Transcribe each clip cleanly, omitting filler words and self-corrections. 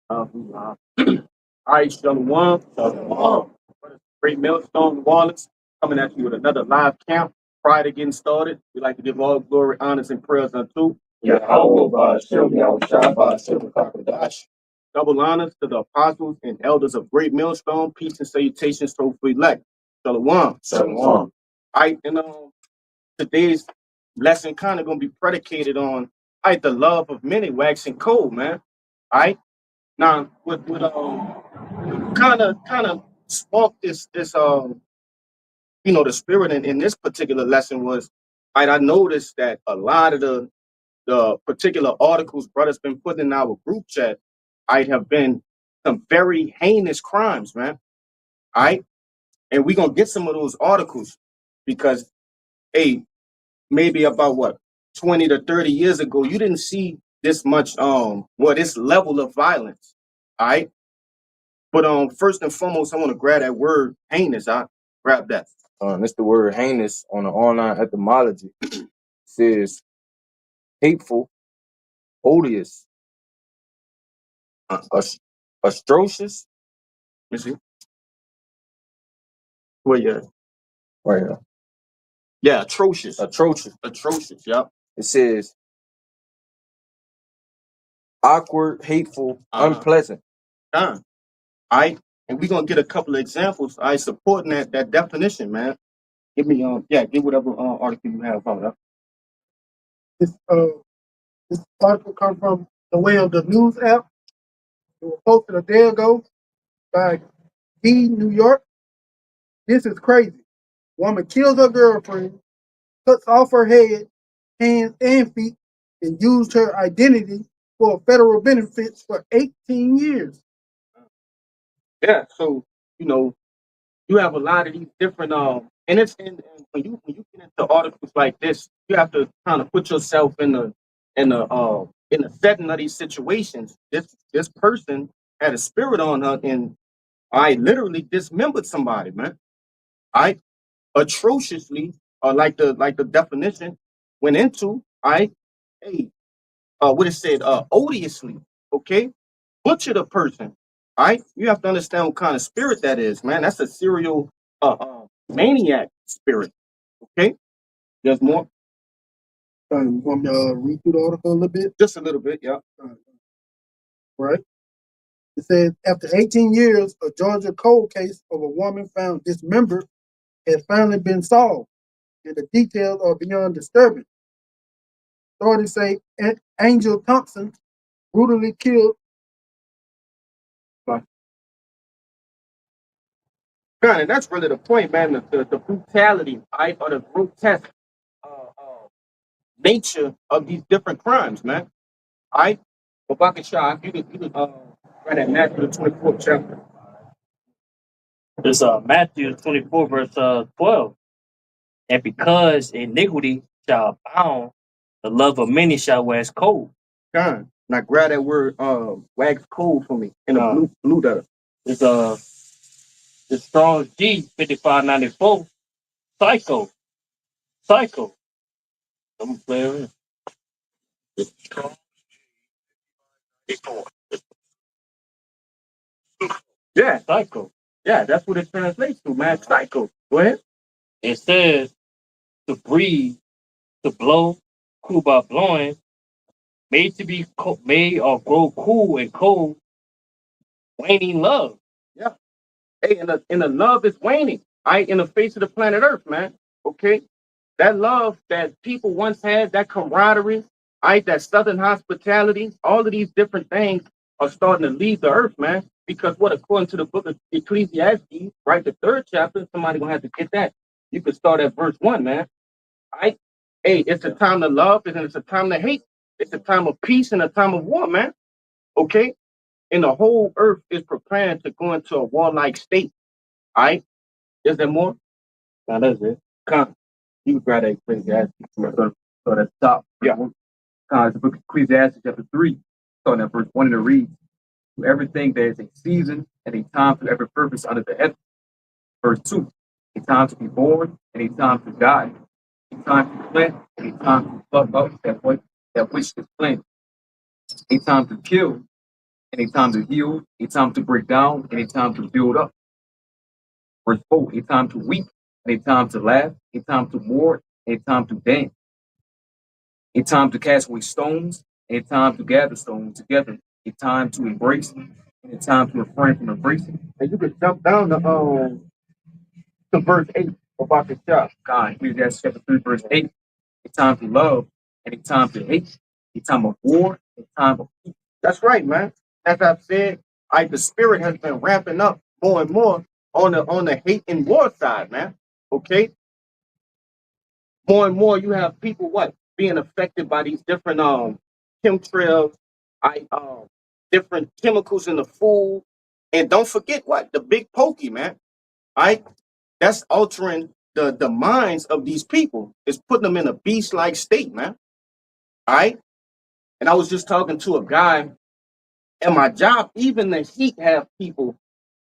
All right, Shalom. Shalom. Great Millstone Wallace coming at you with another live camp. Prior to getting started, we'd like to give all glory, honors, and prayers unto Yahweh Ba'ashem Yahushua Ba'ashem Kakadash. double honors to the apostles and elders of Great Millstone. Peace and salutations to the elect. Shalom. Shalom. All right, and today's lesson kind of going to be predicated on the love of many waxing cold, man. All right. Now, with kind of sparked this the spirit in this particular lesson was I noticed that a lot of the particular articles brothers been putting in our group chat have been some very heinous crimes, man. All right. And we're gonna get some of those articles because hey, maybe about what 20 to 30 years ago, you didn't see this much this level of violence. All right. But first and foremost, I want to grab that word heinous. I grab that. It's the word heinous on the online etymology. It says hateful, odious, atrocious. You see? Well, yeah. Right here. Yeah, atrocious. Atrocious. Atrocious, yep. It says awkward, hateful, unpleasant. All right. And we're gonna get a couple of examples supporting that definition, man. Give me give whatever article you have on that. This article comes from the Way of the News app. It was posted a day ago by New York. This is crazy. Woman kills her girlfriend, cuts off her head, hands, and feet, and used her identity for federal benefits for 18 years. Yeah, so you have a lot of these different and and when you get into articles like this, you have to kind of put yourself in the setting of these situations. This person had a spirit on her, and I literally dismembered somebody, man. I atrociously, like the definition went into. Hey, what it said, odiously. Okay, butchered a person. All right, you have to understand what kind of spirit that is, man. That's a serial maniac spirit. Okay, there's more. You want me to read through the article a little bit? Just a little bit, yeah. Right. It says, after 18 years, a Georgia cold case of a woman found dismembered has finally been solved, and the details are beyond disturbing. Authorities say Angel Thompson brutally killed. And that's really the point, man. The brutality, or the grotesque nature of these different crimes, man. All right, but Bakasha, you could write that Matthew the 24th chapter. It's Matthew 24, verse 12. And because iniquity shall abound, the love of many shall wax cold. God, now grab that word wax cold for me in a blue letter. It's the Strong's G 5594. Psycho. I'm gonna play it. It's Strong's G 5594. Yeah, psycho. Yeah, that's what it translates to, man. Psycho. Go ahead. It says to breathe, to blow, cool by blowing, made to be made or grow cool and cold, waning love. Yeah. Hey, and the love is waning. In the face of the planet Earth, man. Okay. That love that people once had, that camaraderie, that southern hospitality, all of these different things are starting to leave the earth, man. Because what, according to the book of Ecclesiastes, right, the 3rd chapter, somebody gonna have to get that. You can start at verse 1, man. Hey, it's a time to love and it's a time to hate. It's a time of peace and a time of war, man. Okay? And the whole earth is preparing to go into a warlike state. All right? Is there more? Now that's it. Come. You can grab that Ecclesiastes. So at the top, it's the book of Ecclesiastes, chapter 3, starting at verse 1, and it reads, to everything there is a season and a time to every purpose under the heaven. Verse 2, a time to be born and a time to die, a time to plant and a time to pluck up that which is planted, a time to kill and a time to heal, a time to break down, and a time to build up. Verse 4, a time to weep, and a time to laugh, a time to mourn, and a time to dance, a time to cast away stones, and a time to gather stones together, a time to embrace, and a time to refrain from embracing. And you could jump down to verse 8 about the job. God, Ecclesiastes chapter 3, verse 8, a time to love, and a time to hate, a time of war, and a time of peace. That's right, man. As I've said, the spirit has been ramping up more and more on the hate and war side, man. Okay, more and more you have people being affected by these different chemtrails, different chemicals in the food, and don't forget the big pokey, man. That's altering the minds of these people. It's putting them in a beast like state, man. All right, and I was just talking to a guy at my job. Even the heat have people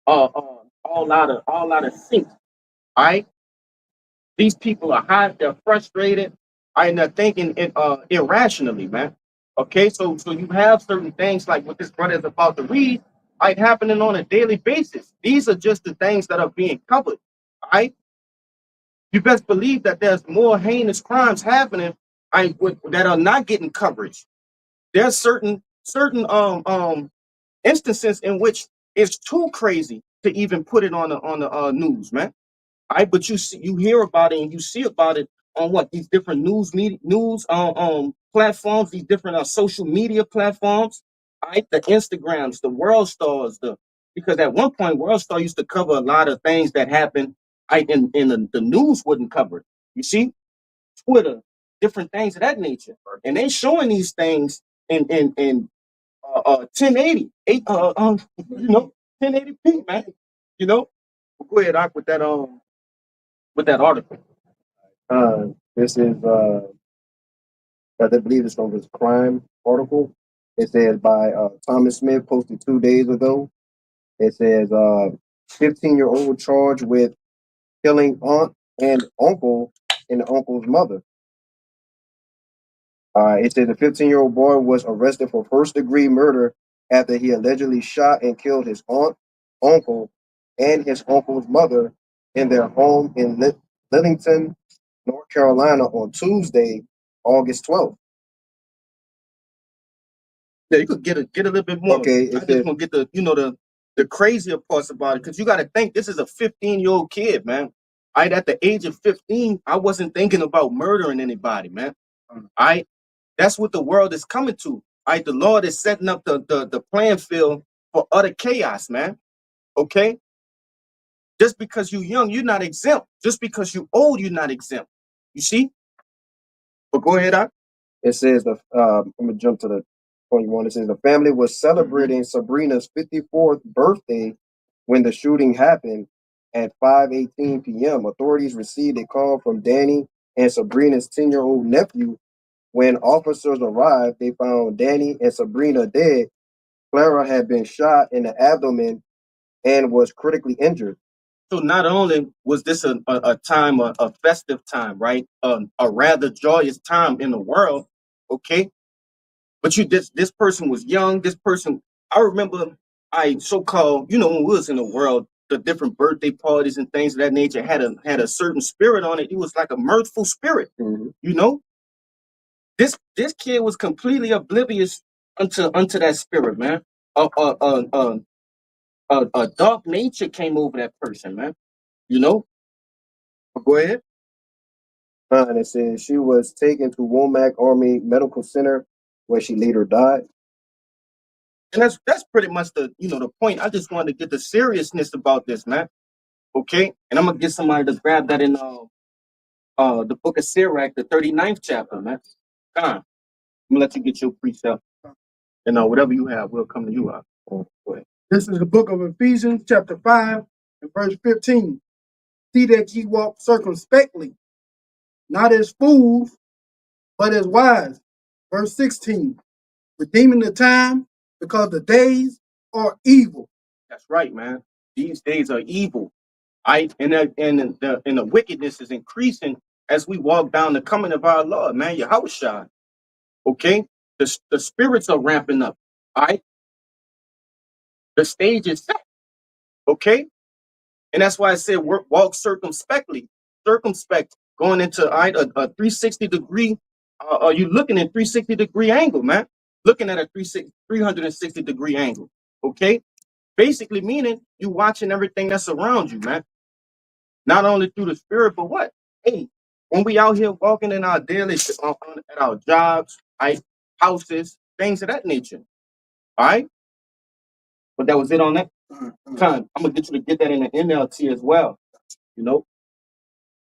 all out of sync. All right, these people are hot, they're frustrated, and they're thinking irrationally, man. Okay, so you have certain things like what this brother is about to read, happening on a daily basis. These are just the things that are being covered. All right, you best believe that there's more heinous crimes happening that are not getting coverage. There's certain instances in which it's too crazy to even put it on the news, man. But you hear about it and you see about it on these different news platforms, these different social media platforms, the Instagrams, the World Stars, because at one point World Star used to cover a lot of things that happened, in the news wouldn't cover it. You see, Twitter, different things of that nature, and they showing these things in 1080, 1080p, man. You know, go ahead, Ak, with that article. This is, I believe it's from this crime article. It says by Thomas Smith, posted 2 days ago. It says 15-year-old charged with killing aunt and uncle and the uncle's mother. It says a 15-year-old boy was arrested for first-degree murder after he allegedly shot and killed his aunt, uncle, and his uncle's mother in their home in Lillington, North Carolina on Tuesday, August 12th. Yeah, you could get a little bit more. Okay, I just want to get the crazier parts about it, because you got to think this is a 15-year-old kid, man. At the age of 15, I wasn't thinking about murdering anybody, man. That's what the world is coming to. The Lord is setting up the playing field for utter chaos, man. Okay, just because you're young, you're not exempt. Just because you're old, you're not exempt. You see? But go ahead, Ak. It says I'm gonna jump to the 21. It says the family was celebrating Sabrina's 54th birthday when the shooting happened at 5:18 p.m. Authorities received a call from Danny and Sabrina's 10-year-old nephew. When officers arrived, they found Danny and Sabrina dead. Clara had been shot in the abdomen and was critically injured. So not only was this a time, a festive time, right? A rather joyous time in the world, okay? But this person was young. This person, I remember, so-called, when we was in the world, the different birthday parties and things of that nature had a certain spirit on it. It was like a mirthful spirit, This kid was completely oblivious unto that spirit, man. A dark nature came over that person, man. Go ahead. And it says she was taken to Womack Army Medical Center, where she later died. And that's pretty much the point. I just wanted to get the seriousness about this, man. Okay, and I'm gonna get somebody to grab that in the book of Sirach, the 39th chapter, man. Come on. I'm gonna let you get your precept, and whatever you have, we'll come to you out. Go ahead. This is the book of Ephesians, chapter 5, and verse 15. See that ye walk circumspectly, not as fools, but as wise. Verse 16. Redeeming the time, because the days are evil. That's right, man. These days are evil. And the wickedness is increasing as we walk down the coming of our Lord, man. Yahushua. Okay? The spirits are ramping up. All right? The stage is set. Okay, and that's why I said walk circumspectly, circumspect, going into a 360 degree. You looking at 360 degree angle, man. Looking at a 360 degree angle. Okay, basically meaning you watching everything that's around you, man. Not only through the spirit, but what? Hey, when we out here walking in our daily at our jobs, right, houses, things of that nature. All right, but that was it on that. Time. I'm gonna get you to get that in the NLT as well. You know,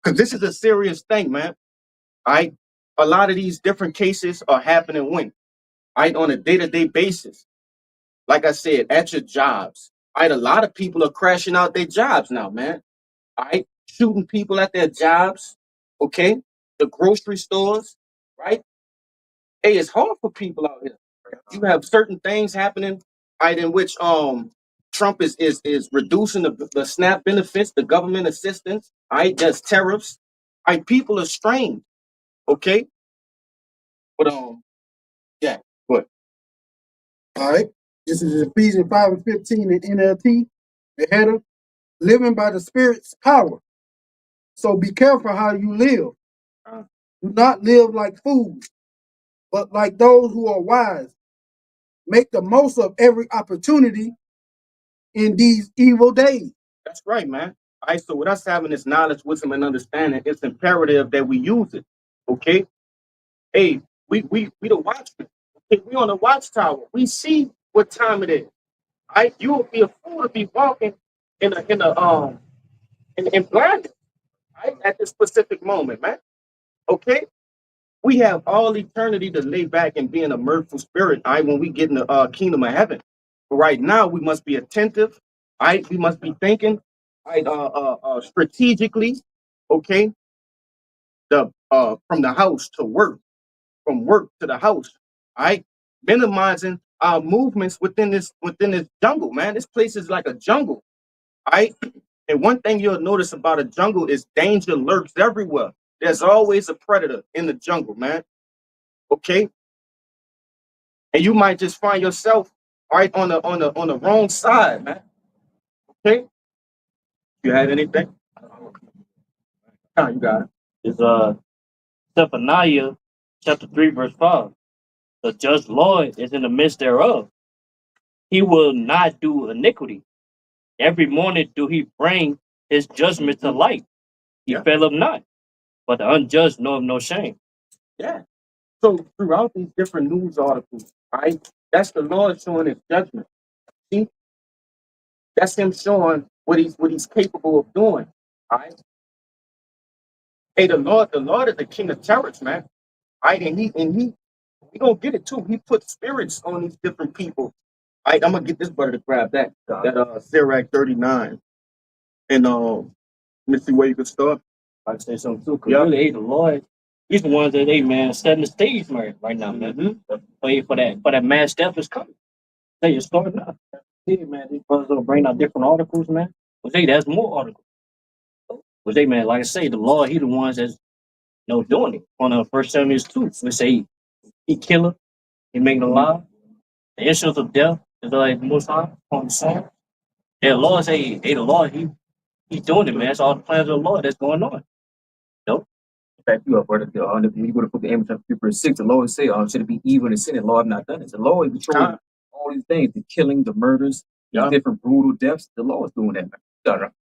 because this is a serious thing, man. All right, a lot of these different cases are happening when, all right, on a day-to-day basis. Like I said, at your jobs, all right, a lot of people are crashing out their jobs now, man. All right, shooting people at their jobs. Okay, the grocery stores, right? Hey, it's hard for people out here. You have certain things happening, right, in which Trump is reducing the SNAP benefits, the government assistance, right? There's tariffs. Right, people are strained. Okay, but yeah, but All right. This is Ephesians 5:15 in NLT. The header, living by the Spirit's power. So be careful how you live. Do not live like fools, but like those who are wise. Make the most of every opportunity in these evil days. that's right, man. All right, so with us having this knowledge, wisdom, and understanding, it's imperative that we use it. Okay, hey, we the watchmen. Okay, we on the watchtower. We see what time it is. Right? You will be a fool to be walking in blindness, right? At this specific moment, man. Okay? We have all eternity to lay back and be in a mirthful spirit, all right, when we get in the kingdom of heaven. But right now, we must be attentive, all right? We must be thinking, all right, strategically, okay? The from the house to work, from work to the house, all right? Minimizing our movements within this jungle, man. This place is like a jungle, all right? And one thing you'll notice about a jungle is danger lurks everywhere. There's always a predator in the jungle, man. Okay, and you might just find yourself right on the wrong side, man. Okay, you had anything? You got it. Is Zephaniah chapter 3, verse 5. The just Lord is in the midst thereof. He will not do iniquity. Every morning do he bring his judgment to light. He Yeah. faileth not, but the unjust know of no shame. Yeah. So throughout these different news articles, right? That's the Lord showing His judgment. See, that's Him showing what He's capable of doing. All right. Hey, the Lord is the King of terrors, man. Right, and he we gonna get it too. He put spirits on these different people. All right, I'm gonna get this brother to grab that Sirach 39, and let me see where you can start. I'd say something too, because really, hey, the Lord, he's the ones that, hey, man, setting the stage right now, man. Wait for that mass step is coming. Say you're starting up. See, man, these brothers will bring out different articles, man. Well, say there's more articles. Well, say, man, like I say, the Lord, he the ones that's doing it. On First Samuel 2, we say he killer, he making alive. The issues of death is like most high on the song. Yeah, the Lord say, hey, the Lord, he doing it, man. It's all the plans of the Lord that's going on. Nope. Back you up, brother. When you go to put the Amos chapter 3, verse 6, the Lord say, should it be evil and sin, and Lord have not done it. The Lord is controlling all these things, the killing, the murders, these different brutal deaths. The Lord is doing that, man.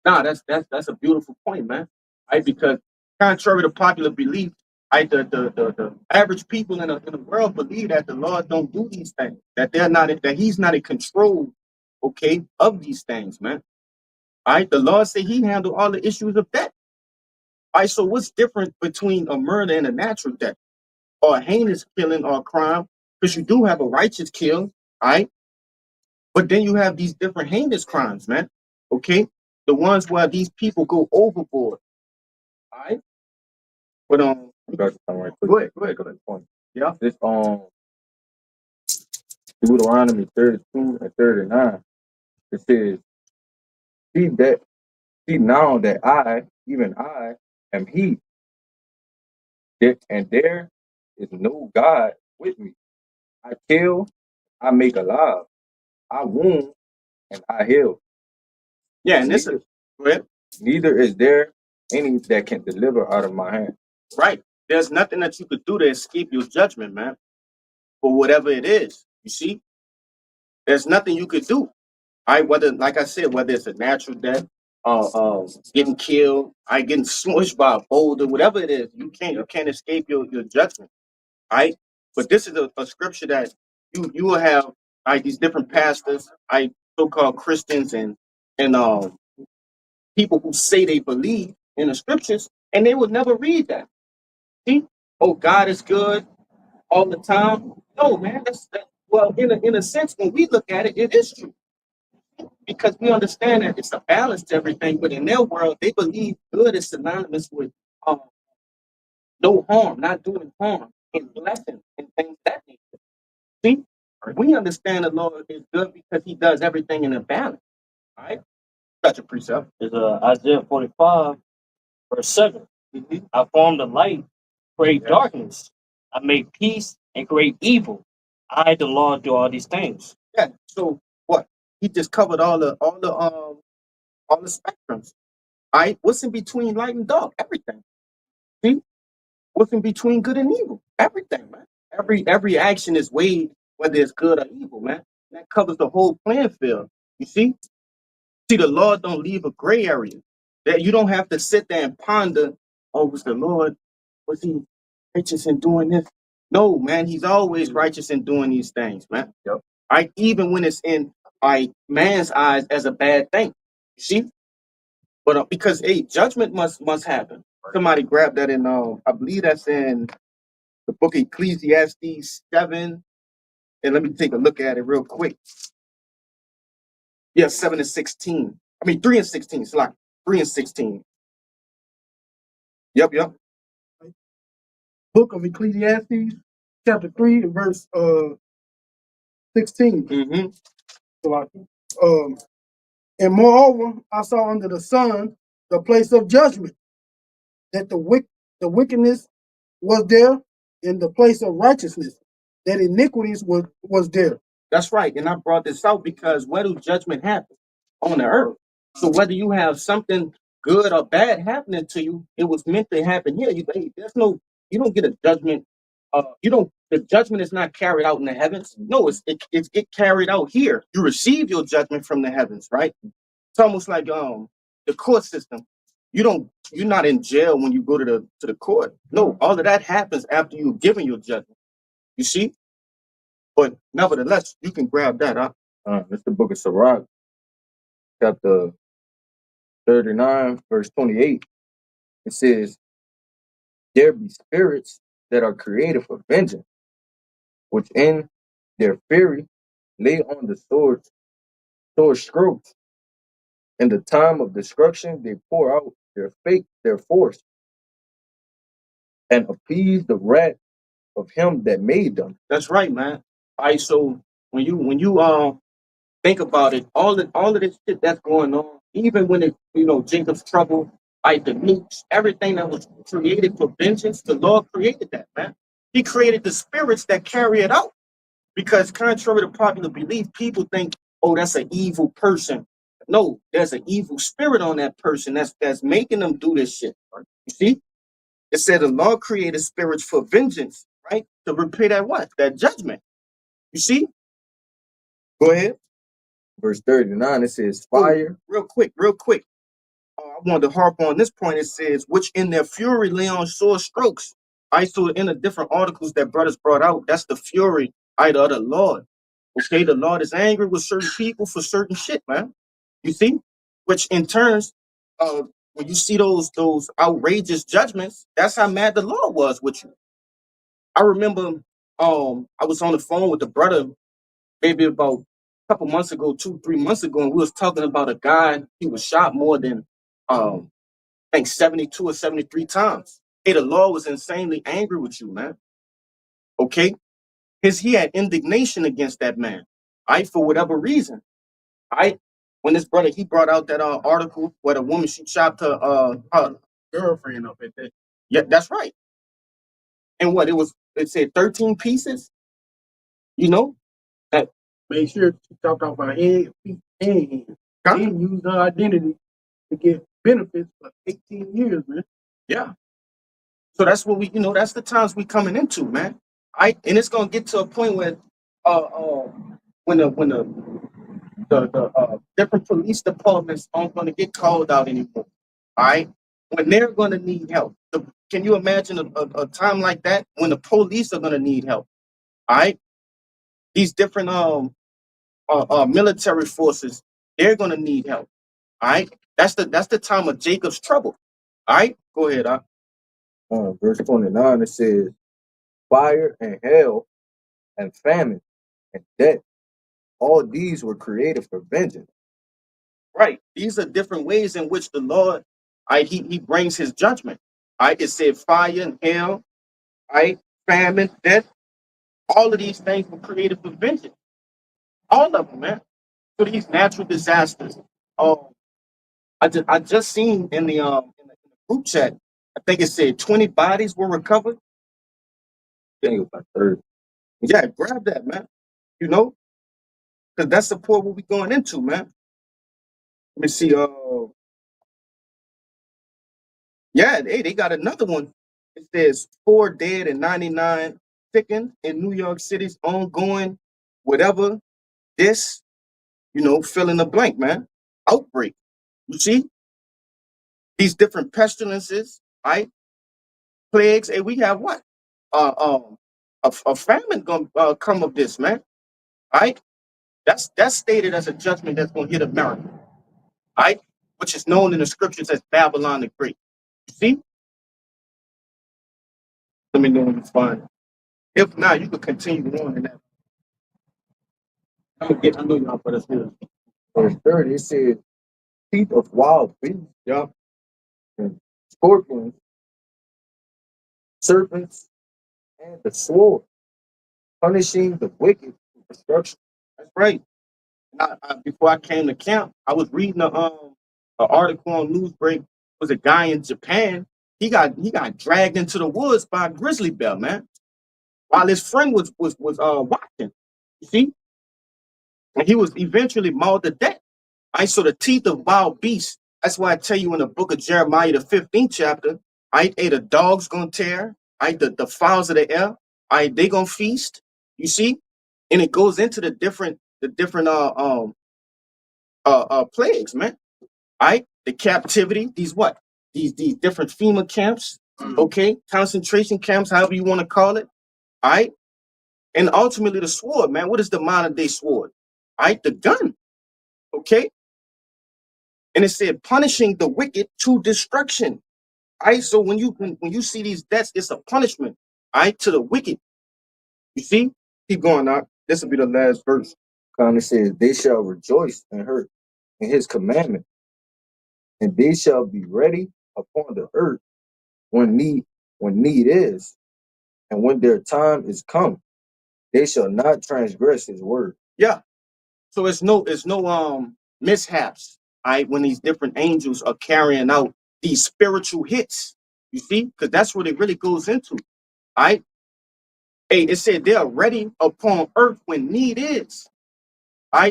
Nah, that's a beautiful point, man. Right, because contrary to popular belief, the average people in the world believe that the Lord don't do these things, that He's not in control, okay, of these things, man. All right, the Lord say He handled all the issues of death. All right, so what's different between a murder and a natural death, or a heinous killing or a crime? Because you do have a righteous kill, all right, but then you have these different heinous crimes, man. Okay, the ones where these people go overboard. All right, but You got to come right quick. go ahead. Point. Yeah, This Deuteronomy 32 and 39. It says, see now that I, even I, am He, and there is no God with me. I kill, I make alive, I wound, and I heal. Yeah, and this is go ahead. Neither is there any that can deliver out of my hand. Right. There's nothing that you could do to escape your judgment, man. For whatever it is, you see, there's nothing you could do. Whether, like I said, whether it's a natural death, getting killed, getting smushed by a boulder, whatever it is, you can't escape your judgment. Right. But this is a scripture that you will have these different pastors, so-called Christians and people who say they believe in the scriptures, and they would never read that. See, oh, God is good all the time. No, man, well, in a sense, when we look at it, it is true because we understand that it's a balance to everything. But in their world, they believe good is synonymous with um, no harm, not doing harm, and blessing and things of that nature. See, we understand the Lord is good because He does everything in a balance. All right, got your precept. Is Isaiah 45, verse 7. I form the light, create darkness. I make peace and create evil. I, the Lord, do all these things. Yeah. So what? He just covered all the spectrums. All right. What's in between light and dark? Everything. See? What's in between good and evil? Everything, man. Every action is weighed, whether it's good or evil, man. That covers the whole playing field. You see? See, the Lord don't leave a gray area. That you don't have to sit there and ponder, oh, was the Lord, was he righteous in doing this? No, man, he's always righteous in doing these things, man. Yep. Even when it's in man's eyes as a bad thing. You see? But because judgment must happen. Somebody grabbed that in I believe that's in the book of Ecclesiastes 7. And let me take a look at it real quick. Yeah, 7 and 16. I mean 3 and 16. It's like 3 and 16. Yep. Book of Ecclesiastes, chapter 3, and verse 16. Mm-hmm. And moreover, I saw under the sun the place of judgment, that the wickedness was there, in the place of righteousness, that iniquities was there. That's right. And I brought this out because where do judgment happen? On the earth. So whether you have something good or bad happening to you, it was meant to happen here. You don't get a judgment. The judgment is not carried out in the heavens. No, it's get carried out here. You receive your judgment from the heavens, right? It's almost like the court system. You're not in jail when you go to the court. No, all of that happens after you've given your judgment. You see? But nevertheless, you can grab that up. It's the book of Sirach, chapter 39, verse 28. It says, there be spirits that are created for vengeance, which in their fury lay on the sword strokes. In the time of destruction, they pour out their force, and appease the wrath of him that made them. That's right, man. All right, so when you think about it, all of this shit that's going on, even when Jacob's trouble, like the nukes, everything that was created for vengeance, the Lord created that, man. He created the spirits that carry it out. Because contrary to popular belief, people think, oh, that's an evil person. No, there's an evil spirit on that person that's making them do this shit. Right? You see? It said the Lord created spirits for vengeance, right? To repay that what? That judgment. You see? Go ahead. Verse 39, it says, fire. Real quick. I wanted to harp on this point. It says, which in their fury lay on sore strokes. I saw in the different articles that brothers brought out, that's the fury of the Lord. Okay, the Lord is angry with certain people for certain shit, man. You see? Which in turns, when you see those outrageous judgments, that's how mad the Lord was with you. I remember I was on the phone with the brother maybe about a couple months ago, 2-3 months ago, and we was talking about a guy, he was shot more than I think 72 or 73 times. Hey, the Lord was insanely angry with you, man. Okay? He had indignation against that man, right? For whatever reason. Right? When this brother, he brought out that article where the woman, she chopped her girlfriend up at that. Yeah, that's right. And what it said 13 pieces, you know? That Made sure she chopped off her head, feet, and hands. Huh? And used her identity to get benefits for 18 years, man. Yeah. So that's what we, that's the times we coming into, man. And it's gonna get to a point where, when the different police departments aren't gonna get called out anymore. All right, when they're gonna need help. Can you imagine a time like that when the police are gonna need help? All right, these different military forces, they're gonna need help. All right, that's the time of Jacob's trouble. All right, go ahead. Verse 29, it says, fire and hell and famine and death, all these were created for vengeance. Right. These are different ways in which the Lord, he brings his judgment. It said fire and hell, famine, death. All of these things were created for vengeance. All of them, man. So these natural disasters. I just seen in the group chat, I think it said 20 bodies were recovered. I think it was like 30. Yeah, grab that, man. Because that's the point what we going into, man. Let me see. Yeah, hey, they got another one. It says 4 dead and 99 sickened in New York City's ongoing, whatever this, fill in the blank, man. Outbreak. You see these different pestilences, right? Plagues, and we have what? A famine gonna come of this, man. Right? That's stated as a judgment that's gonna hit America, right? Which is known in the scriptures as Babylon the Great. You see? Let me know when it's fine. If not, you could continue on in that. I know y'all for this here. Verse 30, it says, teeth of wild beasts, Yeah. and scorpions, serpents, and the sword, punishing the wicked with destruction. That's right. Before I came to camp, I was reading an article on Newsbreak. Was a guy in Japan. He got dragged into the woods by a grizzly bear, man, while his friend was watching. You see, and he was eventually mauled to death. So the teeth of wild beasts. That's why I tell you in the book of Jeremiah, the 15th chapter. The dog's gonna tear. The fowls of the air. They gonna feast. You see, and it goes into the different plagues, man. The captivity, these different FEMA camps, okay, concentration camps, however you want to call it. And ultimately the sword, man. What is the modern day sword? The gun, okay. And it said punishing the wicked to destruction. So when you see these deaths, it's a punishment, to the wicked. You see, keep going out. This will be the last verse. It says, they shall rejoice in his commandment, and they shall be ready upon the earth when need is, and when their time is come, they shall not transgress his word. Yeah. So it's no mishaps, when these different angels are carrying out these spiritual hits. You see, because that's what it really goes into. Hey, it said they are ready upon earth when need is.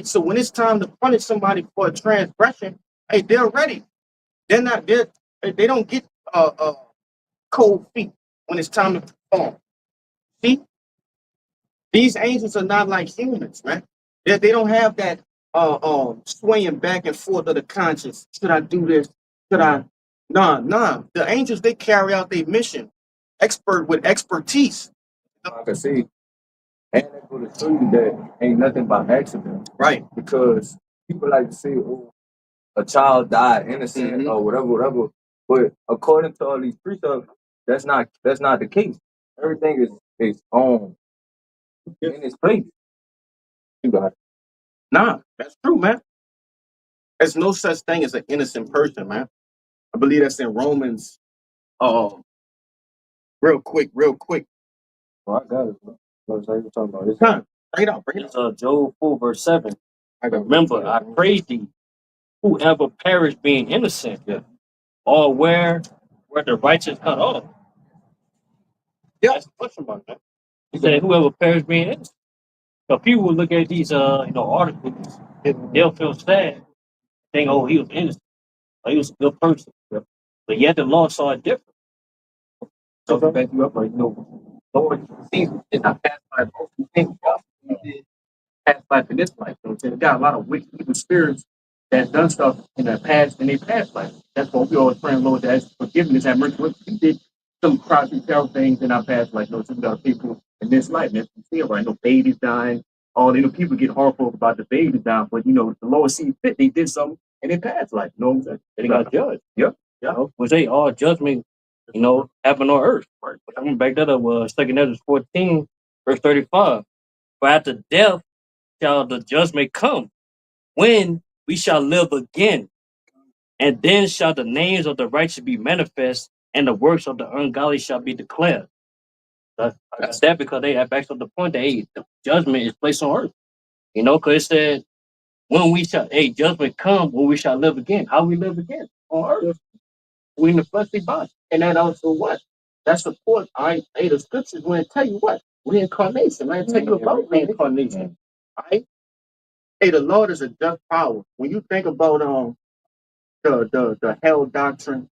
So when it's time to punish somebody for a transgression, hey, they're ready. They don't get cold feet when it's time to perform. See, these angels are not like humans, man. They don't have that swaying back and forth of the conscience. Should I do this? Should I? Nah. The angels, they carry out their mission, expert with expertise. I can see, and that go to show you that ain't nothing by accident, Right. because people like to say, oh, a child died innocent or whatever. But according to all these precepts, that's not the case. Everything is on in its place. You got it. Nah, that's true, man. There's no such thing as an innocent person, man. I believe that's in Romans. Real quick. Well, I got it, bro. What are you talking about? It's Time. Bring it out. It's Job 4 verse 7. I got Remember, I praise thee, whoever perished being innocent, or where the righteous cut off. Yeah, that's a question mark, man. He said, whoever perished being innocent. So people will look at these articles, they'll feel sad, think, oh, he was innocent, or he was a good person. But yet the law saw it different. So to back you up, right? Lord, sees did not pass by both things. He did pass by in this life. So they got a lot of wicked evil spirits that done stuff in their past life. That's what we always pray, Lord, to ask forgiveness, have mercy. We did some crafty, terrible things in our past life. So we got people in this life, and we see it, right? No babies dying. All people get horrible about the babies dying, but the Lord see fit. They did something in their past life. You know what I'm saying? They got judged. Yep. Which they all judgment, happened on earth. Right. But I'm gonna back that up with 2 Ezra 14, verse 35. For after death shall the judgment come, when we shall live again. And then shall the names of the righteous be manifest, and the works of the ungodly shall be declared. That's that because they have back up the point that the judgment is placed on earth. Because it said, when we shall, judgment come, when we shall live again. How we live again? On earth. We in the fleshly body. And that also what? That support, the scriptures when it tell you what? Reincarnation. I tell you about reincarnation. All right? Hey, the Lord is a just power. When you think about the hell doctrine,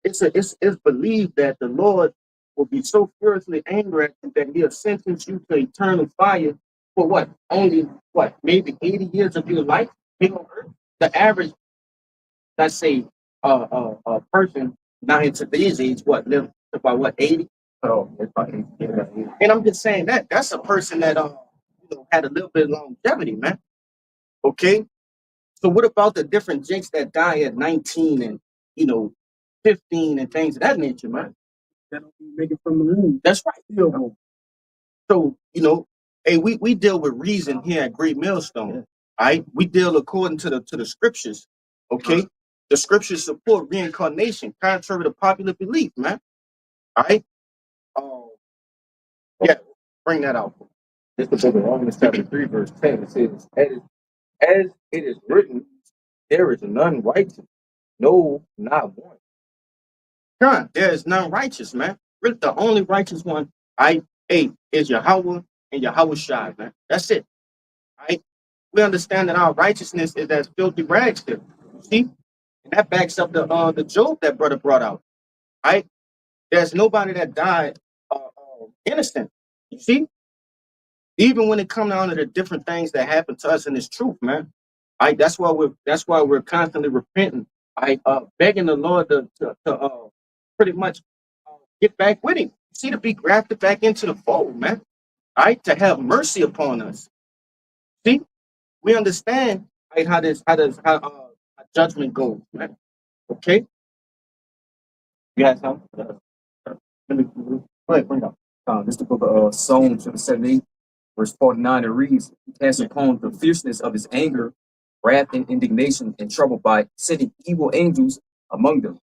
it's believed that the Lord will be so furiously angry at you that he'll sentence you to eternal fire for what? Only what? Maybe 80 years of your life here on earth. The average, let's say, a person now in today's age, what live about what 80? Oh, it's about 80. And I'm just saying that's a person that had a little bit of longevity, man. Okay. So what about the different jinx that die at 19 and 15 and things of that nature, man? That don't be making from the room. That's right. Still, So, hey, we deal with reason here at Great Millstone. All right. We deal according to the scriptures. Okay. The scriptures support reincarnation, contrary to popular belief, man. All right. Yeah, bring that out. This is the book of Romans chapter 3, verse 10. It says, as it is written, there is none righteous, no, not one. God, there is none righteous, man. Really, the only righteous one, is Yahweh and Yahweh Shai, man. That's it. Right? We understand that our righteousness is as filthy rags there. You see? And that backs up the Job that brother brought out. Right? There's nobody that died innocent. You see? Even when it comes down to the different things that happen to us in this truth, man. Right? That's why we're constantly repenting. Begging the Lord to pretty much get back with him. You see, to be grafted back into the fold, man. Right? To have mercy upon us. See? We understand how judgment goes, man. Okay? You got something? Let me go ahead, bring it up. This is the book of Psalms, chapter 78, verse 49. It reads, "He cast upon the fierceness of his anger, wrath and indignation, and trouble by sending evil angels among them."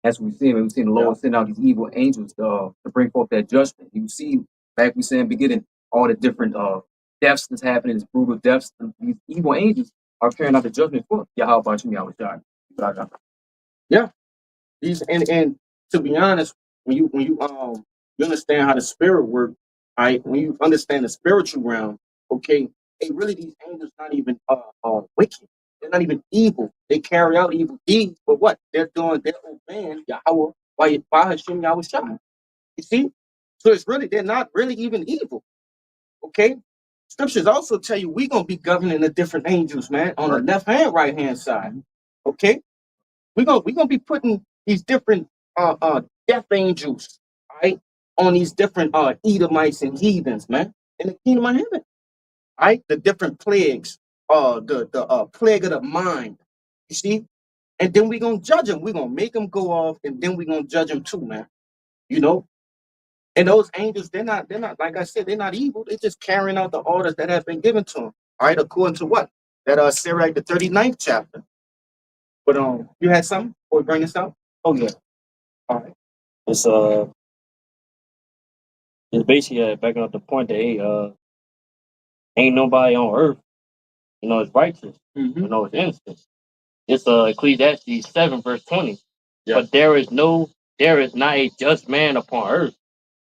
As we've seen the Lord send out these evil angels to bring forth that judgment. You see, back we said in the beginning, all the different deaths that's happening, these brutal deaths, and these evil angels are carrying out the judgment for Yahweh Bashim Yahweh Shai. Yeah. These and to be honest, when you you understand how the spirit works, right? When you understand the spiritual realm, okay, really these angels not even wicked. They're not even evil. They carry out evil deeds, but what they're doing, they're obeying Yahweh by Hashem Yahweh Shai. You see? So it's really they're not really even evil. Okay? Scriptures also tell you we're gonna be governing the different angels, man, on the left hand, right hand side. Okay? We're gonna be putting these different death angels, right, on these different Edomites and heathens, man, in the kingdom of heaven. Right? The different plagues, the plague of the mind. You see? And then we're gonna judge them. We're gonna make them go off, and then we're gonna judge them too, man. You know? And those angels, they're not, like I said, they're not evil. They're just carrying out the orders that have been given to them. All right, according to what? That Sirach, the 39th chapter. But you had something before we bring this out? Oh yeah. All right. It's basically backing up the point that ain't nobody on earth, is righteous, is innocent. It's Ecclesiastes 7 verse 20. Yeah. But there is not a just man upon earth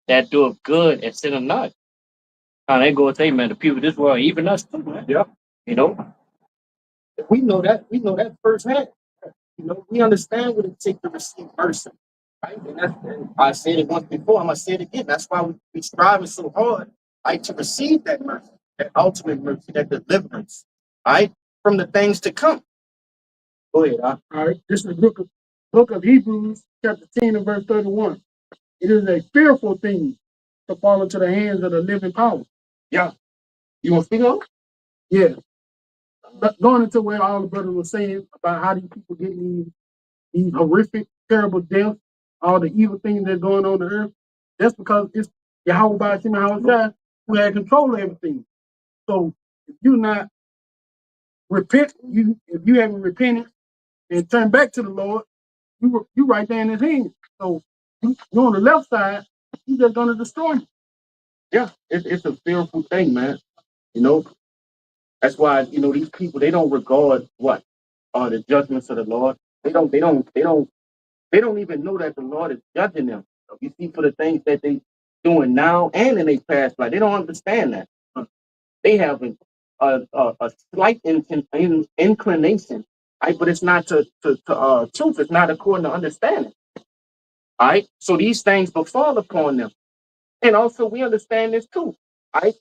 that doeth good and sinneth not. How they go say, man, the people of this world, even us too, man. Yeah. You know? We know that firsthand. You know, we understand what it takes to receive mercy. Right? And I said it once before, I'm gonna say it again. That's why we striving so hard, right, to receive that mercy, that ultimate mercy, that deliverance, right, from the things to come. Go ahead, All right, this is the book of Hebrews, chapter 10 and verse 31. It is a fearful thing to fall into the hands of the living power. Yeah. You want to speak on it? Yeah. But going into what all the brothers were saying about how these people getting these horrific, terrible deaths, all the evil things that's going on earth, that's because it's Yahweh by Hashem Hawashai who had control of everything. So if you not repent, if you haven't repented and turned back to the Lord, you right there in his hands. So you're on the left side, he's just gonna destroy you. Yeah, it's a fearful thing, man. You know, that's why, you know, these people, they don't regard what are the judgments of the Lord. They don't even know that the Lord is judging them. So you see, for the things that they doing now and in their past life, they don't understand that. They have a slight inclination, right? But it's not to truth. It's not according to understanding. All right. So these things befall upon them, and also we understand this too. Right.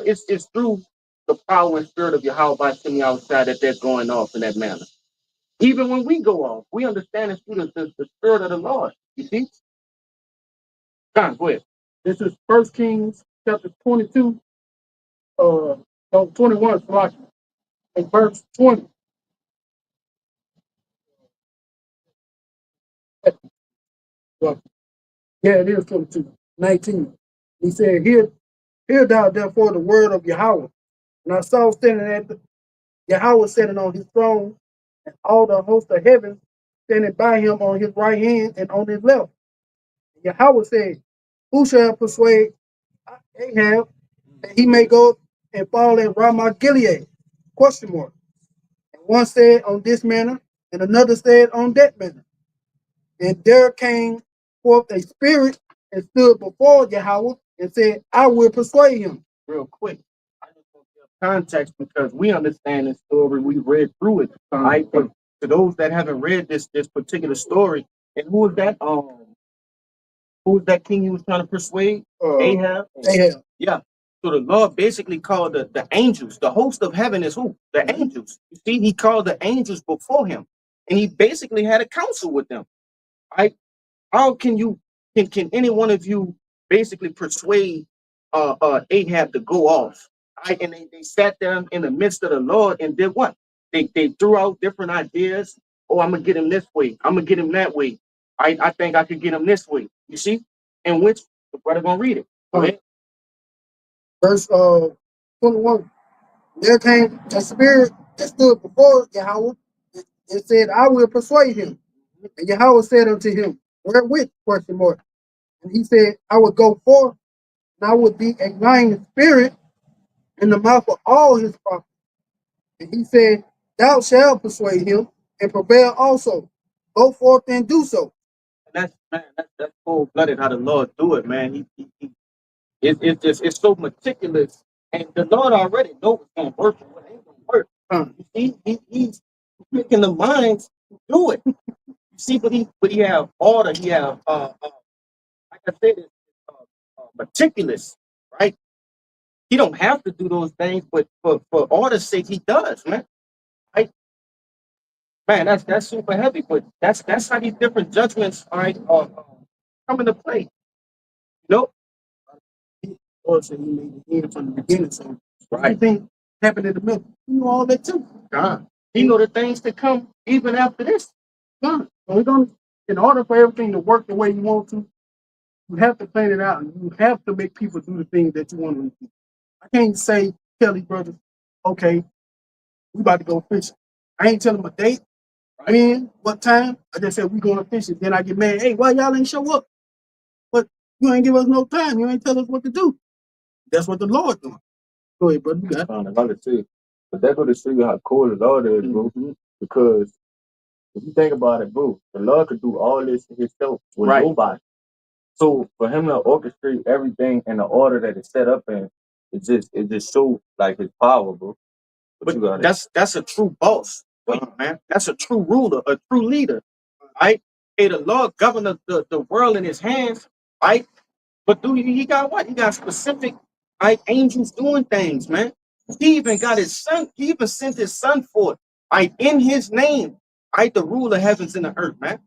It's through the power and spirit of Yahweh by Shemi outside that they're going off in that manner. Even when we go off, we understand it's through the spirit of the Lord. You see? John, go ahead. This is 1 Kings chapter 22, 21, and verse 20. Well, yeah, it is 22, 19. He said, Hear thou therefore the word of Yahweh. And I saw standing at Yahweh sitting on his throne, and all the host of heaven standing by him on his right hand and on his left. And Yahweh said, Who shall persuade Ahab that he may go and fall in Ramoth Gilead? Question mark. And one said on this manner, and another said on that manner. And there came forth a spirit and stood before Yahweh and said, I will persuade him. Real quick. I just want to give context because we understand this story. We read through it. Right? But to those that haven't read this particular story, and who is that king he was trying to persuade? Ahab. Ahab. Yeah. So the Lord basically called the angels. The host of heaven is who? The angels. You see, he called the angels before him, and he basically had a council with them. Right? How can any one of you basically persuade Ahab to go off? Right? And they sat there in the midst of the Lord and did what? They threw out different ideas. Oh, I'm gonna get him this way. I'm gonna get him that way. I think I could get him this way. You see? In which the brother gonna read it. Go ahead. Verse 21. There came a spirit that stood before Yahweh and said, I will persuade him. And Yahweh said unto him, Wherewith? Question mark. And he said, I will go forth, and I will be a lying spirit in the mouth of all his prophets. And he said, Thou shalt persuade him and prevail also. Go forth and do so. And that's cold blooded how the Lord do it, man. It's so meticulous, and the Lord already knows what's gonna work and what ain't gonna work. You see, he's picking the minds to do it. You see, but he have order. He have like I said, it's meticulous, right? He don't have to do those things, but for order's sake, he does, man. Right? Man, that's super heavy, but that's how these different judgments, all right, come into play. Nope. Lord said he made the end from the beginning. So everything happened in the middle. You know all that too. God. He know the things to come even after this. God. So we're gonna, in order for everything to work the way you want to, you have to plan it out and you have to make people do the things that you want them to do. I can't say, tell these brothers, okay, we about to go fishing. I ain't telling them a date, when, what time. I just said we going fishing. Then I get mad, hey, why y'all ain't show up? But you ain't give us no time. You ain't tell us what to do. That's what the Lord doing. Go ahead, brother. You got it. Like I said, but that go to show you how cool the Lord is, bro. Because if you think about it, bro, the Lord could do all this himself with nobody. So for him to orchestrate everything in the order that it's set up in, it just shows like his power, bro. But you But got it. that's a true boss for you, man. That's a true ruler, a true leader. Right? Hey, the Lord govern the world in his hands, right? But do he got what? He got specific right angels doing things, man. He even got his son, he even sent his son forth, right, in his name, right? The ruler of heavens and the earth, man.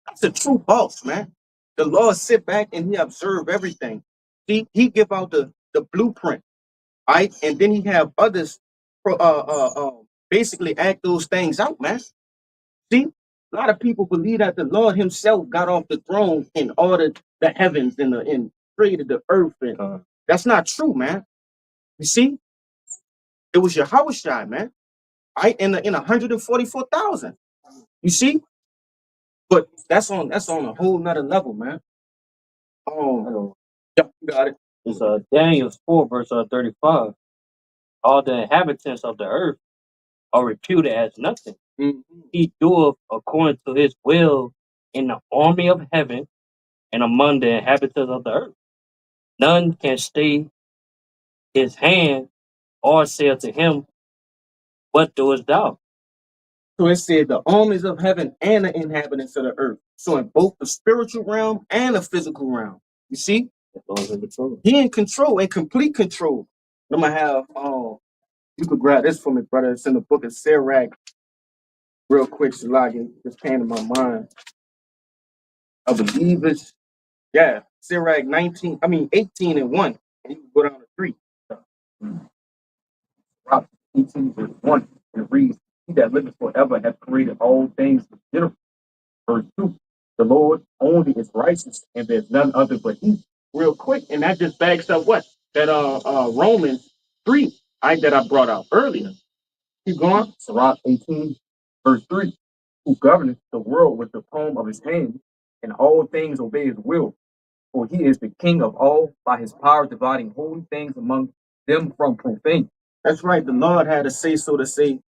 That's a true boss, man. The Lord sit back and he observe everything. He give out the blueprint, right? And then he have others basically act those things out, man. See, a lot of people believe that the Lord Himself got off the throne and ordered the heavens and created the earth, and that's not true, man. You see, it was Yahushua, man. I in 144,000. You see, but that's on a whole nother level, man. Oh, yeah, you got it. It's Daniel 4, verse 35. All the inhabitants of the earth are reputed as nothing. Mhm. He doeth according to his will in the army of heaven and among the inhabitants of the earth. None can stay his hand or say unto him, what doest thou? So it said the armies of heaven and the inhabitants of the earth. So in both the spiritual realm and the physical realm. You see, The Lord's in control. He in control, in complete control. I'm gonna have you could grab this for me, brother. It's in the book of Sirach, real quick. Salagi just came to my mind. I believe it's Sirach 18 and 1. And you can go down to 3. Prop 18 verse 1, and it reads, He that liveth forever hath created all things in general. Verse 2, the Lord only is righteous, and there's none other but he. Real quick, and that just backs up what? That Romans 3, that I brought out earlier. Keep going. Sirach 18, verse 3, who governeth the world with the palm of his hand, and all things obey his will. For he is the king of all, by his power dividing holy things among them from profane. That's right. The Lord had to say so to say,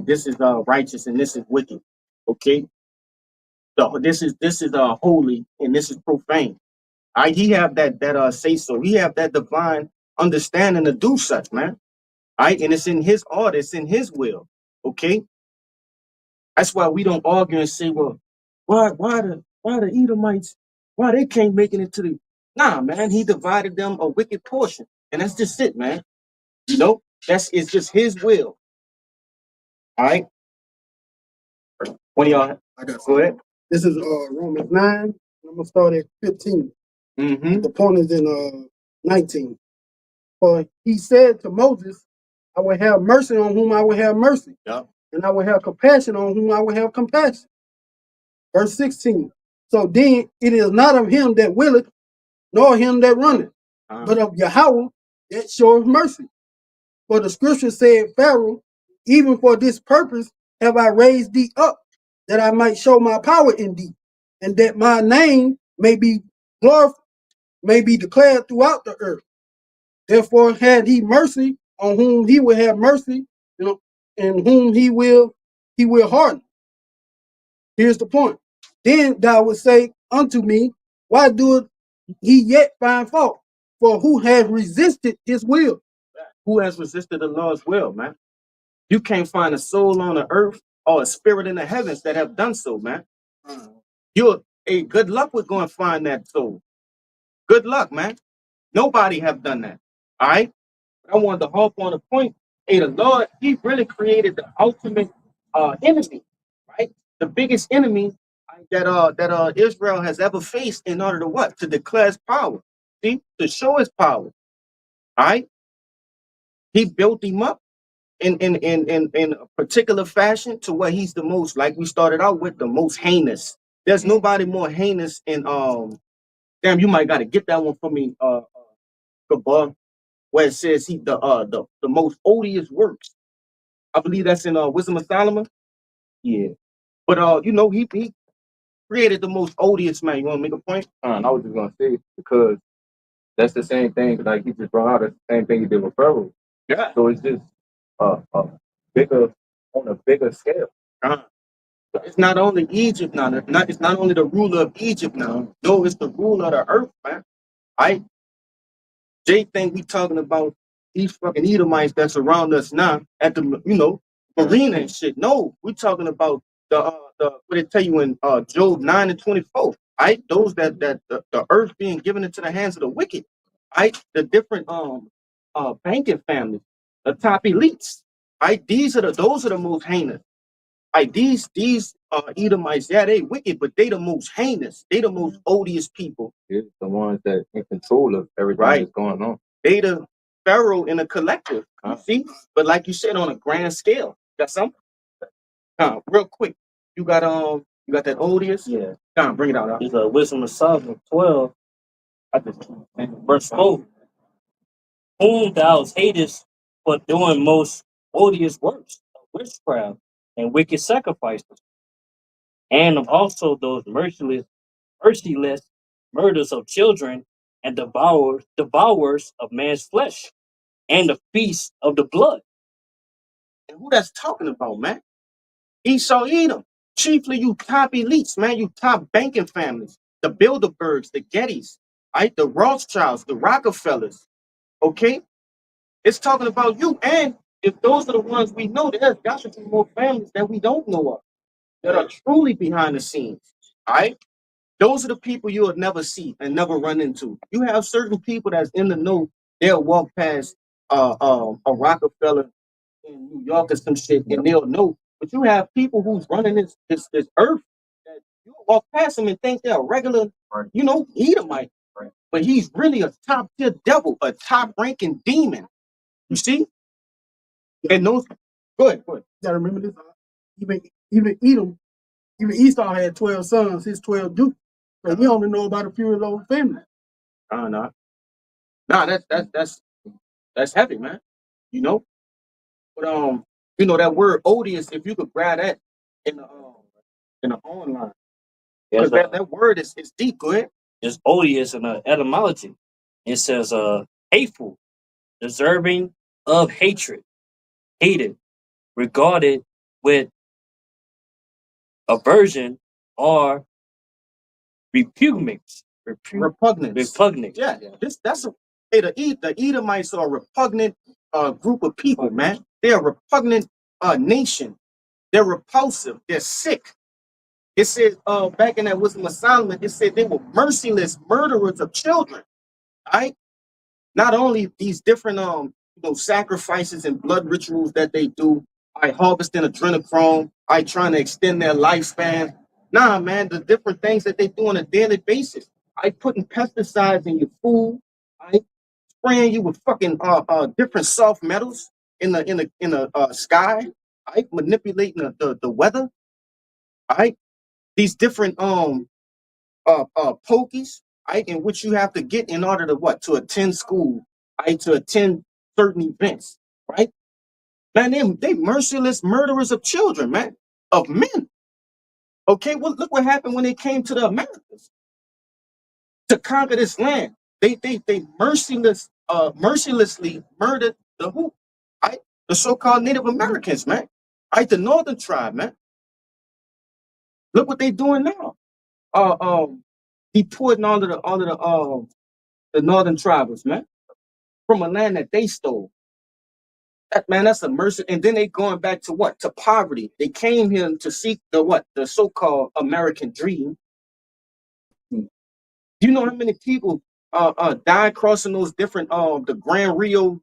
this is righteous and this is wicked. Okay. This is holy and this is profane. He have that say so. He have that divine understanding to do such, man. And it's in his order, it's in his will. Okay. That's why we don't argue and say, well, why the Edomites, why they can't make it into the nah, man. He divided them a wicked portion. And that's just it, man. You know, it's just his will. All right. What do y'all I got go ahead? This is Romans 9. I'm gonna start at 15. Mm-hmm. The point is in 19. For he said to Moses, I will have mercy on whom I will have mercy, Yep. and I will have compassion on whom I will have compassion. Verse 16. So then it is not of him that willeth, nor him that runneth, but of Yahweh that showeth mercy. For the scripture said, Pharaoh, even for this purpose have I raised thee up, that I might show my power in thee, and that my name may be glorified, may be declared throughout the earth. Therefore had he mercy on whom he will have mercy, and whom he will harden. Here's the point. Then thou would say unto me, why doeth he yet find fault? For who has resisted his will? Who has resisted the Lord's will, man? You can't find a soul on the earth or a spirit in the heavens that have done so, man. You're good luck with going to find that soul. Good luck, man. Nobody have done that. All right. But I wanted to harp on the point. Hey, the Lord, He really created the ultimate enemy, right? The biggest enemy that Israel has ever faced in order to what? To declare His power. See, to show His power. All right. He built him up in a particular fashion to where he's the most, like we started out with, the most heinous. There's nobody more heinous in damn, you might gotta get that one for me, Kabah, where it says he the most odious works. I believe that's in Wisdom of Solomon. Yeah. But he created the most odious man. You wanna make a point? And I was just gonna say because that's the same thing. Like he just brought out, that's the same thing he did with Pharaoh. Yeah. So it's just bigger on a bigger scale. It's not only Egypt now. It's not only the ruler of Egypt now. No, it's the ruler of the earth, man. Jay think we talking about these fucking Edomites that surround us now at the marina and shit. No, we're talking about the what they tell you in Job 9:24. Right, those that the earth being given into the hands of the wicked. Right, the different banking families, the top elites. Right, those are the most heinous. Like these Edomites, yeah, they wicked, but they the most heinous. They the most odious people. It's the ones that in control of everything Right. that's going on. They the pharaoh in a collective. You see, but like you said, on a grand scale. Got something? Real quick. You got that odious? Yeah. Bring it out. It's Wisdom of Solomon 12, verse 4. Whom thou hatest for doing most odious works of witchcraft and wicked sacrifices, and of also those merciless murders of children and devourers of man's flesh, and the feast of the blood. And who that's talking about, man? Esau, Edom. Chiefly you top elites, man. You top banking families. The Bilderbergs, the Gettys, right? The Rothschilds, the Rockefellers. Okay? It's talking about you. And if those are the ones we know, there's got to be more families that we don't know of that are truly behind the scenes. All right? Those are the people you would never see and never run into. You have certain people that's in the know, they'll walk past a Rockefeller in New York or some shit, and they'll know. But you have people who's running this earth that you walk past them and think they're a regular, Edomite. Right. But he's really a top tier devil, a top ranking demon. You see? And those go ahead. You gotta remember this. Even Edom, even Esau had 12 sons, his 12 dukes. So we only know about a few of those families. No, that's heavy, man. You know? But that word odious, if you could grab that in the online. Because that word is deep, go ahead. It's odious in the etymology. It says hateful, deserving of hatred, hated, regarded with aversion or repugnance. Repugnance. Yeah. The Edomites are a repugnant group of people, man. They're a repugnant nation. They're repulsive. They're sick. It said back in that Wisdom of Solomon, it said they were merciless murderers of children. Right? Not only these different sacrifices and blood rituals that they do, harvesting adrenochrome, trying to extend their lifespan. Nah, man, the different things that they do on a daily basis. Putting pesticides in your food, spraying you with fucking different soft metals in the sky, manipulating the weather, these different pokies, in which you have to get in order to attend school, to attend certain events, right? Man, they merciless murderers of children, man, of men. Okay, well, look what happened when they came to the Americas to conquer this land. They mercilessly murdered the who? The so-called Native Americans, man. The Northern tribe, man. Look what they doing now. Deporting all of the Northern tribes, man, from a land that they stole. That's a mercy. And then they going back to what? To poverty. They came here to seek the so-called American dream. You know how many people died crossing those different the Grand Rio,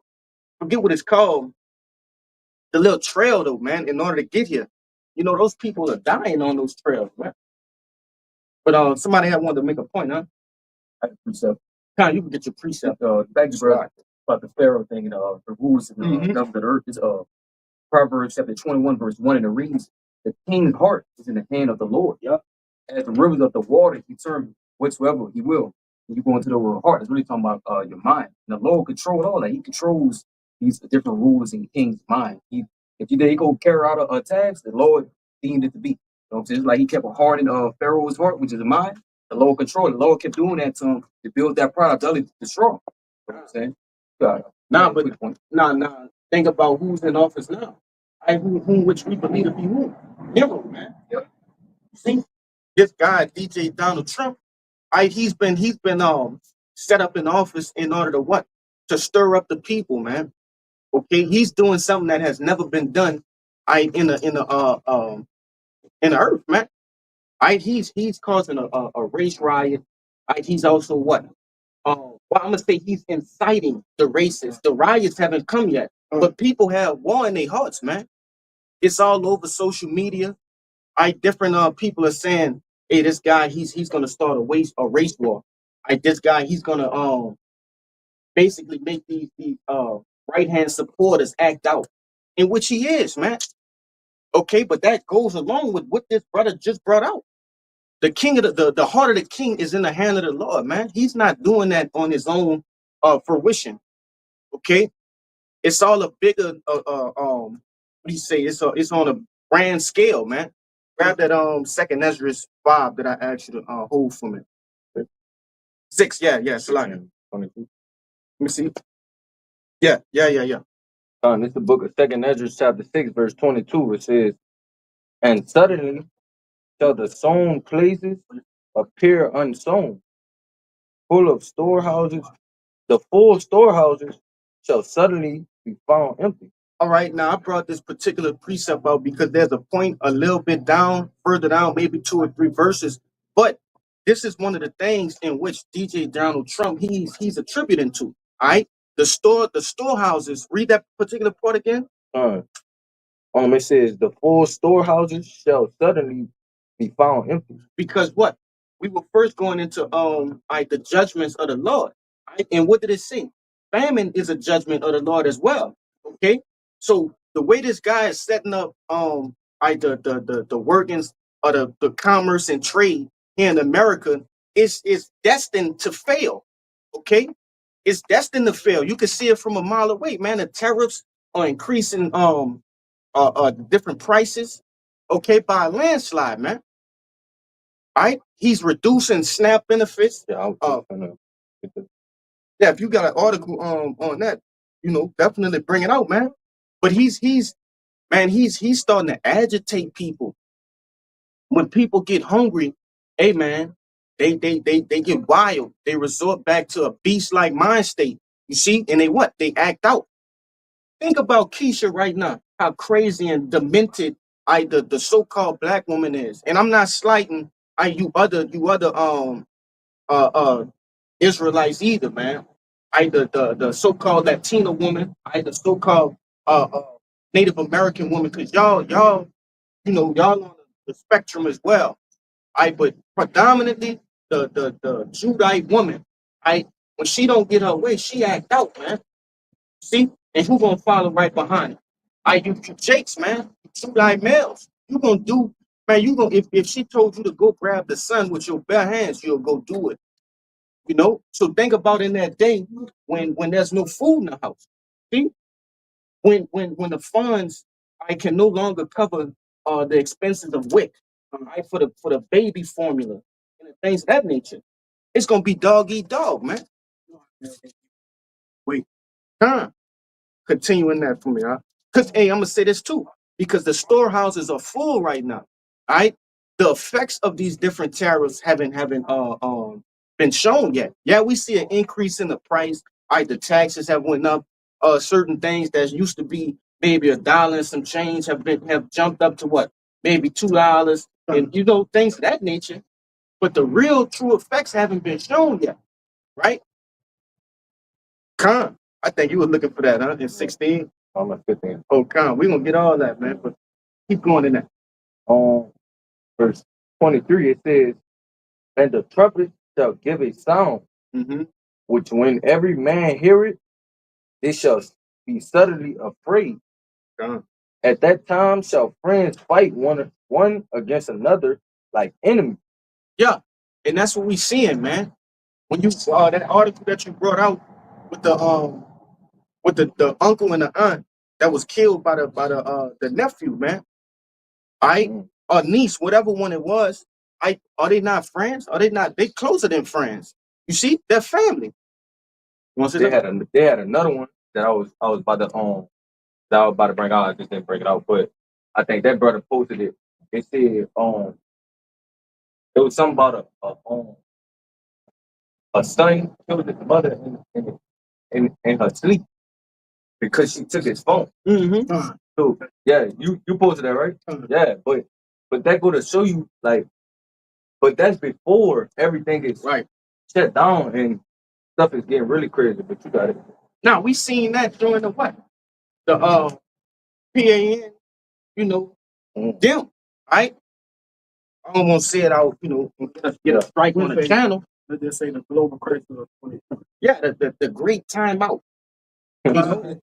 forget what it's called, the little trail though, man, in order to get here. Those people are dying on those trails, man. But somebody had wanted to make a point, huh? Precept. You can get your precept. Back to brother about the Pharaoh thing and the rules and the of the earth is Proverbs chapter 21 verse 1, and it reads, "The king's heart is in the hand of the Lord. Yeah, as the rivers of the water, he turns whatsoever he will." When you go into the word heart, it's really talking about your mind. And the Lord controls all that. He controls these different rulers in the king's mind. If they go carry out a task, the Lord deemed it to be. You know what I'm saying? It's like he kept a heart in Pharaoh's heart, which is a mind. The Lord controlled. The Lord kept doing that to him to build that pride, to destroy him. You know what I'm saying? Nah. Think about who's in office now. Whom which we believe to be who? Nero, man. Yep. See, this guy, DJ Donald Trump, he's been set up in office in order to what? To stir up the people, man. Okay, he's doing something that has never been done. In the earth, man. He's causing a race riot. He's also what? Well, I'm gonna say he's inciting the races. The riots haven't come yet, but people have war in their hearts, man. It's all over social media. Different people are saying, "Hey, this guy, he's gonna start a race war. This guy, he's gonna basically make these right hand supporters act out," in which he is, man. Okay, but that goes along with what this brother just brought out. The king of the heart of the king is in the hand of the Lord, man. He's not doing that on his own fruition. Okay, it's all a bigger what do you say? It's on a grand scale, man. Grab that second Ezra 5 that I asked you to hold for me. 6, yeah, Salaki. 22. Let me see. Yeah. It's the book of Second Ezra, chapter 6, verse 22. It says, "And suddenly shall the sown places appear unsown, full of storehouses. The full storehouses shall suddenly be found empty." All right, now I brought this particular precept out because there's a point a little bit further down, maybe 2 or 3 verses. But this is one of the things in which DJ Donald Trump he's attributing to. All right, the storehouses. Read that particular part again. It says, "The full storehouses shall suddenly be found empty." Because what? We were first going into the judgments of the Lord. Right? And what did it say? Famine is a judgment of the Lord as well. Okay. So the way this guy is setting up the workings of the commerce and trade here in America is destined to fail. Okay. It's destined to fail. You can see it from a mile away, man. The tariffs are increasing different prices, okay, by a landslide, man. Right? He's reducing SNAP benefits. Yeah, I was Uh, gonna get the yeah, if you got an article on that, definitely bring it out, man. But he's starting to agitate people. When people get hungry, hey man, they get wild. They resort back to a beast-like mind state. You see, and they act out. Think about Keisha right now, how crazy and demented the so-called black woman is. And I'm not slighting you other uh uh Israelites either, man. The so-called Latina woman, the so-called Native American woman, because y'all y'all on the spectrum as well. But predominantly the Judite woman, when she don't get her way, she act out, man. See? And who gonna follow right behind it? You Jakes, man. Judite males. You gonna do, man, you gonna if she told you to go grab the sun with your bare hands, you'll go do it. So think about in that day when there's no food in the house. See, when the funds I can no longer cover the expenses of WIC, for the baby formula and the things of that nature, it's gonna be dog eat dog, man. Wait, huh? Continuing that for me, huh? Because hey, I'm gonna say this too, because the storehouses are full right now. All right, the effects of these different tariffs haven't been shown yet. Yeah, we see an increase in the price. All right, the taxes have went up. Certain things that used to be maybe $1 and some change have jumped up to what, maybe $2, and things of that nature. But the real true effects haven't been shown yet, right? Con, I think you were looking for that, huh? In 16. I'm at 15. Oh, Con, we're gonna get all that, man. But keep going in that. Verse 23, it says, "And the trumpet shall give a sound, Mm-hmm. which when every man hear it, they shall be suddenly afraid. Con. At that time shall friends fight one against another like enemies." Yeah, and that's what we seeing, man. When you that article that you brought out with the uncle and the aunt that was killed by the nephew, man. Or niece, whatever one it was. Are they not friends? Are they not? They closer than friends. You see, they're family. You want to say that? They had another one that I was about to that I was about to bring out. I just didn't bring it out, but I think that brother posted it. It said it was something about a son killed his mother in her sleep. because she took his phone. Mm-hmm. So yeah, you posted that, right? Yeah, but that go to show you, like, but that's before everything is Right. shut down and stuff is getting really crazy. But you got it. Now we seen that during the what? The PAN, you know, them, right? I don't want to say it out, you know, get a strike on the channel. Let's just say the global crisis of 2020. Yeah, the great timeout. You know?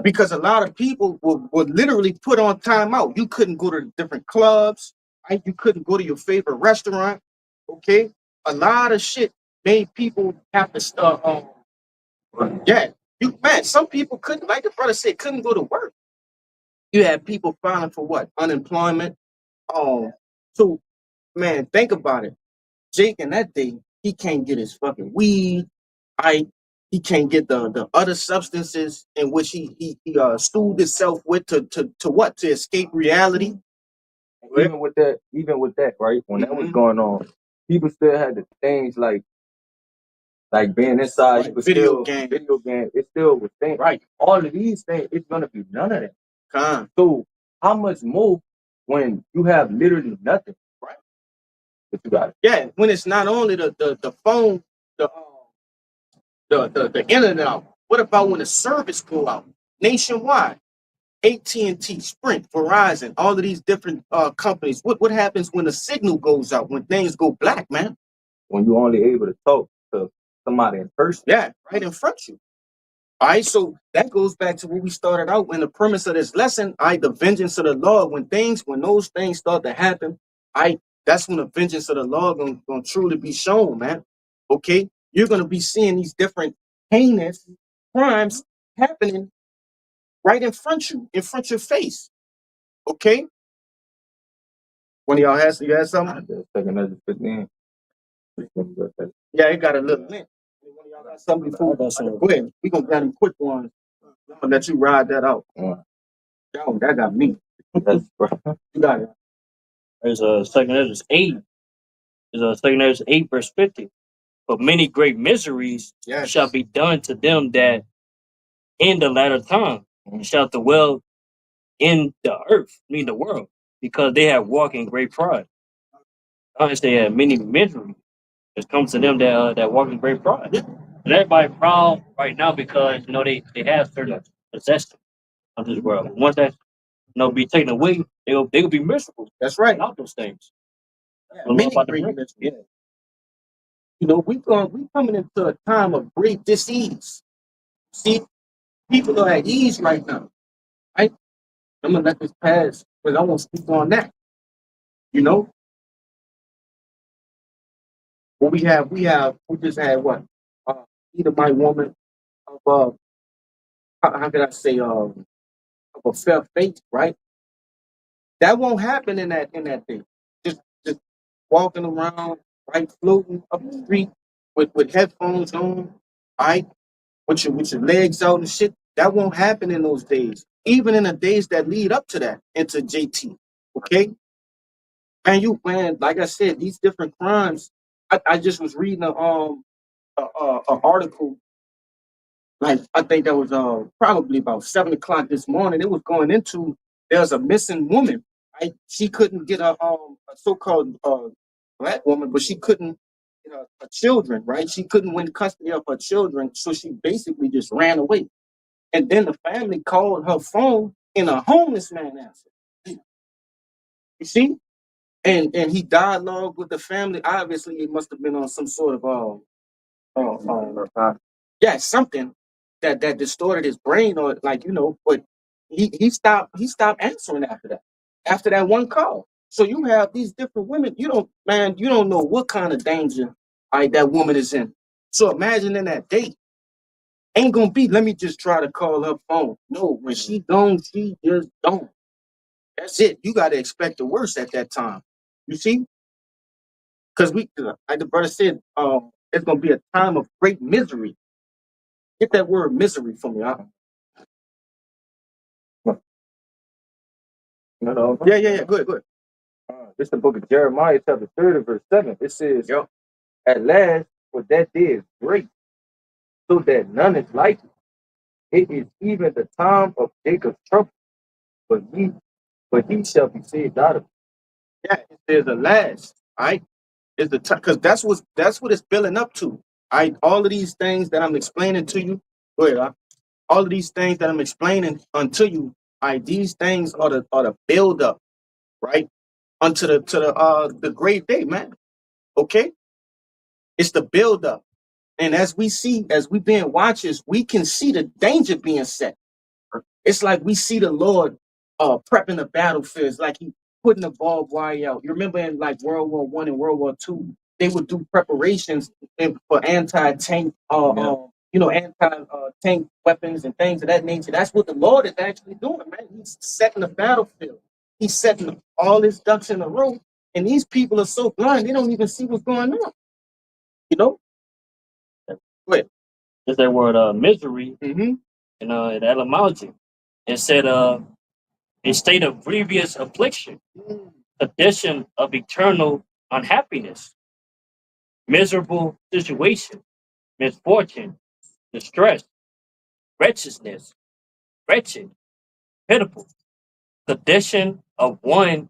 Because a lot of people would literally put on timeout. You couldn't go to different clubs, right? You couldn't go to your favorite restaurant. Okay, a lot of shit made people have to start. Yeah, some people couldn't, like the brother said, couldn't go to work. You had people filing for what? Unemployment. So man, think about it. Jake in that day, he can't get his fucking weed. He can't get the other substances in which he stooled himself with to what? To escape reality. Even with that, right? When that was going on, people still had the things like being inside, Like you could video still game. it still was things. Right. All of these things, it's gonna be none of that. Con. So how much more when you have literally nothing? Right. But you got it. Yeah, when it's not only the phone, the internet out. What about when the service go out nationwide? AT&T, Sprint, Verizon, all of these different companies. What happens when the signal goes out? When things go black, man? When you're only able to talk to somebody in person. Yeah, right in front of you. All right, so that goes back to what we started out in the premise of this lesson. The vengeance of the Lord. When those things start to happen, that's when the vengeance of the Lord gonna truly be shown, man. Okay, you're gonna be seeing these different heinous crimes happening right in front of you, in front of your face. Okay. One of y'all has something? Second as 15. Yeah, it got a little lint. One of y'all got something before? Go ahead. We gonna get them quick ones. I'm gonna let you ride that out. That got me. You got it. There's a second Ezra 8. There's a second Ezra 8 verse 50. But many great miseries Yes. shall be done to them that in the latter time shall dwell in the earth, mean the world, because they have walked in great pride. Honestly, they have many miseries that comes to them that walk in great pride. And everybody proud right now because they have certain possessions of this world. Once that be taken away, they'll be miserable That's right. without those things. Yeah, Well, many about the great drink. miseries. Yeah. You know, we coming into a time of great disease. See, people are at ease right now. Right? I'm gonna let this pass because I won't speak on that. You know, what we just had what? Edomite woman of how could I say of a fair faith, right? That won't happen in that day. Just walking around, right, floating up the street with headphones on, right, with your legs out and shit. That won't happen in those days. Even in the days that lead up to that, into JT. Okay? Man, like I said, these different crimes. I just was reading a article. Like I think that was probably about 7 o'clock this morning. It was going into there's a missing woman. Right? She couldn't get a so-called black woman, but she couldn't get her children. Right? She couldn't win custody of her children, so she basically just ran away. And then the family called her phone, and a homeless man answered. You see, and he dialogued with the family. Obviously, it must have been on some sort of something that distorted his brain, or but he stopped answering after that one call. So you have these different women. You don't know what kind of danger that woman is in. So imagine in that date, ain't gonna be, let me just try to call her phone. No, when she gone, she just don't. That's it. You got to expect the worst at that time. You see? Because like the brother said, it's gonna be a time of great misery. Get that word misery from me. Yeah. Good. This is the book of Jeremiah, chapter 30, verse 7. It says, at last, what that day is great, so that none is like it. it is even the time of Jacob's trouble, but he shall be saved out of it. Yeah, there's a last, right? Is the time because that's what it's building up to. All of these things that I'm explaining to you, go ahead, all of these things that I'm explaining unto you, these things are the build up, right? Unto the great day, man. Okay? It's the build up. And as we being watchers, we can see the danger being set. It's like we see the Lord prepping the battlefield. It's like he putting the barbed wire out. You remember in like World War I and World War II, they would do preparations for anti-tank, anti-tank weapons and things of that nature. That's what the Lord is actually doing, man. He's setting the battlefield. He's setting all his ducks in a row. And these people are so blind, they don't even see what's going on. You know? Go ahead. There's that word misery Mm-hmm. in etymology. It said a state of grievous affliction, condition of eternal unhappiness, miserable situation, misfortune, distress, wretchedness, wretched, pitiful, condition of one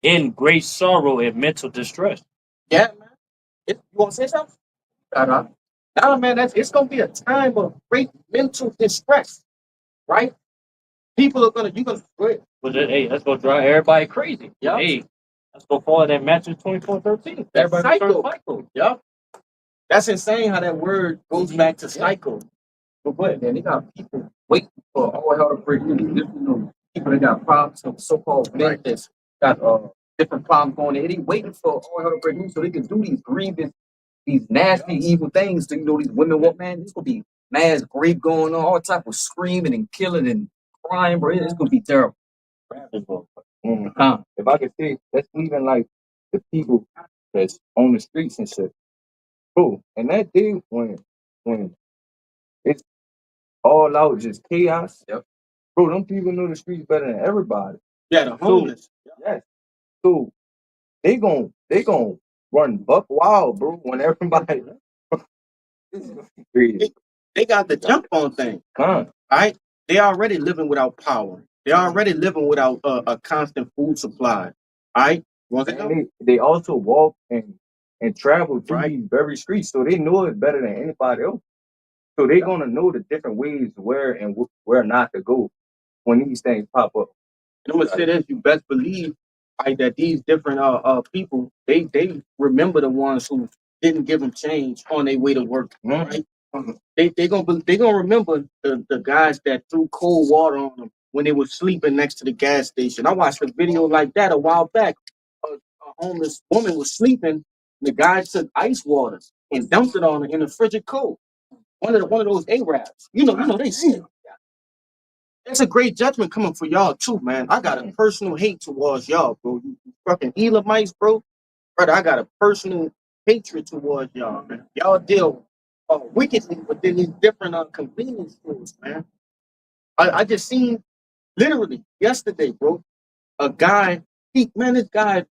in great sorrow and mental distress. Yeah, man. You want to say something? Nah, man, it's gonna be a time of great mental distress, right? People are gonna go ahead. But hey, let's go drive everybody crazy. Yeah. Hey, let's go follow that Matthew 24:13. That Everybody cycle. turn cycle. Yeah. That's insane how that word goes back to cycle. But go ahead. Man, they got people waiting for all hell to break loose. People that got problems, so-called men that's got different problems going on. They waiting for all hell to break loose so they can do these grievous, these nasty, evil things to these women want. Man, this gonna be mass rape going on, all type of screaming and killing and crying, bro. It's gonna be terrible. If I could say, that's even like the people that's on the streets and shit. Bro, and that day when it's all out just chaos, bro, them people know the streets better than everybody. Yeah, the homeless. Yes. So they gon' run buck wild, bro, when everybody this is gonna be crazy. They got the jump on thing. Right? They already living without power. They already living without a constant food supply. Right? And they also walk and travel through these very streets, so they know it better than anybody else. So they're gonna know the different ways where and where not to go when these things pop up. And I'm gonna say this: you best believe, right, that these different people they remember the ones who didn't give them change on their way to work. Right? They gonna remember the guys that threw cold water on them when they were sleeping next to the gas station. I watched a video like that a while back. A homeless woman was sleeping. The guy took ice water and dumped it on her in the frigid cold. One of those Arabs. You know they see it. It's a great judgment coming for y'all too, man. I got a personal hate towards y'all, bro. You fucking Elamites, bro. Brother, I got a personal hatred towards y'all, man. Y'all deal wickedly within these different convenience stores, man. I just seen literally yesterday, bro, a guy, this guy,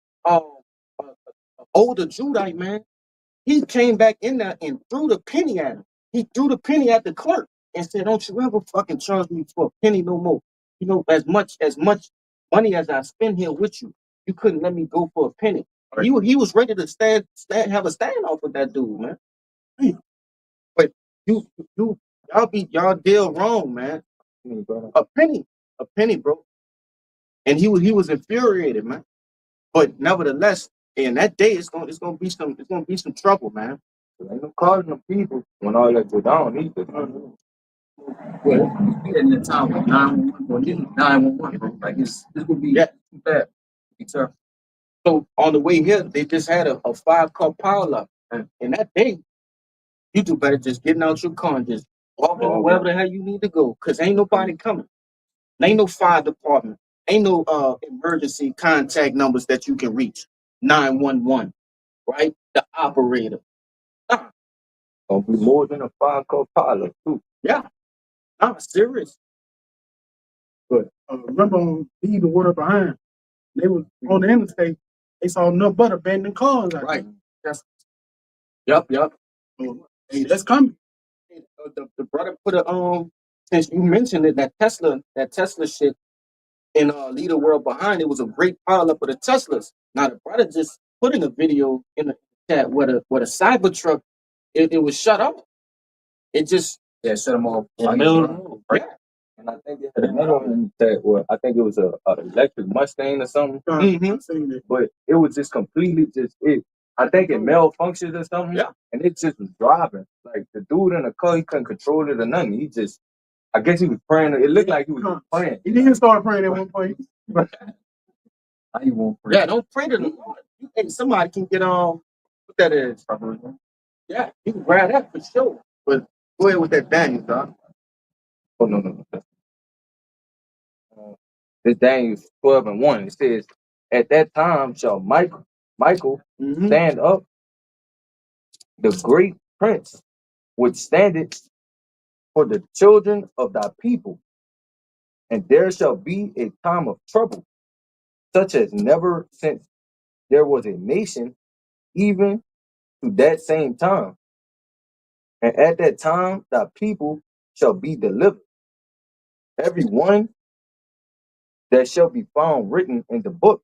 older Judite, man, he came back in there and threw the penny at him. He threw the penny at the clerk and said, "Don't you ever fucking charge me for a penny no more. You know, as much money as I spend here with you, you couldn't let me go for a penny." Right. He was ready to have a standoff with that dude, man. But y'all deal wrong, man. A penny, bro. And he was infuriated, man. But nevertheless, in that day, it's gonna be some trouble, man. Ain't no calling them people when all that go down either. Well, in the time of 911, bro. Like it's gonna be too bad. So on the way here, they just had a 5-car pileup. And in that day, you do better just getting out your car and just walking wherever the hell you need to go. Cause ain't nobody coming. Ain't no fire department. Ain't no emergency contact numbers that you can reach. 911, right? The operator. Gonna be more than a 5-car pilot too. Yeah. I'm serious. But remember on Leave the World Behind, they was on the interstate, they saw nothing but abandoned cars. Right. Yup. Hey, that's coming. The brother put a since you mentioned it, that Tesla shit and Leave the World Behind, it was a great pile up of the Teslas. Now the brother just put in a video in the chat where the Cybertruck, it was shut off. It just shut them off. In the middle of the road. yeah. And I think they had another one that, well, I think it was a electric Mustang or something. Mhm. I've seen it. But it was just completely just it. I think it malfunctioned or something. Yeah. And it just was driving. Like the dude in the car, he couldn't control it or nothing. He just, I guess he was praying. It looked like he was just praying. He didn't start praying at one point. How you won't pray? Yeah, don't pray to the Lord. Hey, somebody can get on what that is. Yeah, you can grab that for sure. But go ahead with that Daniel, dog. Oh, no. This Daniel 12:1. It says, at that time shall Michael Mhm. stand up, the great prince, which standeth for the children of thy people. And there shall be a time of trouble, such as never since there was a nation, even to that same time. And at that time thy people shall be delivered, every one that shall be found written in the book.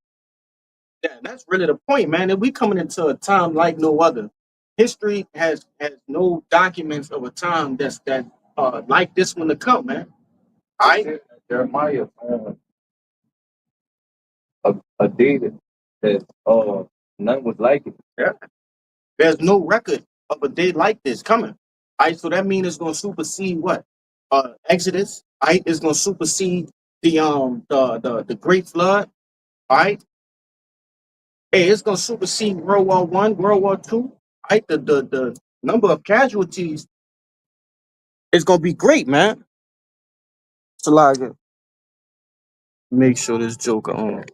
Yeah, that's really the point, man. And we coming into a time like no other. History has no documents of a time that's like this one to come, man. All right. Jeremiah, a day that none was like it. Yeah. There's no record of a day like this coming. All right, so that means it's gonna supersede what? Exodus. All right, it's gonna supersede the Great Flood. All right. Hey, it's gonna supersede World War I, World War II. All right, the number of casualties is gonna be great, man. So like, make sure this joker on.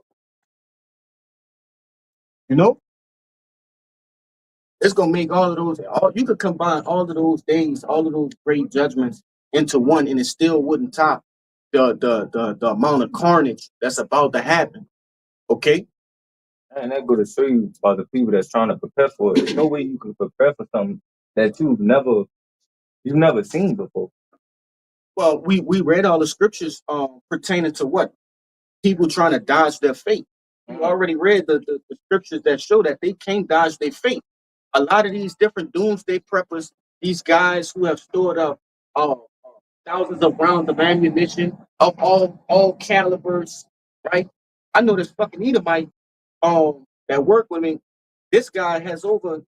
You know, it's gonna make all of those. You could combine all of those days, all of those great judgments into one, and it still wouldn't top the amount of carnage that's about to happen. Okay. And that go to show you about the people that's trying to prepare for it. There's no way you can prepare for something that you've never seen before. Well, we read all the scriptures pertaining to what? People trying to dodge their fate. You already read the scriptures that show that they can't dodge their fate. A lot of these different doomsday preppers, these guys who have stored up thousands of rounds of ammunition of all calibers, right? I know this fucking Edomite that work with me. This guy has over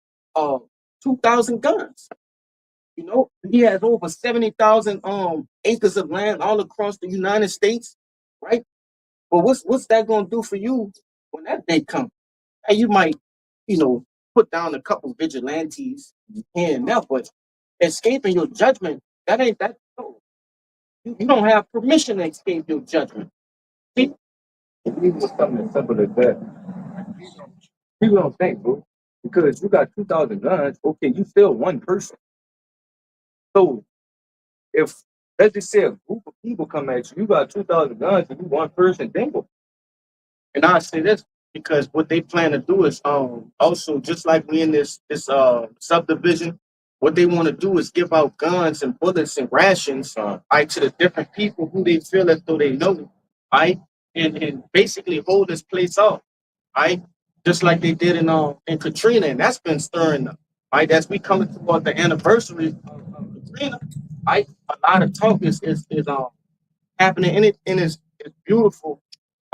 2,000 guns. You know, he has over 70,000 acres of land all across the United States, right? But what's that gonna do for you when that day comes? Hey, you might, put down a couple vigilantes here and there, but escaping your judgment, that ain't that. No. You don't have permission to escape your judgment. See? If it was something as simple as that, people don't think, bro. Because you got 2,000 guns, okay, you still one person. So if let's just say a group of people come at you, you got 2,000 guns and you one person, bingo. And I say this because what they plan to do is also just like we in this subdivision, what they want to do is give out guns and bullets and rations right, to the different people who they feel as though they know, right? And basically hold this place off, right? Just like they did in Katrina, and that's been stirring them, right? As we coming toward the anniversary of Katrina, right? A lot of talk is happening, and it's beautiful,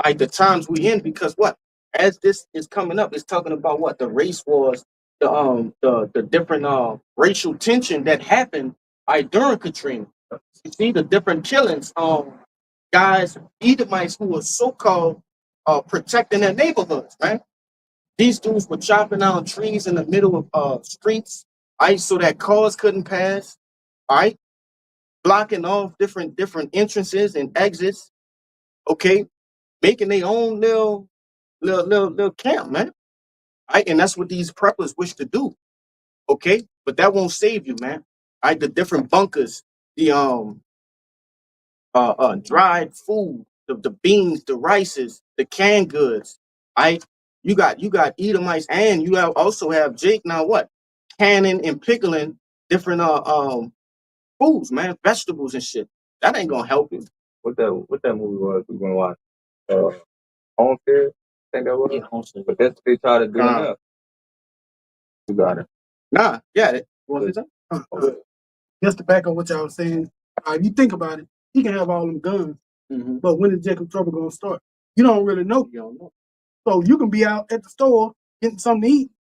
like the times we in, because what, as this is coming up, it's talking about what the race wars, the different racial tension that happened during Katrina. You see the different killings, guys, Edomites who were so-called protecting their neighborhoods, right? These dudes were chopping down trees in the middle of streets, right, so that cars couldn't pass, right, blocking off different entrances and exits, okay, making their own little camp, man. Right? And that's what these preppers wish to do. Okay, but that won't save you, man. Right? The different bunkers, the dried food, the beans, the rices, the canned goods. Right? You got Edomites, and you also have Jake now what? Canning and pickling different foods, man, vegetables and shit. That ain't gonna help you. What that movie was we gonna watch? Homestead? I think that was. Yeah, Homestead. But that's what they try to do now. You got it. Nah, yeah. What was it? Just to back up what y'all was saying, if you think about it, he can have all them guns, Mm-hmm. but when is Jacob Trouble gonna start? You don't really know. You don't know. So you can be out at the store getting something to eat,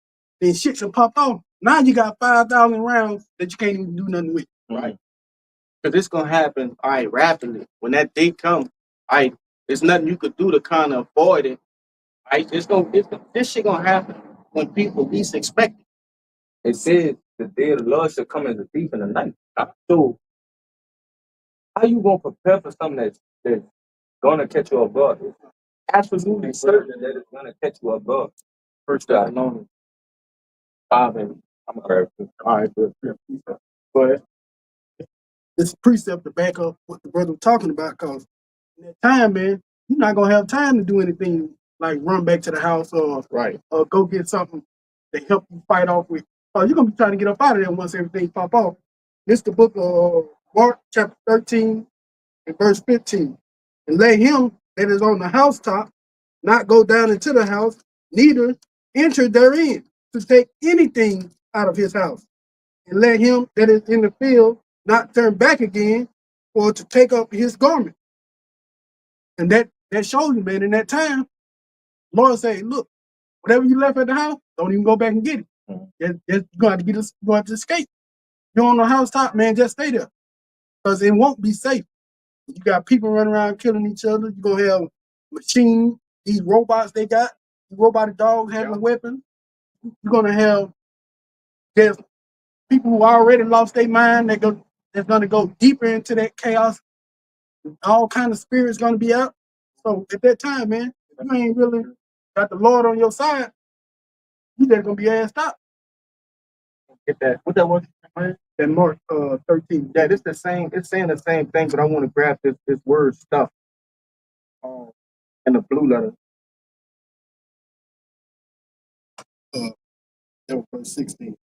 then shit can pop off. Now you got 5,000 rounds that you can't even do nothing with. Right. Because it's gonna happen, all right, rapidly. When that day comes, all right, there's nothing you could do to kind of avoid it. All right, this shit gonna happen when people least expect it. It said the day of the Lord shall come as a thief in the night. So how you gonna prepare for something that's gonna catch you off guard? It's absolutely certain that it's gonna catch you off guard. First Thessalonians 5 and I'm all right, good. Go ahead. It's a precept to back up what the brother was talking about, because in that time, man, you're not gonna have time to do anything like run back to the house or go get something to help you fight off with. You're gonna be trying to get up out of there once everything pop off. This is the book of Mark, chapter 13, and verse 15. And let him that is on the housetop not go down into the house, neither enter therein to take anything out of his house. And let him that is in the field not turn back again, or to take up his garment. And that shows you, man, in that time, Lord say, look, whatever you left at the house, don't even go back and get it. You're going to have to escape. You're on the housetop, man, just stay there. Because it won't be safe. You got people running around killing each other. You're going to have machines, these robots they got, these robotic dogs having weapons. You're going to have just people who already lost their mind. That's going to go deeper into that chaos. All kind of spirits going to be out. So at that time, man, if you ain't really got the Lord on your side, you just going to be assed out. Get that. What that was? That Mark 13. Yeah, it's saying the same thing, but I want to grab this word stuff in the blue letter. Verse 16.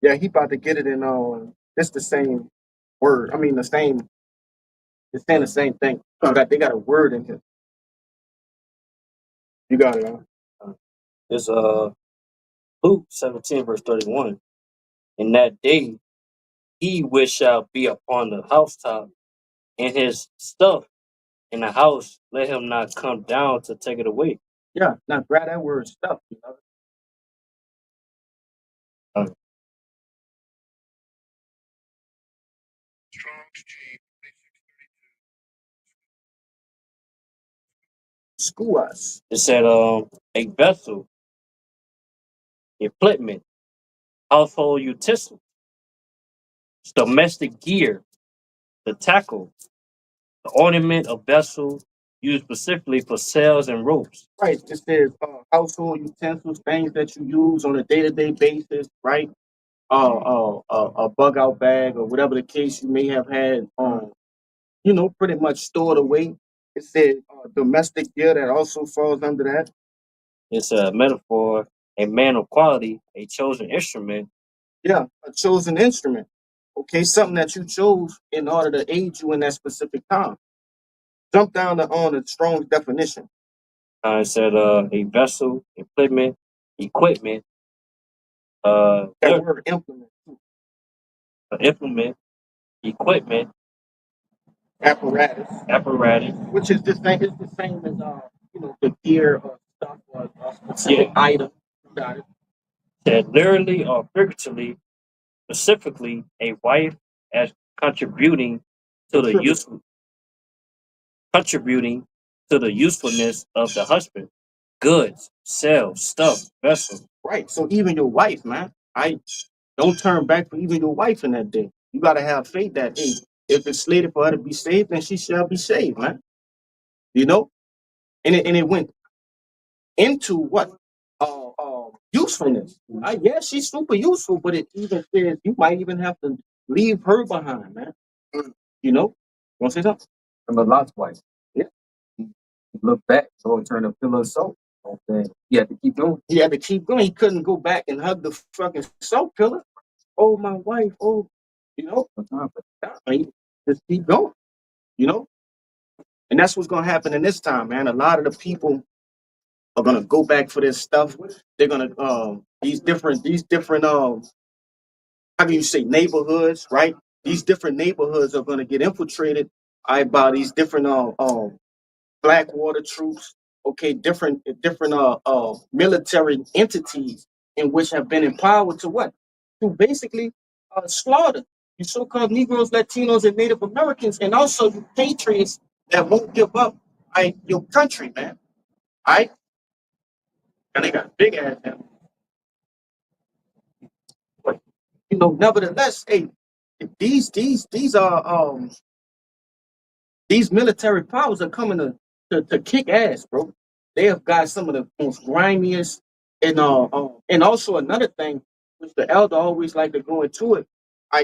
Yeah, he about to get it in it's the same word. I mean it's saying the same thing. They got a word in here. You got it, huh? It's Luke 17, verse 31. In that day, he which shall be upon the housetop, and his stuff in the house, let him not come down to take it away. Yeah, now grab that word stuff, you know. School us. It said a vessel, equipment, household utensils, domestic gear, the tackle, the ornament of vessel used specifically for sails and ropes. Right. It says household utensils, things that you use on a day-to-day basis, right? A bug out bag or whatever the case you may have had, pretty much stored away. It said domestic gear that also falls under that. It's a metaphor, a man of quality, a chosen instrument. Yeah, a chosen instrument. Okay, something that you chose in order to aid you in that specific time. Jump down on the Strong's definition. It said a vessel, equipment. That word implement. Implement, equipment, apparatus, which is the same. It's the same as the gear or stuff or specific item. Got it. Said literally or figuratively, specifically a wife as contributing to the usefulness of the husband, goods, sales, stuff, vessel. Right. So even your wife, man, don't turn back for even your wife in that day. You gotta have faith that hey, if it's slated for her to be saved, then she shall be saved, man. You know, and it went into what usefulness. Yeah, she's super useful, but it even says you might even have to leave her behind, man. You know, want to say something? Remember Lot's wife. Yeah. He looked back, so it turned a pillar of salt. He had to keep going. He had to keep going. He couldn't go back and hug the fucking salt pillar. Oh, my wife. Oh, you know, just keep going. you know? And that's what's gonna happen in this time, man. A lot of the people are gonna go back for this stuff. They're gonna these different how can you say neighborhoods, right? These different neighborhoods are gonna get infiltrated by these different Blackwater troops, okay, different military entities in which have been empowered to what? To basically slaughter you so-called Negroes, Latinos, and Native Americans, and also you patriots that won't give up your country, man. All right? And they got big ass now. But nevertheless, hey, these are these military powers are coming to kick ass, bro. They have got some of the most grimiest and also another thing, which the elder always like to go into it.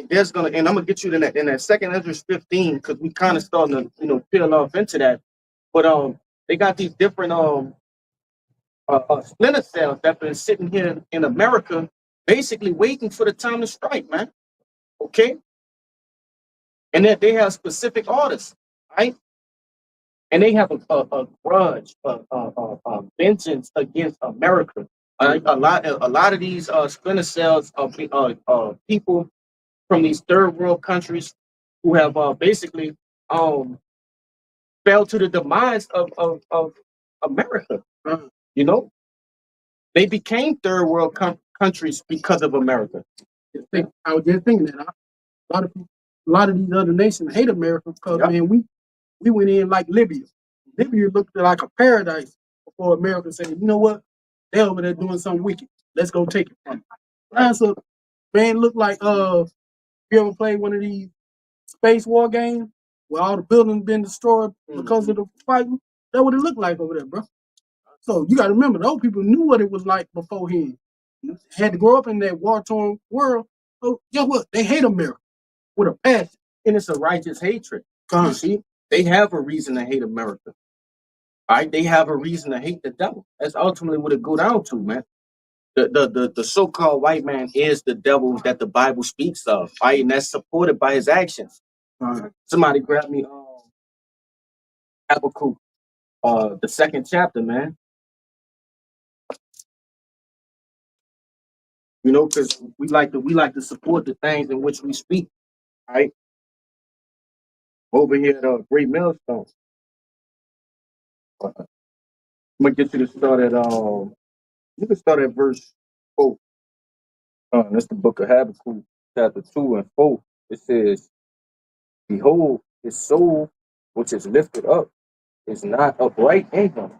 There's gonna and I'm gonna get you in that second Ezra 15 because we kind of starting to peel off into that. But they got these different splinter cells that been sitting here in America, basically waiting for the time to strike, man. Okay, and that they have specific orders, right? And they have a grudge, a vengeance against America. A lot of these splinter cells of people from these third world countries who have basically um, fell to the demise of America. You know, they became third world countries because of America. I was just thinking that a lot of people, a lot of these other nations hate America because Yep. man, we went in like Libya. Libya looked like a paradise before America said, you know what? They're over there doing something wicked. Let's go take it from them. That's a man look like you ever played one of these space war games where all the buildings been destroyed because of the fighting? That's what it looked like over there, bro. So you gotta remember those people knew what it was like beforehand. Had to grow up in that war-torn world. So guess what? They hate America with a passion. And it's a righteous hatred. You see, they have a reason to hate America. All right, they have a reason to hate the devil. That's ultimately what it go down to, man. The so-called white man is the devil that the Bible speaks of, right? And that's supported by his actions. Somebody grab me Habakkuk, the second chapter, man. Because we like to support the things in which we speak, right? Over here at Great Millstone. I'm gonna get you to start at you can start at verse 4. That's the book of Habakkuk, chapter 2 and 4. It says, behold, his soul which is lifted up is not upright in him,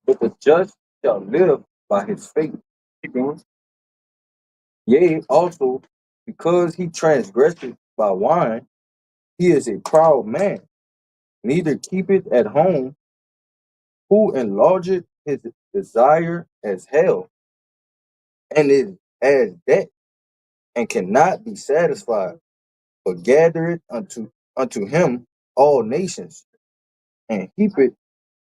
but the just shall live by his faith. Keep going. Yea, also, because he transgressed by wine, he is a proud man, neither keepeth at home, who enlargeth his desire as hell, and is as debt, and cannot be satisfied, but gathereth unto him all nations, and heapeth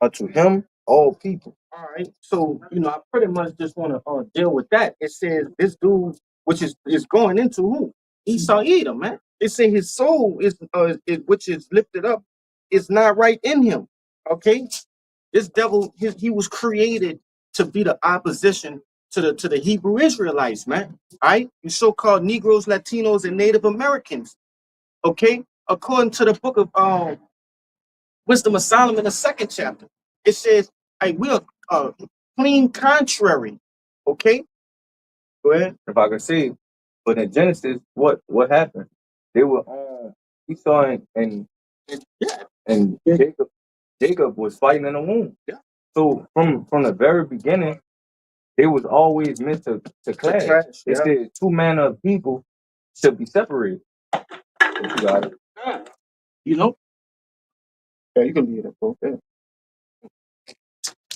unto him all people. All right. So, I pretty much just want to deal with that. It says this dude, which is going into who? Esau Edom, man. It says his soul which is lifted up, is not right in him. Okay. This devil, he was created to be the opposition to the Hebrew Israelites, man. All right. You so-called Negroes, Latinos, and Native Americans. Okay. According to the book of Wisdom of Solomon, the second chapter, it says, hey, we are clean contrary. Okay? Go ahead. If I could see, but in Genesis, what happened? They were on Esau and Jacob was fighting in the womb. Yeah. So from the very beginning, they was always meant to clash. It said two manner of people should be separated. You got it. Yeah, you can be there, bro. Yeah.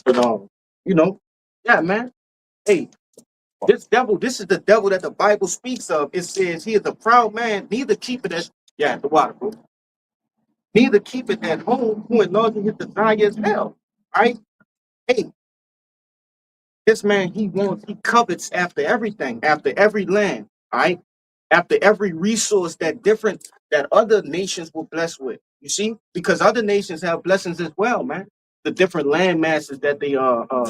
But yeah, man. Hey, this is the devil that the Bible speaks of. It says he is a proud man, neither keep it at the water, bro. Neither keep it at home, who enlarges his desire as hell. Right? Hey, this man, he covets after everything, after every land, all right? after every resource that other nations were blessed with. You see, because other nations have blessings as well, man. The different land masses that they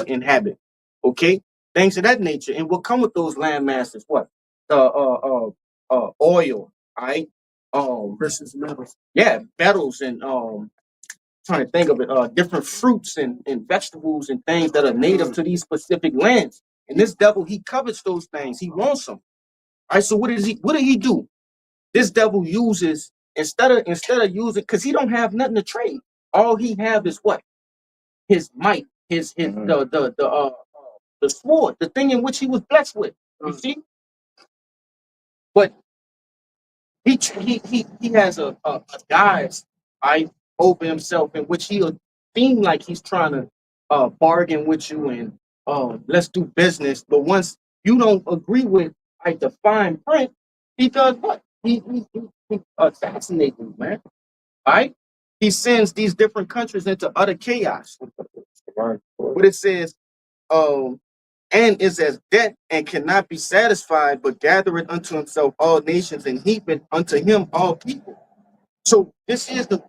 inhabit. Okay, things of that nature, and what come with those land masses? What oil, right? Precious metals. Yeah, metals and trying to think of it, different fruits and vegetables and things that are native to these specific lands. And this devil, he covets those things. He wants them. All right. So what did he do? This devil uses instead of using, because he don't have nothing to trade. All he have is what? His might, his the sword, the thing in which he was blessed with. You see? But he has a guise, I over himself in which he'll seem like he's trying to bargain with you and let's do business. But once you don't agree with like the fine print, he does what? He assassinates you, man. All right? He sends these different countries into utter chaos. But it says, and is as debt and cannot be satisfied, but gathereth unto himself all nations and heapeth unto him all people. So this is the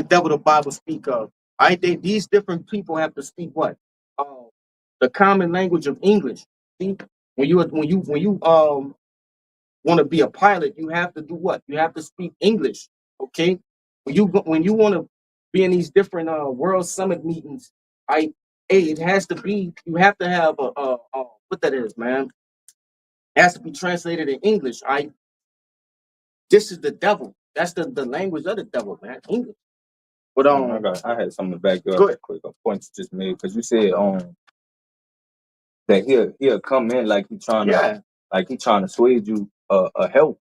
devil the Bible speak of. These different people have to speak what? The common language of English. See, when you want to be a pilot, you have to do what? You have to speak English. Okay. When you want to be in these different world summit meetings, it has to be. You have to have a what that is, man. It has to be translated in English. This is the devil. That's the language of the devil, man. English. But I had something to back you up go ahead. quick. A point you just made because you said that he'll come in like he trying to sway you a help,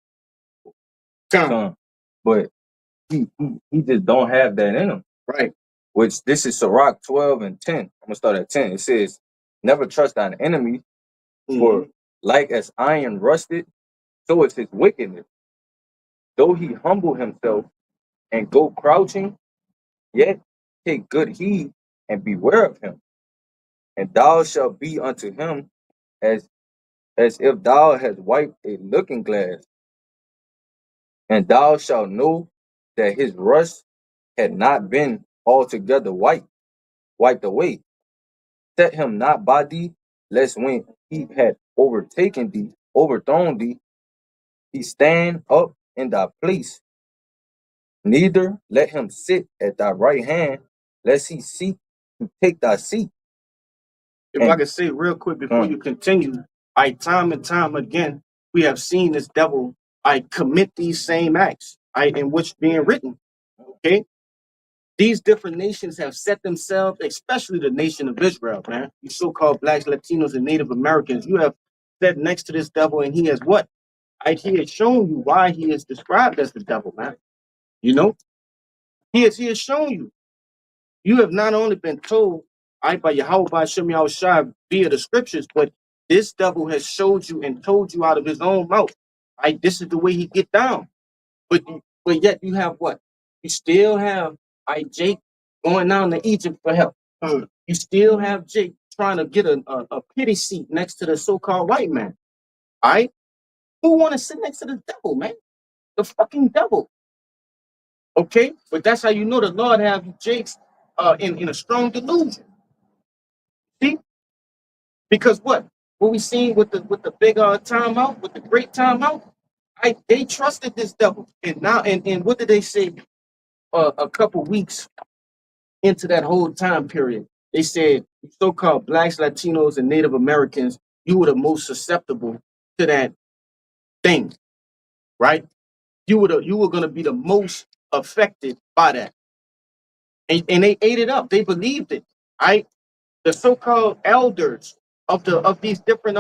son. But he just don't have that in him. Right. Which this is Sirach 12 and 10. I'm gonna start at 10. It says, "Never trust thine enemy, for like as iron rusted, so is his wickedness. Though he humble himself and go crouching, yet take good heed and beware of him. And thou shalt be unto him as if thou had wiped a looking glass, and thou shalt know that his rust had not been altogether wiped away. Set him not by thee, lest when he had overthrown thee, he stand up in thy place. Neither let him sit at thy right hand, lest he seek to take thy seat." If I could say real quick before you continue, time and time again, we have seen this devil commit these same acts, in which being written. Okay. These different nations have set themselves, especially the nation of Israel, man. You so-called blacks, Latinos, and Native Americans, you have set next to this devil, and he has what? He has shown you why he is described as the devil, man. You know, he has shown you. You have not only been told by Yahweh by Shem Shai via the scriptures, but this devil has showed you and told you out of his own mouth. This is the way he get down. But yet you have what? You still have Jake going down to Egypt for help. You still have Jake trying to get a pity seat next to the so-called white man. All right? Who want to sit next to the devil, man? The fucking devil. Okay? But that's how you know the Lord have you Jakes in a strong delusion. See? Because what we seen with the big timeout, with the great timeout, they trusted this devil. And now and what did they say a couple weeks into that whole time period? They said so-called blacks, Latinos, and Native Americans, you were the most susceptible to that thing, right? You were gonna be the most affected by that. And they ate it up. They believed it. Right? The so-called elders of these different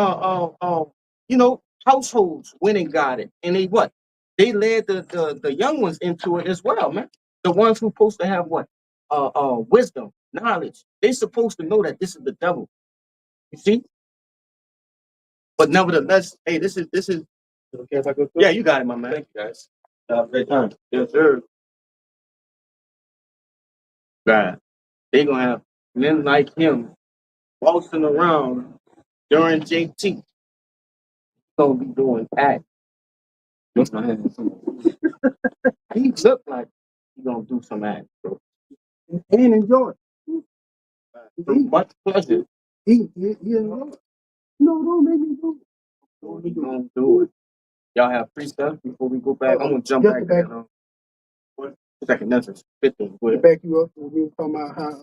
households went and got it. And they what? They led the young ones into it as well, man. The ones who supposed to have what? Wisdom, knowledge. They're supposed to know that this is the devil. You see? But nevertheless, hey, this is okay if I go through? Yeah, you got it, my man. Thank you guys. Have a great time. Yes, sir. God. They're gonna have men like him waltzing around during JT. gonna be doing acts. What's my hand? He look like he gonna do some acts, bro. And enjoy it. With much pleasure. He enjoy it. No, don't make me do it. He gonna do it. Y'all have precepts before we go back. I'm gonna jump Just back to to back, that. Second Ezra 15. Go to ahead. back you up, we were talking about how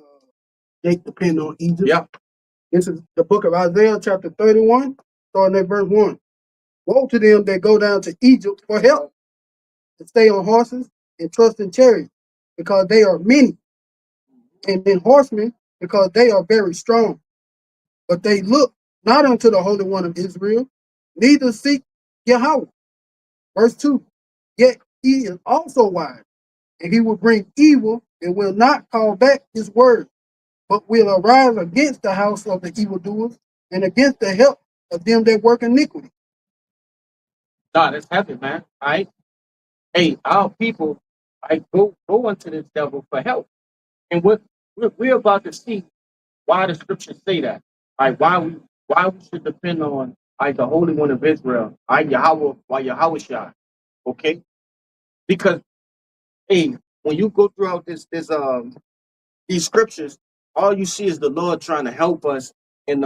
Jake depend on Egypt. Yeah. This is the book of Isaiah, chapter 31, starting at verse 1. Woe to them that go down to Egypt for help, to stay on horses and trust in chariots, because they are many, and in horsemen, because they are very strong. But they look not unto the Holy One of Israel, neither seek Yahweh. Verse 2. Yet he is also wise, and he will bring evil and will not call back his word, but will arise against the house of the evildoers and against the help of them that work iniquity. Nah, that's heavy, man. All right. Hey, our people, I go unto this devil for help. And what we're about to see why the scriptures say that. Like why we should depend on like the Holy One of Israel, Yahweh, Yahweh Shai. Okay? Because hey, when you go throughout these scriptures, all you see is the Lord trying to help us and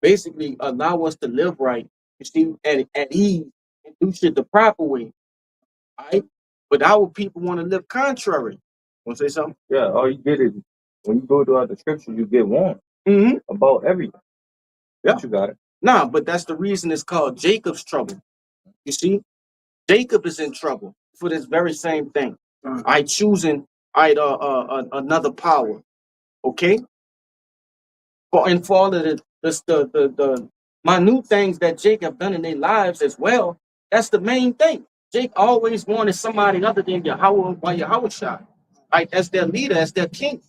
basically allow us to live right, you see, at ease and do shit the proper way. All right? But our people want to live contrary. Want to say something? Yeah, all you get is when you go throughout the scripture, you get warned Mm-hmm. about everything. Yeah. But you got it. Nah, but that's the reason it's called Jacob's trouble. You see, Jacob is in trouble for this very same thing. I choosing another power. Okay, for all of the minute things that Jacob done in their lives as well. That's the main thing. Jake always wanted somebody other than Yahweh or Yahweh Shai, like as their leader, as their king,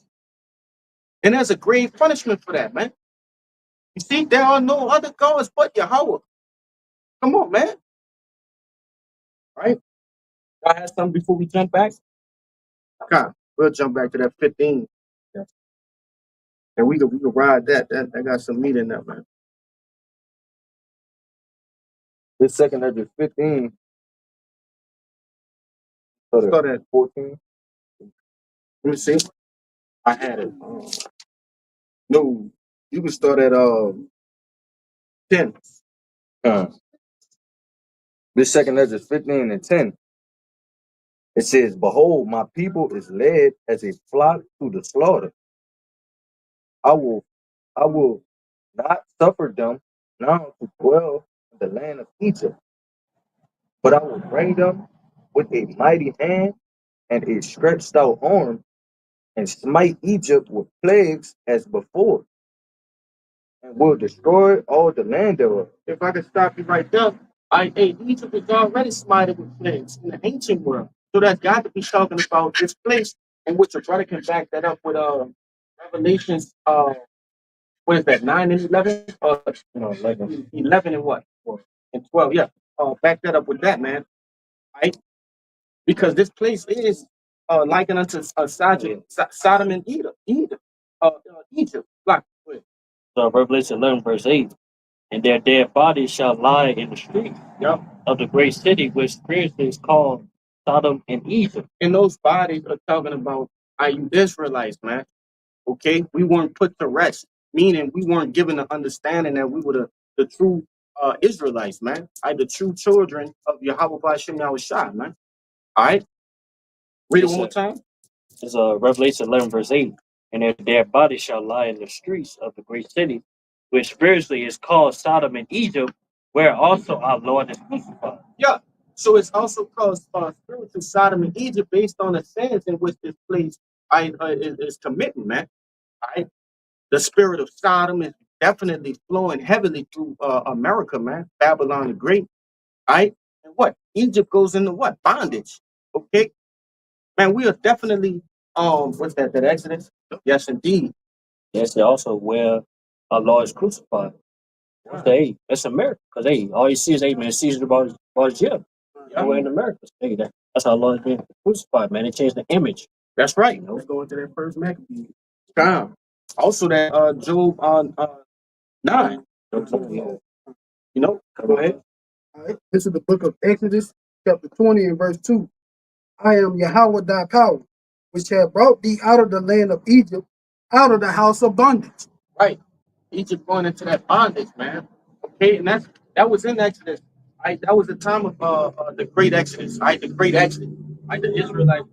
and there's a grave punishment for that, man. You see, there are no other gods but Yahweh. Come on, man. Right? I had something before we jump back. Okay, we'll jump back to that 15. Yeah. And we can ride that. That got some meat in that, man. This second Ezra 15. Start at 14. let me see. I had it. No, you can start at 10. This second Ezra 15 and 10. It says, Behold, my people is led as a flock to the slaughter. I will not suffer them now to dwell in the land of Egypt, but I will bring them with a mighty hand and a stretched out arm, and smite Egypt with plagues as before, and will destroy all the land thereof. If I could stop you right there, Egypt is already smited with plagues in the ancient world. So that's got to be talking about this place in which a brother can back that up with Revelations what is that, 9 and 11? No, 11. 11 and what? And 12, yeah. Back that up with that, man. Right? Because this place is likened unto Sodom and Egypt. Like, So Revelation 11 verse 8. And their dead bodies shall lie in the street yep. of the great city, which spiritually is called Sodom and Egypt. And those bodies are talking about are you Israelites, man? Okay, we weren't put to rest, meaning we weren't given the understanding that we were the true Israelites, man. The true children of Yahweh Ba'ashem Yahweh Shai, man. All right, read it Yes, one more sir. time. It's Revelation 11 verse 8. And their dead bodies shall lie in the streets of the great city, which spiritually is called Sodom and Egypt, where also our Lord is crucified. Yeah, so it's also called spiritual Sodom and Egypt based on the sins in which this place is committing, man. All right, the spirit of Sodom is definitely flowing heavily through America, man. Babylon the Great. All right, and what Egypt goes into what bondage? Okay, man, we are definitely what's that? That Exodus? Yes, indeed. Yes, they also where our Lord is crucified. Hey, that's America. Because hey, all you see is man, Caesar about his Jim. Nowhere in America. Hey, that's how Lord is being crucified, man. They changed the image. That's right. Let's go into that first Maccabees. Also that Job 9. You know, go ahead. All right. This is the book of Exodus, chapter 20 and verse 2. I am Yahweh thy power, which have brought thee out of the land of Egypt, out of the house of bondage. Right. Egypt going into that bondage, man. Okay, and that was in Exodus. Right, that was the time of the great Exodus. Right, the great Exodus. Right, the Israelites.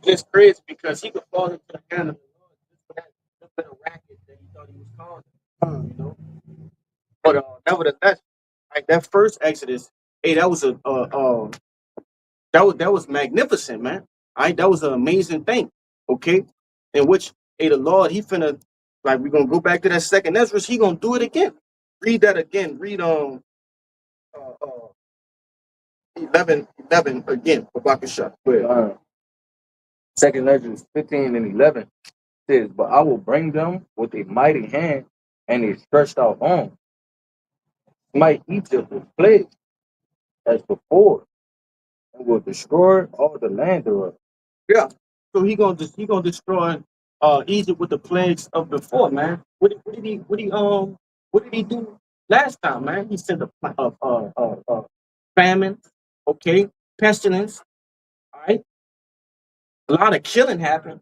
It's crazy because he could fall into the hand of the Lord just for that little bit of racket that he thought he was causing. You know, but nevertheless, right, that first Exodus, hey, that was that was magnificent, man. All right, that was an amazing thing. Okay, in which hey, the Lord, he finna like we're gonna go back to that second Ezra. He gonna do it again. Read that again. Read 11 again. Babakasha. Second Ezra 15 and 11 says, "But I will bring them with a mighty hand and a stretched out arm, smite Egypt with plagues as before, and will destroy all the land thereof." Yeah. So he gonna destroy Egypt with the plagues of before, man. What did he do last time, man? He sent a famine, okay, pestilence, all right. A lot of killing happened.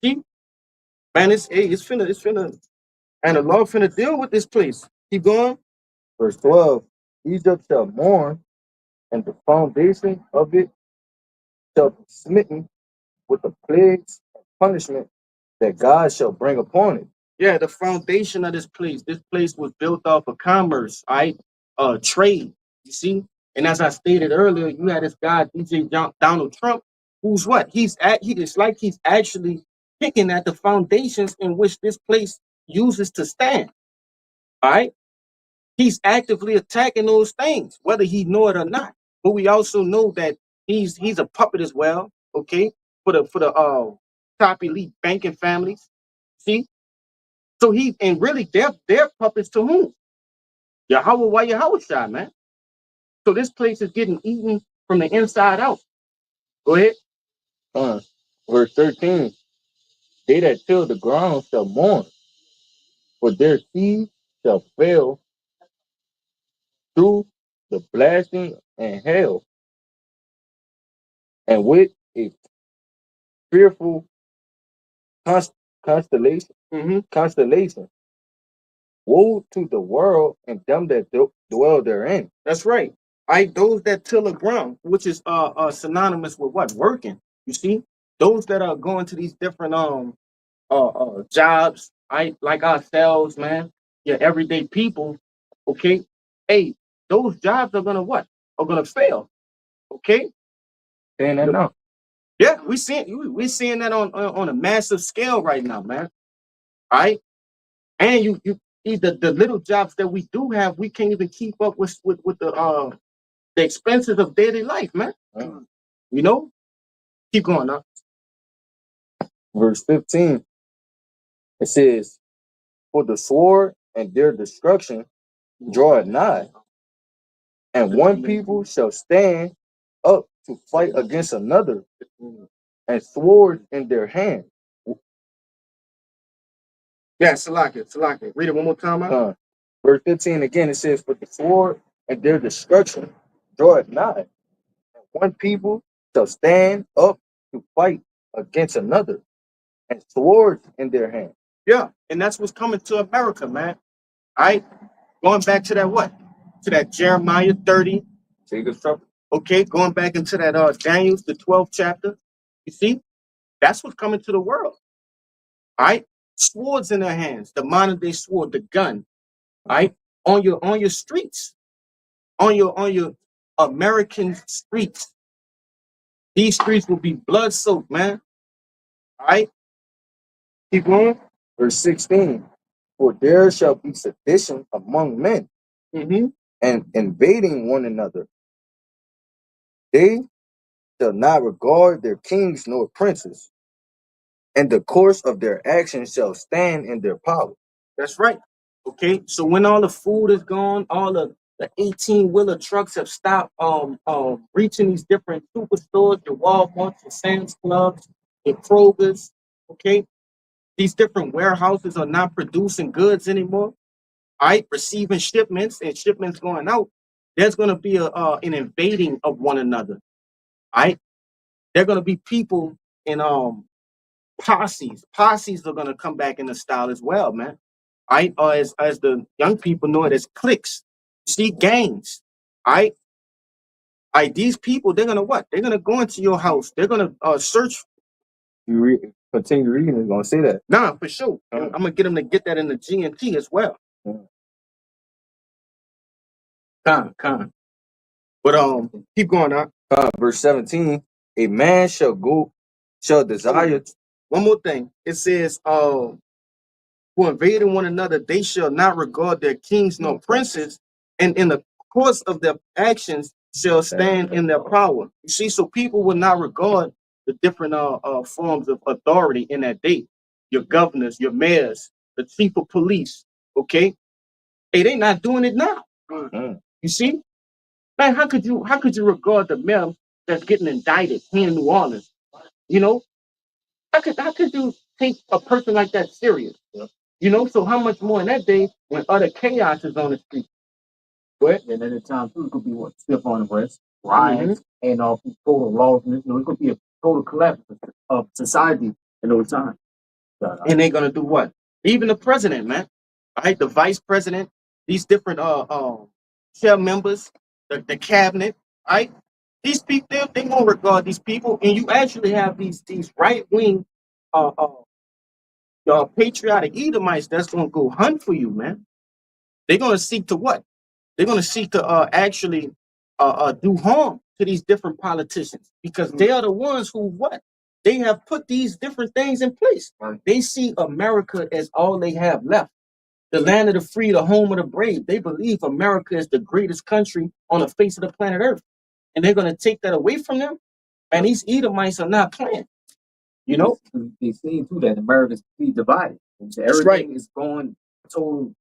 See, man, it's finna, and the Lord finna deal with this place. Keep going. Verse 12, Egypt shall mourn, and the foundation of it shall be smitten with the plagues and punishment that God shall bring upon it. Yeah, the foundation of this place. This place was built off of commerce, right? Trade. You see, and as I stated earlier, you had this guy Donald Trump, who's what? It's like he's actually picking at the foundations in which this place uses to stand. All right, he's actively attacking those things, whether he know it or not. But we also know that he's a puppet as well. Okay, for the top elite banking families. See, so he and really they're puppets to whom? Yahweh, why Yahweh Shai, man. So this place is getting eaten from the inside out. Go ahead. Verse 13, they that till the ground shall mourn, for their seed shall fail through the blasting and hail, and with a fearful constellation. Constellation. Woe to the world and them that dwell therein. That's right. Those that till the ground, which is synonymous with what? Working. You see? Those that are going to these different jobs, like ourselves, man. Yeah, everyday people. Okay. Hey, those jobs are gonna what? Are gonna fail. Okay. Saying that now. Yeah, we seeing that on a massive scale right now, man. All right. And you either the little jobs that we do have, we can't even keep up with the expenses of daily life, man. You know? Keep going now. Verse 15, it says, for the sword and their destruction draw it nigh, and one people shall stand up to fight against another, and swords in their hand. Yeah, Salaka. Read it one more time. Verse 15 again, it says, for the sword and their destruction draw it nigh, and one people shall stand up to fight against another, and swords in their hand. Yeah, and that's what's coming to America, man. All right. Going back to that what? To that Jeremiah 30. Okay, going back into that Daniel, the 12th chapter. You see, that's what's coming to the world. All right. Swords in their hands, the modern day sword, the gun, all right, on your streets, on your American streets. These streets will be blood soaked, man. All right. Keep going. Verse 16, for there shall be sedition among men, and invading one another. They shall not regard their kings nor princes, and the course of their actions shall stand in their power. That's right. Okay. So when all the food is gone, all the 18-wheeler trucks have stopped reaching these different superstores, your Walmarts, your Sam's Clubs, your Kroger's, okay? these different warehouses are not producing goods anymore, all right, receiving shipments and shipments going out, there's going to be an invading of one another, all right? There are going to be people in posses. Posses are going to come back into style as well, man. All right, or as the young people know it as cliques. See, gangs. All right, all right. These people, they're gonna what? They're gonna go into your house. They're gonna search. You continue reading, it's gonna say that. Nah, for sure. I'm gonna get them to get that in the GNT as well. Con. But keep going on. Verse 17, a man shall desire. One more thing. It says, who invading one another, they shall not regard their kings nor princes, and in the course of their actions shall stand in their power. You see, so people will not regard the different forms of authority in that day. Your governors, your mayors, the chief of police. Okay, hey, they not doing it now. You see, man, how could you regard the mayor that's getting indicted here in New Orleans? You know, how could you take a person like that serious? You know, so how much more in that day when other chaos is on the street? But and at the time too, it could be what stiff on the rest, riots, and total laws. You know, it could be a total collapse of society in those times. And they're gonna do what? Even the president, man. All right, the vice president, these different chair members, the cabinet, all right? These people, they gonna regard these people, and you actually have these right wing patriotic Edomites that's gonna go hunt for you, man. They're gonna seek to what? They're gonna seek to actually do harm to these different politicians because they are the ones who what? They have put these different things in place. They see America as all they have left. The land of the free, the home of the brave. They believe America is the greatest country on the face of the planet Earth. And they're gonna take that away from them. And these Edomites are not playing. You know, they see too that America's completely divided. Everything is going total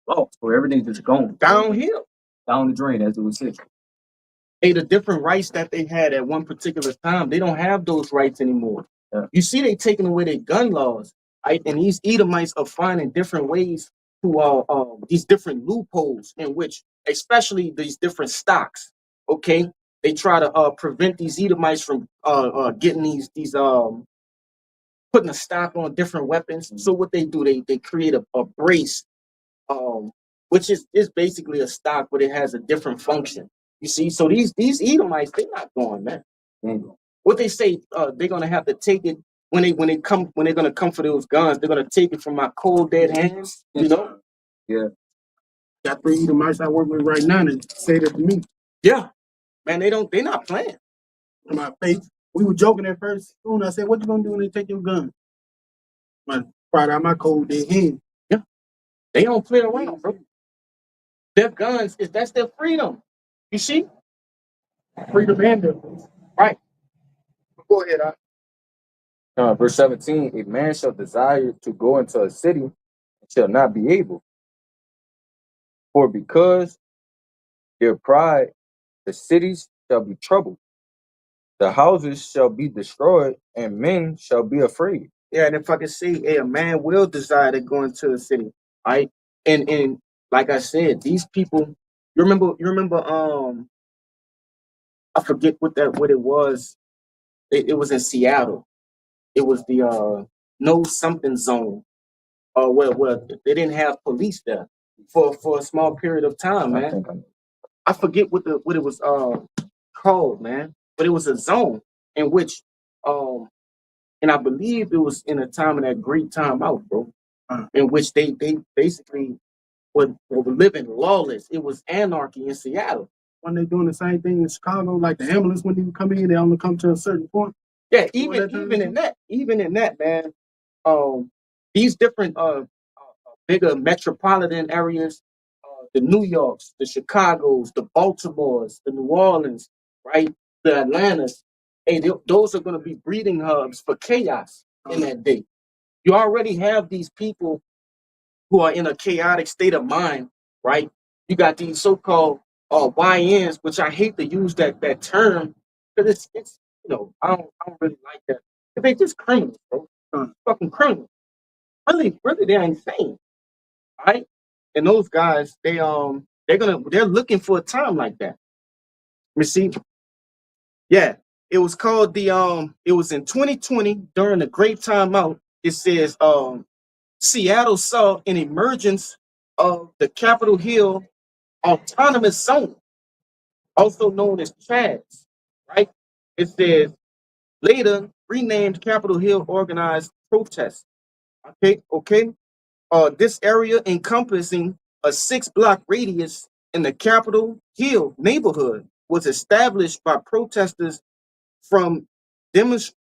lost, or everything's just going downhill, down the drain, as it was said. Hey, the different rights that they had at one particular time, they don't have those rights anymore. You see, they taking away their gun laws, right? And these Edomites are finding different ways to these different loopholes in which, especially these different stocks. Okay, they try to prevent these Edomites from getting these putting a stock on different weapons. So what they do, they create a brace, which is basically a stock, but it has a different function. You see, so these Edomites, they're not going, man. What they say, they're gonna have to take it when they're gonna come for those guns. They're gonna take it from my cold dead hands. You know? Yeah. Got 3 Edomites I work with right now that say that to me. Yeah, man, they're not playing. In my face, we were joking at first. Soon I said, "What you gonna do when they take your gun?" Man, right out my cold dead hand. Yeah, they don't play around, bro. Their guns that's their freedom. You see? Freedom and difference. Right. Go ahead, Verse 17, a man shall desire to go into a city and shall not be able. For because their pride, the cities shall be troubled. The houses shall be destroyed, and men shall be afraid. Yeah, and if I can say, hey, a man will desire to go into a city, right? And like I said, these people, you remember, I forget what it was. It was in Seattle. It was the no something zone. Where they didn't have police there for a small period of time, man. I forget what it was called, man. But it was a zone in which and I believe it was in a time of that great time out, bro, in which they basically were living lawless. It was anarchy in Seattle. When they doing the same thing in Chicago, like the ambulance when you come in, they only come to a certain point. Yeah, even in that, man, these different bigger metropolitan areas, the New Yorks, the Chicagos, the Baltimores, the New Orleans, right, the Atlantas, hey, those are going to be breeding hubs for chaos in that day. You already have these people who are in a chaotic state of mind, right? You got these so-called YNs, which I hate to use that term because it's I don't really like that. They just criminals, bro. Fucking criminals. really they're insane, right? And those guys, they're looking for a time like that. Let me see. Yeah, it was called it was in 2020 during the Great Timeout. It says Seattle saw an emergence of the Capitol Hill Autonomous Zone, also known as CHAZ, right? It says later renamed Capitol Hill organized protests. Okay. This area encompassing a 6-block radius in the Capitol Hill neighborhood was established by protesters from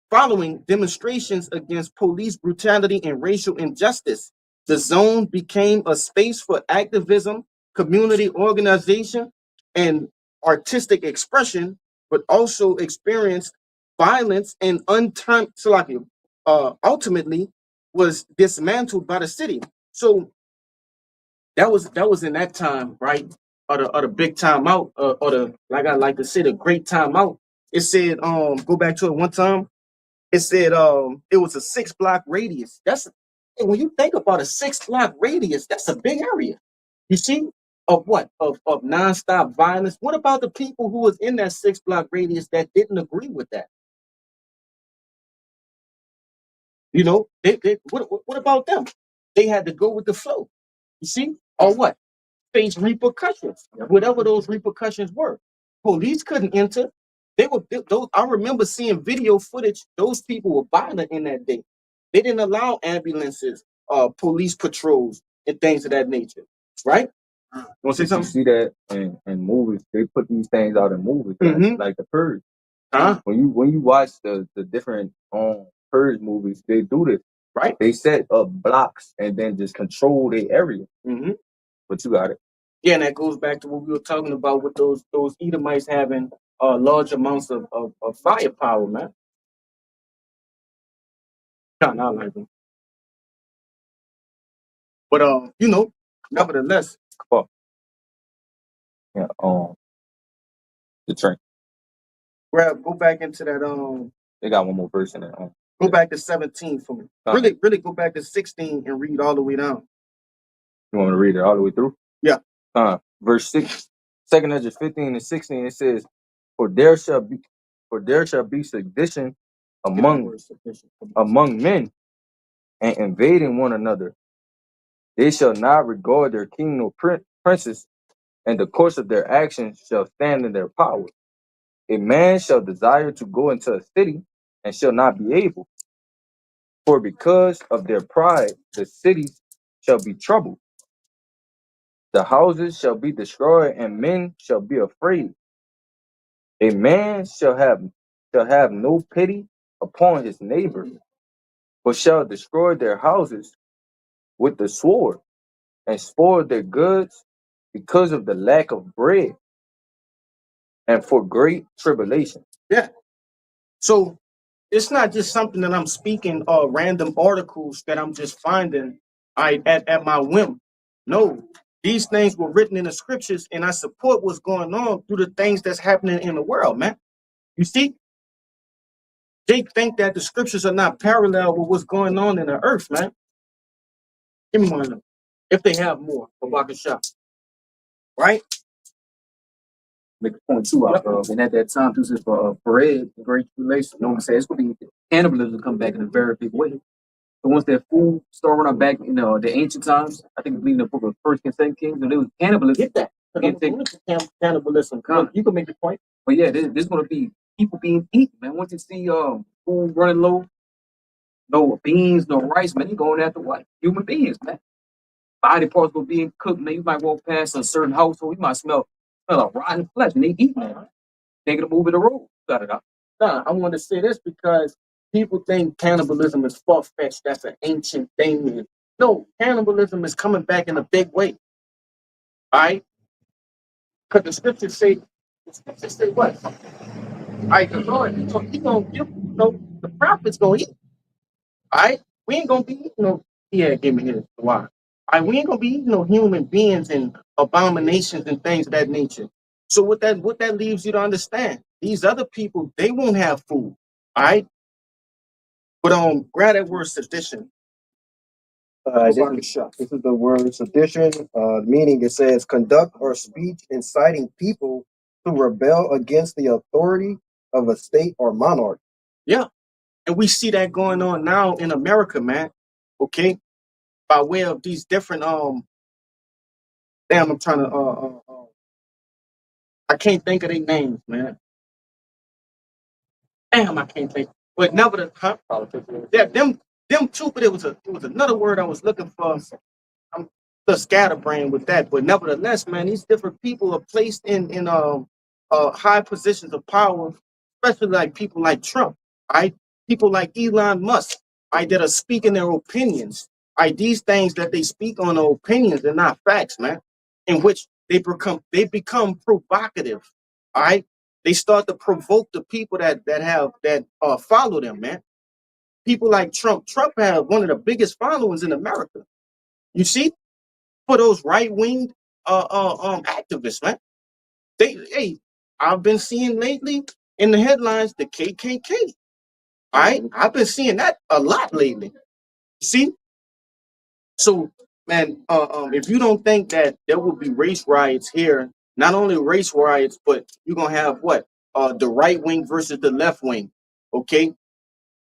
following demonstrations against police brutality and racial injustice. The zone became a space for activism, community organization, and artistic expression, but also experienced violence and ultimately was dismantled by the city. So that was in that time, right? Or the big time out, or the, like I like to say, the great time out. It said, go back to it one time. It said, it was a 6-block radius. When you think about a 6-block radius, that's a big area. You see, of what? Of nonstop violence. What about the people who was in that 6-block radius that didn't agree with that? You know, what about them? They had to go with the flow. You see, or what? Face repercussions, whatever those repercussions were. Police couldn't enter. Those. I remember seeing video footage. Those people were violent in that day. They didn't allow ambulances, police patrols, and things of that nature. Right? You want to say You something? see that in movies. They put these things out in movies, Mhm. like The Purge. Huh? When you watch the different Purge movies, they do this. Right? They set up blocks and then just control the area. Mm-hmm. But you got it. Yeah, and that goes back to what we were talking about with those Edomites having large amounts of firepower, man. Not like them. But nevertheless, Fuck. Yeah. The train. go back into that They got one more verse in it. go back to 17 for me. Really go back to 16 and read all the way down. You want me to read it all the way through? Yeah. Verse 6, 2 Ezra 15 and 16, it says, For there shall be sedition among men, and invading one another. They shall not regard their king nor princes, and the course of their actions shall stand in their power. A man shall desire to go into a city, and shall not be able. For because of their pride, the cities shall be troubled. The houses shall be destroyed, and men shall be afraid. A man shall have no pity upon his neighbor, but shall destroy their houses with the sword, and spoil their goods because of the lack of bread, and for great tribulation. Yeah. So it's not just something that I'm speaking random articles that I'm just finding at my whim. No, these things were written in the scriptures, and I support what's going on through the things that's happening in the world, man. You see, they think that the scriptures are not parallel with what's going on in the earth, man. Give me one of them. If they have more for Bakasha. Right? Make a point too out of, and at that time, this is for bread, the great tribulation. You know what I'm saying? It's gonna be cannibalism come back in a very big way. So once that food started running back in the ancient times, I think in the book of First and Second Kings, and there was cannibalism. Get that. Cannibalism. You can make the point. But yeah, there's gonna be people being eaten, man. Once you see food running low, no beans, no rice, man, you going after what? Human beings, man. Body parts were being cooked, man. You might walk past a certain household, you might smell a rotten flesh, and they eat, man. Taking a move in the road. Got it up. Nah, I want to say this because people think cannibalism is far-fetched. That's an ancient thing. No, cannibalism is coming back in a big way. All right? Because the scriptures say what? All right, the Lord, he gonna give, the prophets gonna eat. All right? We ain't gonna be eating no, yeah, give me this. Why? All right, we ain't gonna be eating no human beings and abominations and things of that nature. So what that leaves you to understand, these other people, they won't have food. All right? But grab that word sedition. This is the word sedition. Meaning it says conduct or speech inciting people to rebel against the authority of a state or monarch. Yeah. And we see that going on now in America, man. Okay. By way of these different damn, I'm trying to I can't think of their names, man. Damn, I can't think. But nevertheless, huh? Yeah, them two, but it was another word I was looking for. I'm the scatterbrain with that, but nevertheless, man, these different people are placed in high positions of power, especially like people like Trump, right? People like Elon Musk, right? That are speaking their opinions, right? These things that they speak on are opinions, they're not facts, man. In which they become provocative, all right? They start to provoke the people that follow them, man. People like Trump. Trump had one of the biggest followings in America. You see, for those right wing activists, man. Hey, I've been seeing lately in the headlines the KKK. All right, I've been seeing that a lot lately. See, so man, if you don't think that there will be race riots here, not only race riots, but you're gonna have what? The right wing versus the left wing. Okay,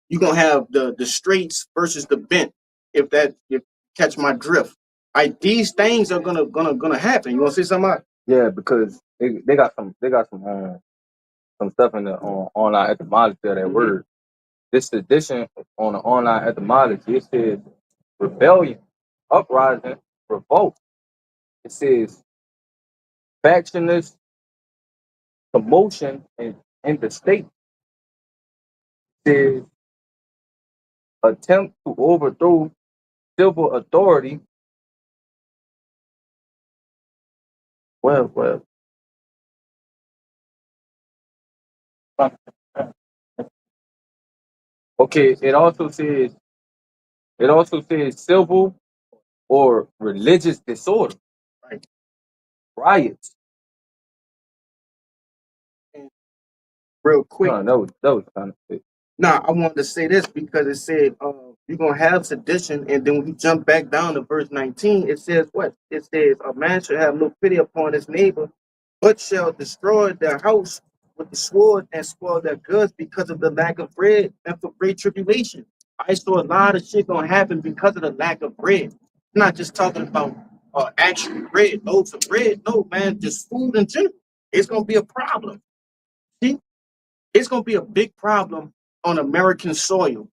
you're gonna have the straights versus the bent. If you catch my drift. These things are gonna happen. You wanna say something? Yeah, because they got some stuff in the online etymology of that word. This edition on the online etymology, it says rebellion, uprising, revolt. It says factionless commotion in the state. It says attempt to overthrow civil authority. Well. Okay, it also says civil or religious disorder, Right. riots. Real quick. No, that was kind of it. Now, I wanted to say this because it said you're gonna have sedition, and then when you jump back down to verse 19, it says what? It says a man shall have no pity upon his neighbor, but shall destroy their house with the sword and spoil their goods because of the lack of bread and for great tribulation. I saw a lot of shit gonna happen because of the lack of bread. I'm not just talking about actual bread, loaves of bread. No, man, just food in general. It's gonna be a problem. See? It's going to be a big problem on American soil.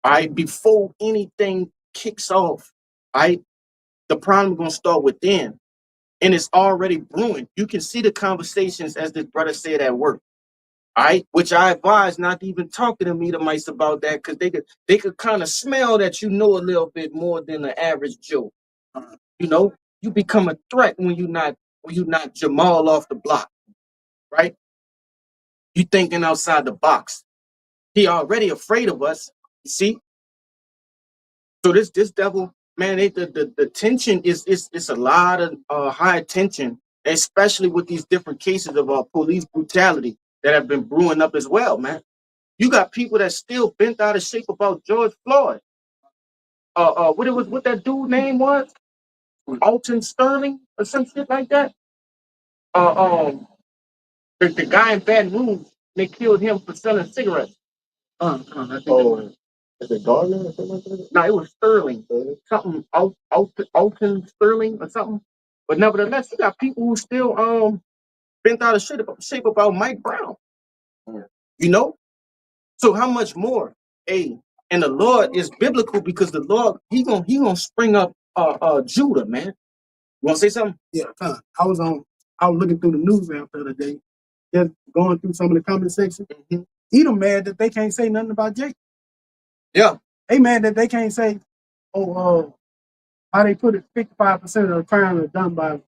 All right, before anything kicks off, all right, the problem going to start within, and it's already brewing. You can see the conversations as this brother said at work. All right, which I advise not to even talk to the Edomites about that because they could kind of smell that you know a little bit more than the average Joe. You know, you become a threat when you're not Jamal off the block, right? You thinking outside the box. He already afraid of us. You see? So this devil, man, the tension is it's a lot of high tension, especially with these different cases of police brutality that have been brewing up as well, man. You got people that still bent out of shape about George Floyd. What that dude name was? Alton Sterling or some shit like that. The guy in Baton Rouge, they killed him for selling cigarettes. I think Is it Gardner or something like that? No, it was Sterling. Something Alton Sterling or something. But nevertheless, you got people who still bent out of shape about Mike Brown. You know? So how much more? Hey, and the Lord is biblical because the Lord, he gonna spring up Judah, man. You wanna say something? Yeah, I was looking through the news app the other day, just going through some of the comment section. Mhm. Edom mad that they can't say nothing about Jake. Yeah. They mad that they can't say, how they put it, 55% of the crime are done by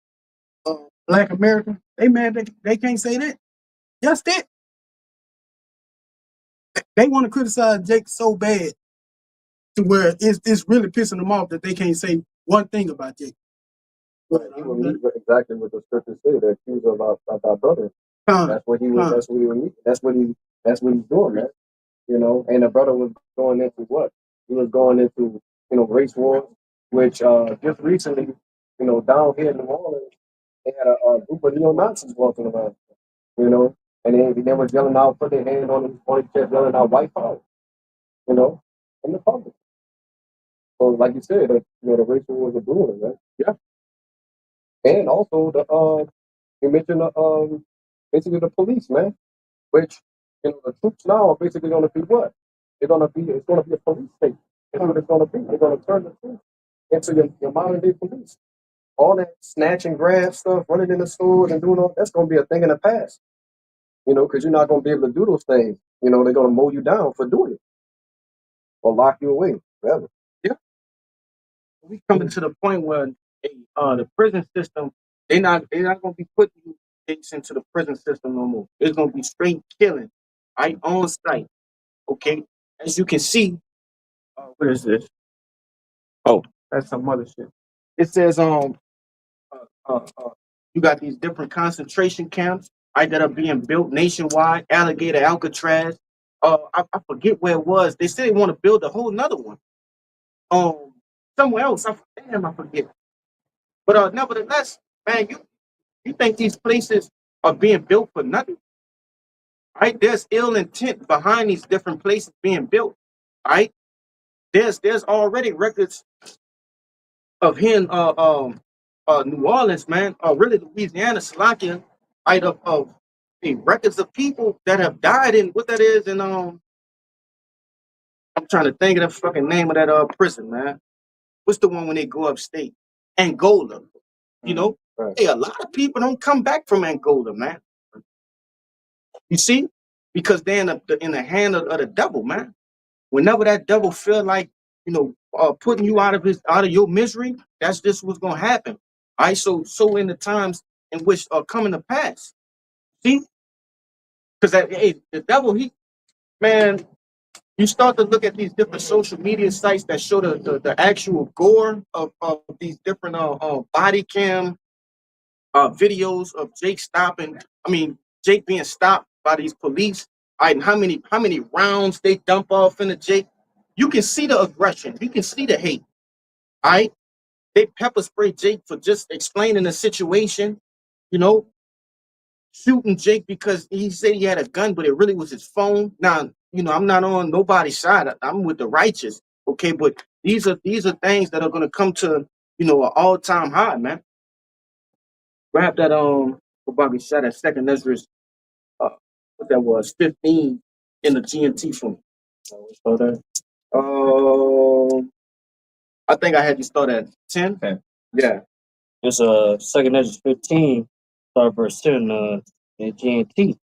Black Americans. They mad that they can't say that. Just that. They want to criticize Jake so bad to where it's really pissing them off that they can't say one thing about Jake. But, He will meet with exactly what the scriptures say. The accuser of our brother. That's what he was. That's what he was meeting. That's what he's doing, man. You know, and the brother was going into what? He was going into race wars. which just recently, down here in New Orleans, they had a group of neo Nazis walking around, and they were yelling out, put their hand on his chest, yelling out "White Power," in the public. So, like you said, the racial wars are brewing, right? Yeah. And also you mentioned basically the police, man, which the troops now are basically going to be what? It's going to be a police state. That's what it's going to be. They're going to turn the troops into your modern day police. All that snatch and grab stuff, running in the stores and doing all that's going to be a thing in the past. Because you're not going to be able to do those things. They're going to mow you down for doing it or lock you away forever. Yeah. We coming to the point where the prison system, they're not gonna be putting you into the prison system no more. It's gonna be straight killing, right on site. Okay, as you can see, what is this? Oh, that's some other shit. It says you got these different concentration camps, right, that are being built nationwide. Alligator, Alcatraz. I forget where it was. They said they want to build a whole nother one. Somewhere else. I forget. But nevertheless, man, you think these places are being built for nothing? Right? There's ill intent behind these different places being built. Right? There's already records of here in New Orleans, man, really Louisiana, Slovakia, right, of records of people that have died in what that is, and I'm trying to think of the fucking name of that prison, man. What's the one when they go upstate? Angola. Right. Hey, a lot of people don't come back from Angola, man. You see? Because they're in the hand of the devil, man. Whenever that devil feel like, putting you out of your misery, that's just what's gonna happen. All right. So in the times in which are coming to pass. See? Because the devil, man, you start to look at these different social media sites that show the actual gore of these different body cam videos of Jake being stopped by these police. All right, and how many rounds they dump off into Jake. You can see the aggression. You can see the hate. All right, they pepper spray Jake for just explaining the situation. You know, shooting Jake because he said he had a gun, but it really was his phone. Now, I'm not on nobody's side. I'm with the righteous. Okay, but these are things that are going to come to an all-time high, man. Grab that Bobby shot at second Ezra's what that was 15 in the GNT for me. So that I think I had you start at 10. Okay. Yeah. It's second Ezra 15, start verse 10 in GNT.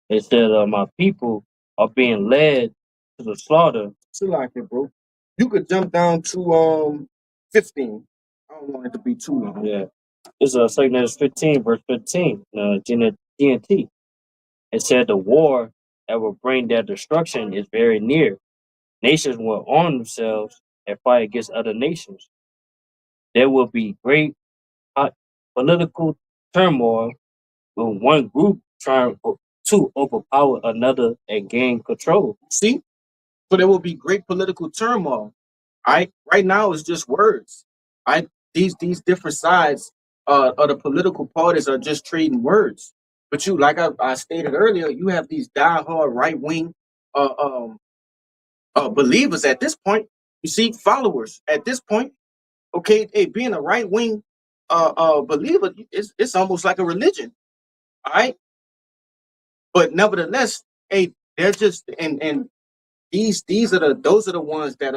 It said, "My people are being led to the slaughter." So like it, bro. You could jump down to 15. I don't want it to be too long. Yeah, it's second Ezra 15, verse 15, GNT. It said, "The war that will bring their destruction is very near. Nations will arm themselves and fight against other nations. There will be great political turmoil with one group trying to overpower another and gain control." See? So there will be great political turmoil. Right now it's just words. These different sides of the political parties are just trading words. But like I stated earlier, you have these diehard right wing believers at this point. You see, followers at this point. Okay, hey, being a right wing believer, it's almost like a religion. All right, but nevertheless, hey, they're just and these are those are the ones that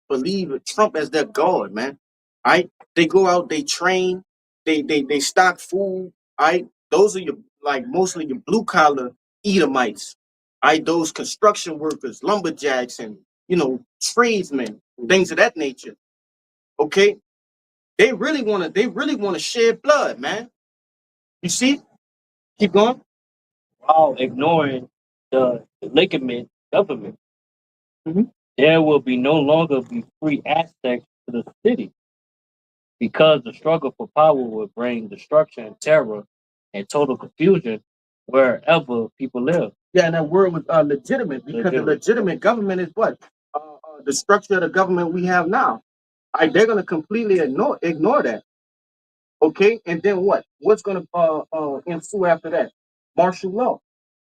believe Trump as their god, man. All right, they go out, they train, they stock food. All right, those are your mostly your blue collar Edomites. All right, those construction workers, lumberjacks, and tradesmen, things of that nature. Okay, they really want to shed blood, man. You see? Keep going. While ignoring the legitimate government, Mhm. there will be no longer be free access to the city because the struggle for power will bring destruction, terror, and total confusion wherever people live. Yeah, and that word was legitimate because the legitimate government is what? The structure of the government we have now. They're gonna completely ignore that. Okay, and then what? What's gonna ensue after that? Martial law.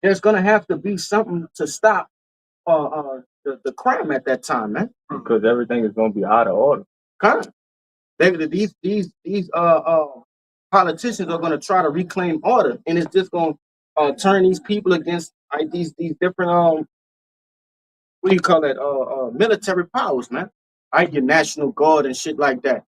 There's gonna have to be something to stop the crime at that time, man. because everything is going to be out of order. Kind of. These politicians are gonna try to reclaim order, and it's just gonna turn these people against these different what do you call that military powers, man. Your National Guard and shit like that.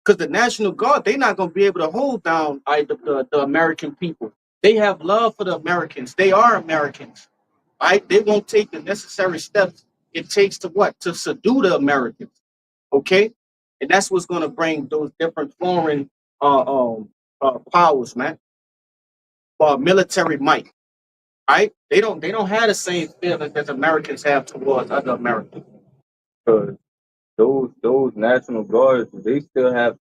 Because the National Guard, they're not going to be able to hold down the American people. They have love for the Americans. They are Americans. They won't take the necessary steps it takes to what? To subdue the Americans. Okay? And that's what's going to bring those different foreign powers, man. Military might. Right? They don't have the same feelings that Americans have towards other Americans. Because those National Guards, they still have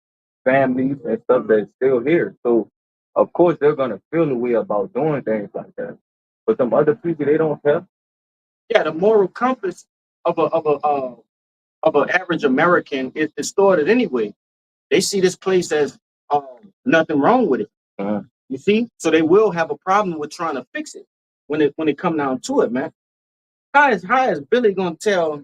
families and stuff that's still here. So, of course, they're going to feel the way about doing things like that. But some other people, they don't care. Yeah, the moral compass of an average American is distorted anyway. They see this place as nothing wrong with it. You see, so they will have a problem with trying to fix it when it come down to it, man. How is Billy gonna tell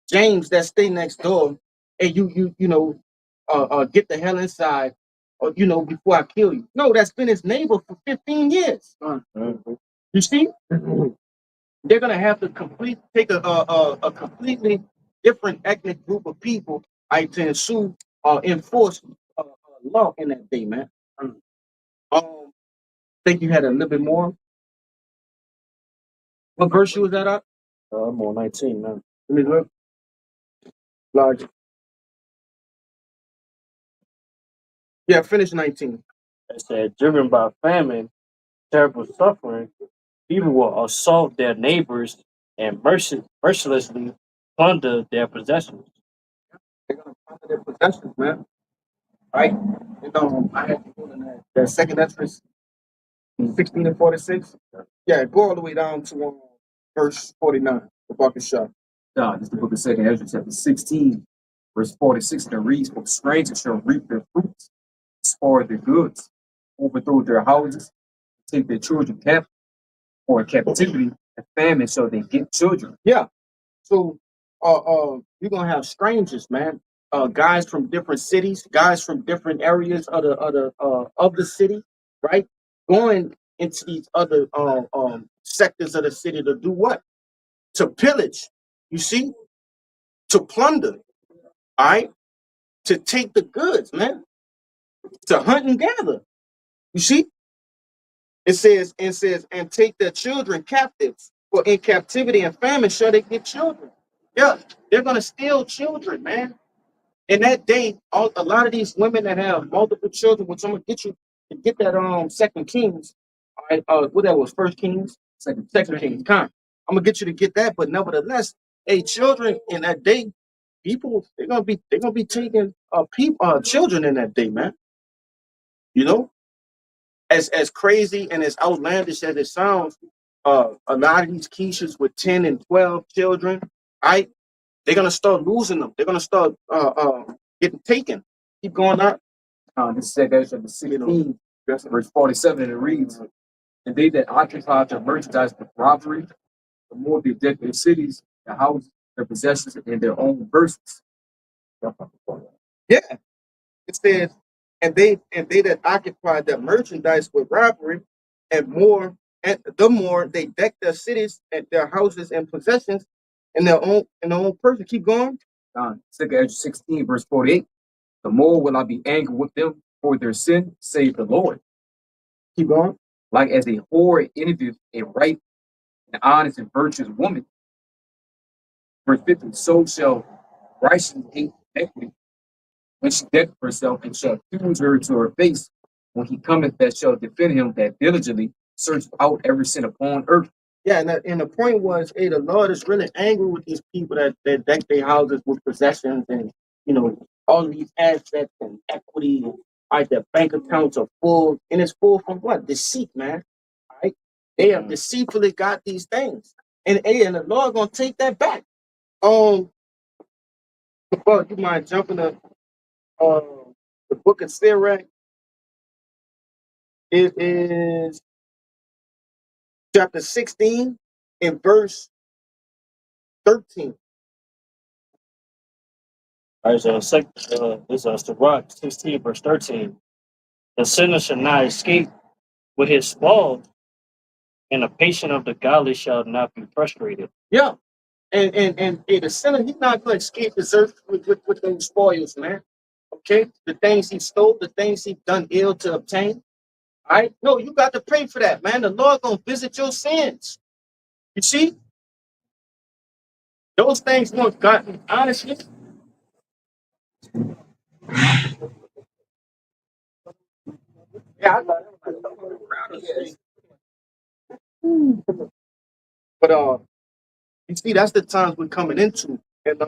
James that stay next door, hey, you get the hell inside, or before I kill you? No, that's been his neighbor for 15 years. You see, they're gonna have to take a completely different ethnic group of people to enforce law in that day, man. Think you had a little bit more. What verse you was that up? I'm on 19 now. Let me look. Large. Yeah, finish 19. It said, driven by famine, terrible suffering, people will assault their neighbors and mercilessly plunder their possessions. They're gonna plunder their possessions, man. Right? I had to go in that second entrance, 16 and 46. Yeah, go all the way down to verse 49. The bucket shot. This is the book of 2nd Ezra, chapter 16, verse 46, and it reads, "For strangers shall reap their fruits, spoil their goods, overthrow their houses, take their children captive, or in captivity, and famine shall they get children." Yeah. So you're gonna have strangers, man. Guys from different cities, guys from different areas of the city, right? Going into these other sectors of the city to do what? To pillage, you see, to plunder, all right, to take the goods, man, to hunt and gather. You see, it says, and take their children captives, for in captivity and famine shall they get children. Yeah, they're gonna steal children, man. In that day, a lot of these women that have multiple children, which I'm gonna get you to get that Second Kings, all right, what that was, First Kings, Second Kings, I'm gonna get you to get that, but nevertheless, children in that day, people they're gonna be taking children in that day, man. You know, as crazy and as outlandish as it sounds, a lot of these Keishas with 10 and 12 children, right? They're gonna start losing them. They're gonna start getting taken. Keep going up. This is 2nd Ezra, chapter 16, verse 47, and it reads, "And they that occupy their merchandise with robbery, the more they deck their cities, their houses, their possessions, and their own persons." Yeah, it says, and they that occupy their merchandise with robbery, and the more they deck their cities and their houses and possessions in their own person. Keep going. 2nd Ezra 16, verse 48, "The more will I be angry with them for their sin, save the Lord. Keep going. Like as a whore interviewed a right and honest and virtuous woman." Verse 50, "So shall righteousness hate equity when she decketh herself, and shall accuse her to her face when he cometh that shall defend him that diligently search out every sin upon earth." Yeah, and the point was, hey, the Lord is really angry with these people that deck their houses with possessions and all of these assets and equity. Right, their bank accounts are full, and it's full from what? Deceit, man. Right? They have deceitfully got these things, and the Lord gonna take that back. Well, you mind jumping up the book of Sirach. It is chapter 16 and verse 13. All right, so this is Sirach 16, verse 13. The sinner shall not escape with his spoil, and the patient of the godly shall not be frustrated. Yeah. And the sinner, he's not going to escape this earth with those spoils, man. Okay? The things he stole, the things he done ill to obtain. All right? No, you got to pray for that, man. The Lord going to visit your sins. You see? Those things won't God, honestly. Yeah, I thought but you see, that's the times we're coming into. And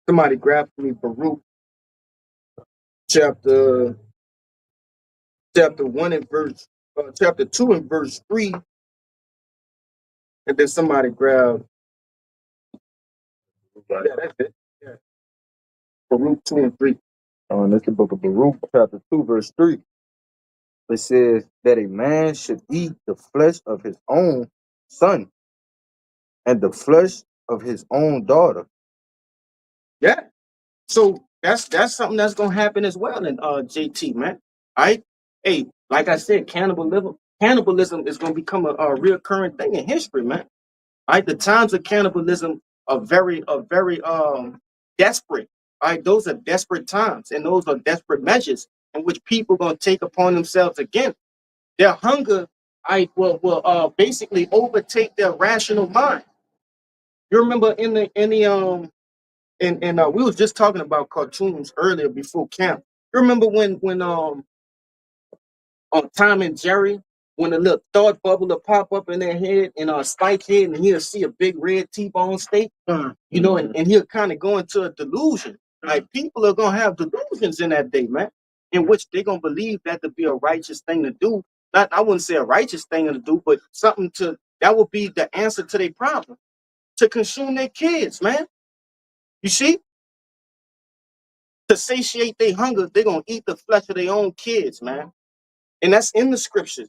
somebody grabbed me Baruch chapter chapter 1 and verse chapter 2 and verse 3, and then somebody grabbed that's it. Yeah. Baruch 2 and 3. That's the book of Baruch, chapter 2, verse 3. It says that a man should eat the flesh of his own son and the flesh of his own daughter. Yeah. So that's something that's gonna happen as well in JT, man. All right. Hey, like I said, cannibalism is gonna become a reoccurring thing in history, man. All right. The times of cannibalism are very desperate. All right, those are desperate times, and those are desperate measures in which people gonna take upon themselves again. Their hunger, will basically overtake their rational mind. You remember and we was just talking about cartoons earlier before camp. You remember when on Tom and Jerry, when the little thought bubble will pop up in their head and Spike head and he'll see a big red T-bone steak, you know, and he'll kind of go into a delusion. Like people are gonna have delusions in that day, man, in which they're gonna believe that to be a righteous thing to do. Not I wouldn't say a righteous thing to do, but something to that would be the answer to their problem. To consume their kids, man. You see? To satiate their hunger, they're gonna eat the flesh of their own kids, man. And that's in the scriptures.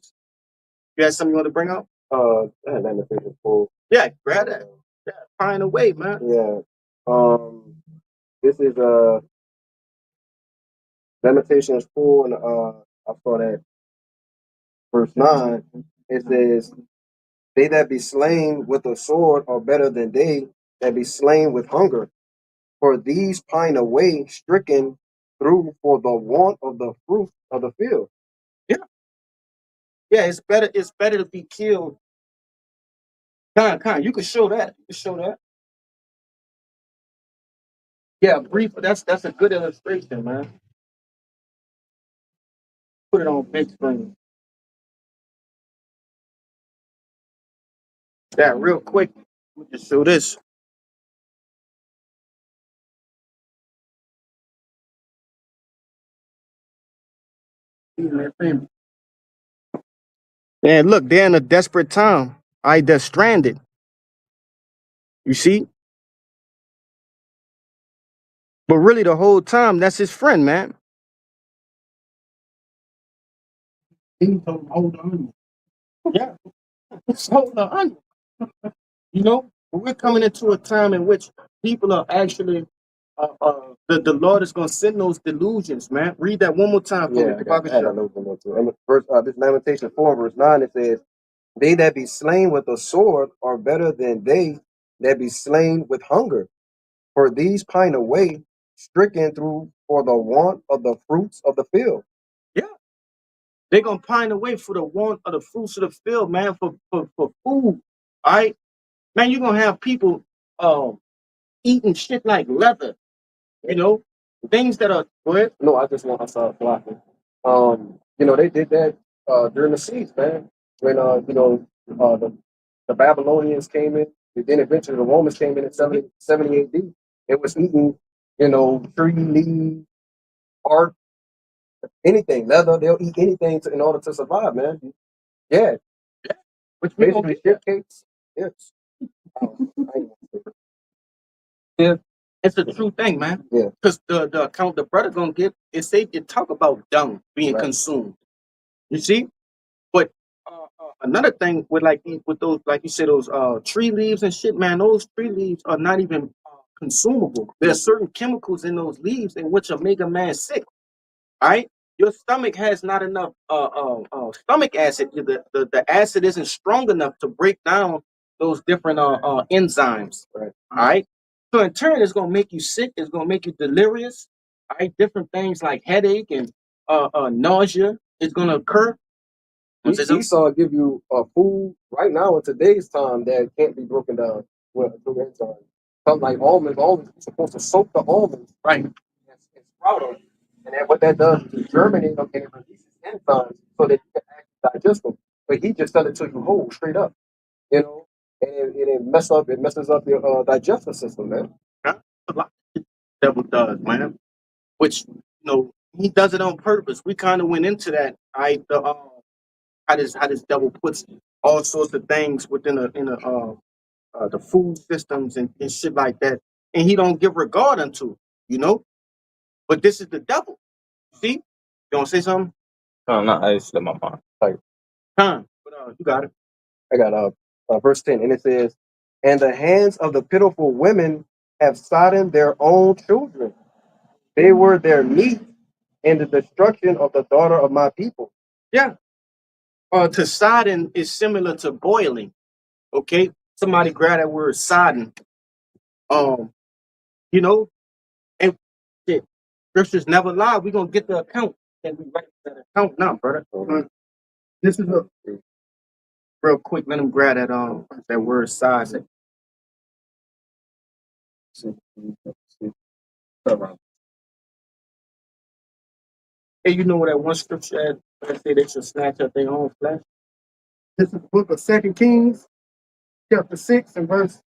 You got something you want to bring up? Lamentations 4. Yeah, grab that. Yeah, find a way, man. Yeah. This is Lamentations 4, and I saw that verse 9. It says, "They that be slain with a sword are better than they that be slain with hunger. For these pine away, stricken through for the want of the fruit of the field." Yeah, yeah, it's better to be killed. Kind. You can show that. You can show that. Yeah, brief. That's a good illustration, man. Put it on big screen. Yeah, real quick. We just show this. Man, look, they're in a desperate time. They're stranded. You see? But really the whole time, that's his friend, man. He told him, hold on. Yeah, hold on. You know, we're coming into a time in which people are actually, the Lord is going to send those delusions, man. Read that one more time for Yeah, me. I had a little bit more to it. And this Lamentation 4, verse 9, it says, "They that be slain with a sword are better than they that be slain with hunger. For these pine away, stricken through for the want of the fruits of the field." Yeah, they're going to pine away for the want of the fruits of the field, man, for food. All right? Man, you're going to have people eating shit like leather, you know, things that are good. No, I saw it blocking. They did that during the siege, man. When the Babylonians came in, and then eventually the Romans came in 70 AD. It was eating, tree leaves, bark, anything, leather. They'll eat anything in order to survive, man. Yeah, Which we basically shit cakes. Yes. Oh, I ain't- If It's a true thing, man. Yeah. Because the account the brother gonna give it talk about dung being Right. consumed. You see, but another thing with like with those like you said those tree leaves and shit, man. Those tree leaves are not even consumable. There's certain chemicals in those leaves in which will make a man sick. All right, your stomach has not enough stomach acid. The acid isn't strong enough to break down those different enzymes. Right. All right, so in turn, it's gonna make you sick. It's gonna make you delirious. All right, different things like headache and nausea is gonna occur. Esau give you a food right now in today's time that can't be broken down with through enzymes. Something like almonds. Almonds, you're supposed to soak the almonds Right. and sprout them. And then what that does is germinate them and it releases enzymes so that you can actually digest them. But he just sell it to you whole, straight up. You know? And it messes up your digestive system, man. Huh? A lot of the devil does, man. Which he does it on purpose. We kind of went into that. How this devil puts all sorts of things within the food systems and shit like that, and he don't give regard unto, But this is the devil. See, you want to say something? No, not I slipped my mind. Like Huh? But you got it. I got verse 10, and it says, "And the hands of the pitiful women have sodden their own children. They were their meat in the destruction of the daughter of my people." Yeah. To sodden is similar to boiling. Okay. Somebody grab that word sodden. Um, and shit, scriptures never lie. We're gonna get the account and we write that account now, brother. This is a real quick. Let him grab that word size. Hey, you know what that one scripture that say they should snatch up their own flesh? This is the book of 2 Kings, chapter 6, and verse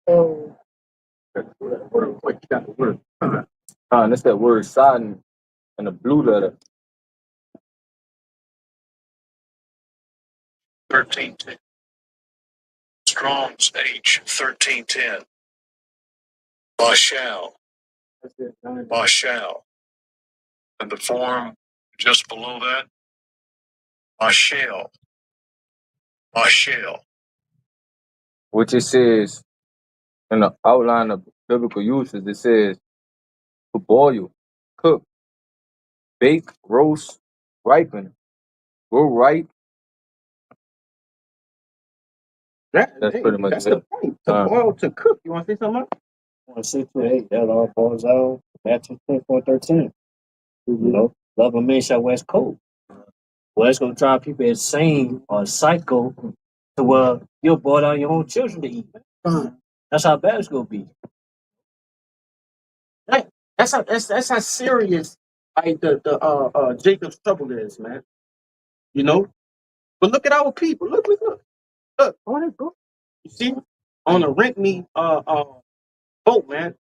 Real quick, you got the word. that's that word sodden and the blue letter. 1310. Strong's H1310. Bashal. That's it. Bashal. And the form just below that, Bashal. Bashal. Which it says in the outline of biblical uses, it says to boil, cook, bake, roast, ripen, grow ripe. That's pretty much That's it. the point. To boil, to cook. You want to say something? I want to say to hey, that all falls out. Matthew 24:13. Love a man shall West Coast. Well, it's gonna drive people insane or psycho to where you'll boil down your own children to eat. That's how bad it's gonna be. That's how serious the Jacob's trouble is, man. But look at our people. Look. On it, go. You see, on a rent me boat, man,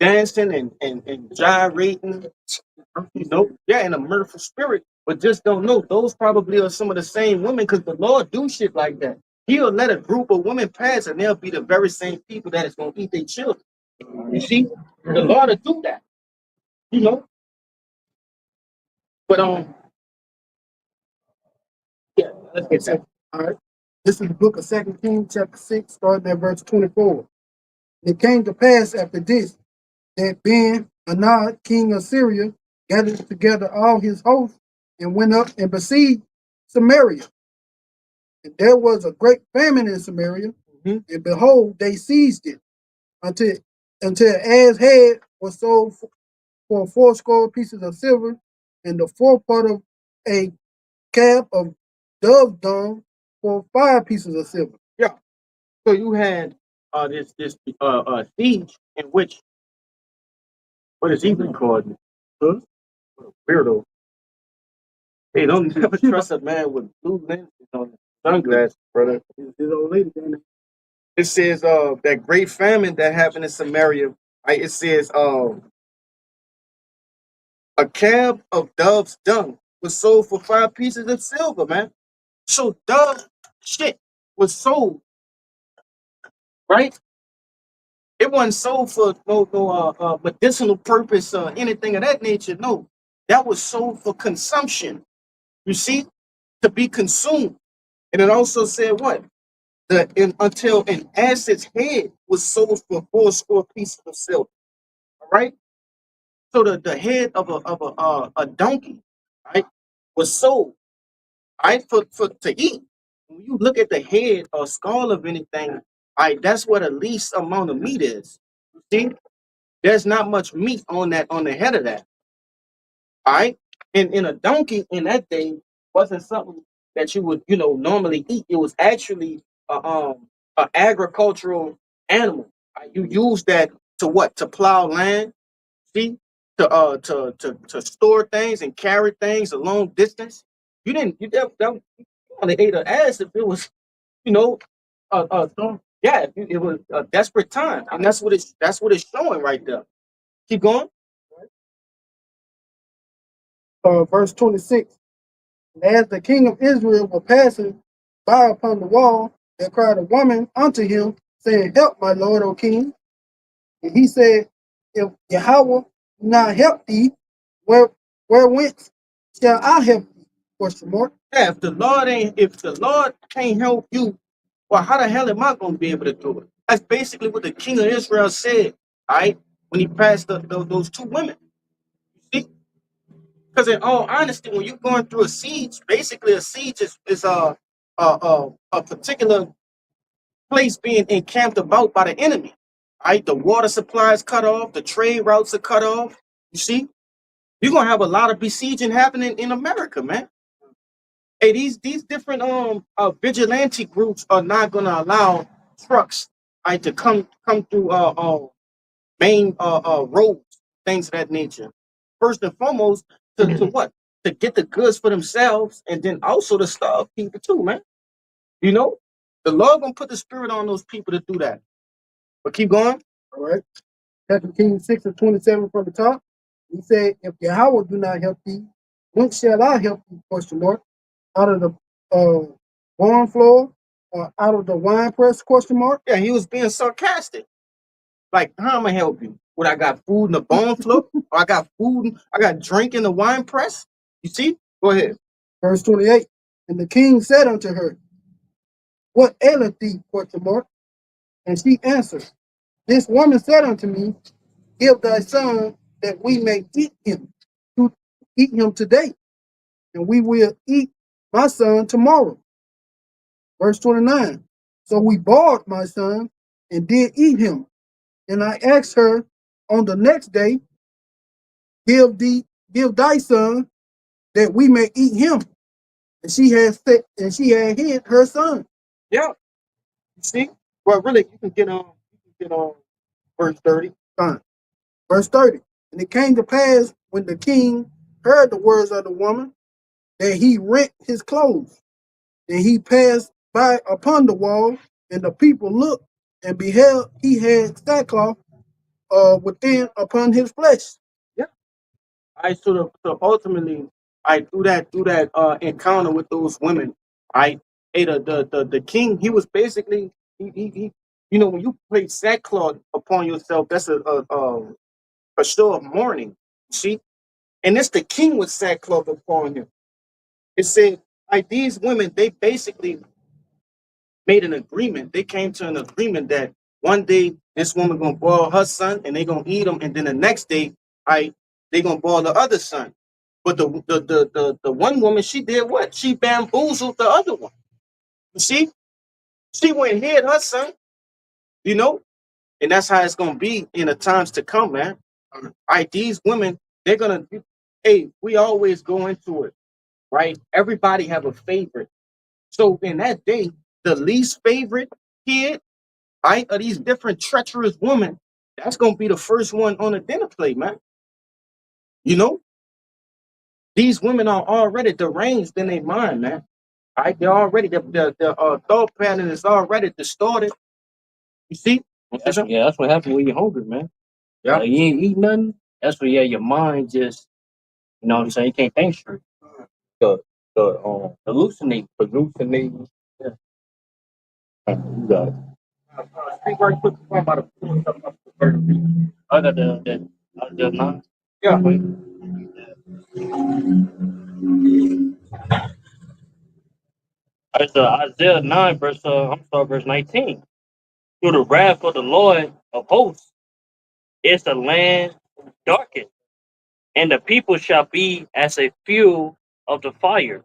dancing and gyrating. Yeah, in a mirthful spirit, but just don't know. Those probably are some of the same women, because the Lord do shit like that. He'll let a group of women pass, and they'll be the very same people that is gonna eat their children. You see, the Lord will do that. But yeah, let's get that. all right. This is the book of 2 Kings, chapter 6, starting at verse 24. It came to pass after this that Ben-Hadad, king of Syria, gathered together all his hosts and went up and besieged Samaria. And there was a great famine in Samaria, and behold, they seized it until as head was sold for 80 pieces of silver, and the forepart of a cab of dove dung for 5 pieces of silver. Yeah. So you had this siege in which, what is even called? Huh? Weirdo. Hey, don't never trust a man with blue lenses on sunglasses, brother. His old lady down there. It says that great famine that happened in Samaria. Right? It says a cab of dove's dung was sold for 5 pieces of silver, man. So dove shit was sold, right? It wasn't sold for no medicinal purpose or anything of that nature. No, that was sold for consumption. You see, to be consumed. And it also said what? Until an ass's head was sold for 4 score pieces of silver. All right. So the head of a donkey, right, was sold, right, for to eat. When you look at the head or skull of anything, right, that's what the least amount of meat is. You see, there's not much meat on the head of that. All right. And in a donkey in that day wasn't something that you would, normally eat. It was actually a agricultural animal. Right? You use that to what? To plow land, see? To store things and carry things a long distance. You only ate an ass if it was, you know, yeah, it was a desperate time. And that's what it's showing right there. Keep going. Verse 26. And as the king of Israel was passing by upon the wall, there cried a woman unto him, saying, Help, my lord, O king. And he said, If Yahweh not help thee, where whence shall I help thee? Question mark. Yeah, if the Lord can't help you, well, how the hell am I gonna be able to do it? That's basically what the king of Israel said, all right, when he passed those 2 women. You see? Because in all honesty, when you're going through a siege, basically a siege is a particular place being encamped about by the enemy. Right? The water supply is cut off, the trade routes are cut off. You see, you're gonna have a lot of besieging happening in America, man. Hey, these different vigilante groups are not gonna allow trucks, right, to come through main roads, things of that nature. First and foremost, to what? To get the goods for themselves, and then also to starve people too, man. You know, the Lord gonna put the spirit on those people to do that. But keep going. All right. 2 Kings 6 and 27 from the top. He said, If Yahweh do not help thee, whence shall I help thee? Question mark. Out of the barn floor or out of the wine press? Question mark. Yeah, he was being sarcastic. Like, how am I help you? What, I got food in the bone floor? Or I got food, I got drink in the wine press? You see? Go ahead. Verse 28. And the king said unto her, What aileth thee? Question mark. And she answered, This woman said unto me, Give thy son that we may eat him today, and we will eat my son tomorrow. Verse 29. So we bought my son and did eat him. And I asked her on the next day, Give thy son that we may eat him. And she had hid her son. Yeah. You see? Well, really, you can get on verse 30. Fine. Verse 30. And it came to pass when the king heard the words of the woman that he rent his clothes. And he passed by upon the wall, and the people looked and beheld he had sackcloth within upon his flesh. Yeah. I so ultimately I through that encounter with those women, I ate the king, he was basically he when you place sackcloth upon yourself, that's a show of mourning. See? And it's the king with sackcloth upon him. It said, like, these women, they basically made an agreement. They came to an agreement that one day this woman gonna boil her son and they gonna eat him, and then the next day, they gonna boil the other son. But the one woman, she did what? She bamboozled the other one. You see, she went and hid her son. You know, and that's how it's gonna be in the times to come, man. These women, they're gonna. Hey, we always go into it, right? Everybody have a favorite. So in that day, the least favorite kid, right, of these different treacherous women, that's gonna be the first one on the dinner plate, man. You know, these women are already deranged in their mind, man. Right? They're already the thought pattern is already distorted. You see? That's what happens when you're hungry, man. Yeah. Like, you ain't eat nothing. That's when your mind just, you know what I'm saying, you can't think straight. The Hallucinate. hallucinating. Yeah. You got it. Speak right quick before I'm about to pull something up to 30. I got the 9. Yeah. It's Isaiah 9, verse 19. Through the wrath of the Lord of hosts is the land darkened, and the people shall be as a fuel of the fire.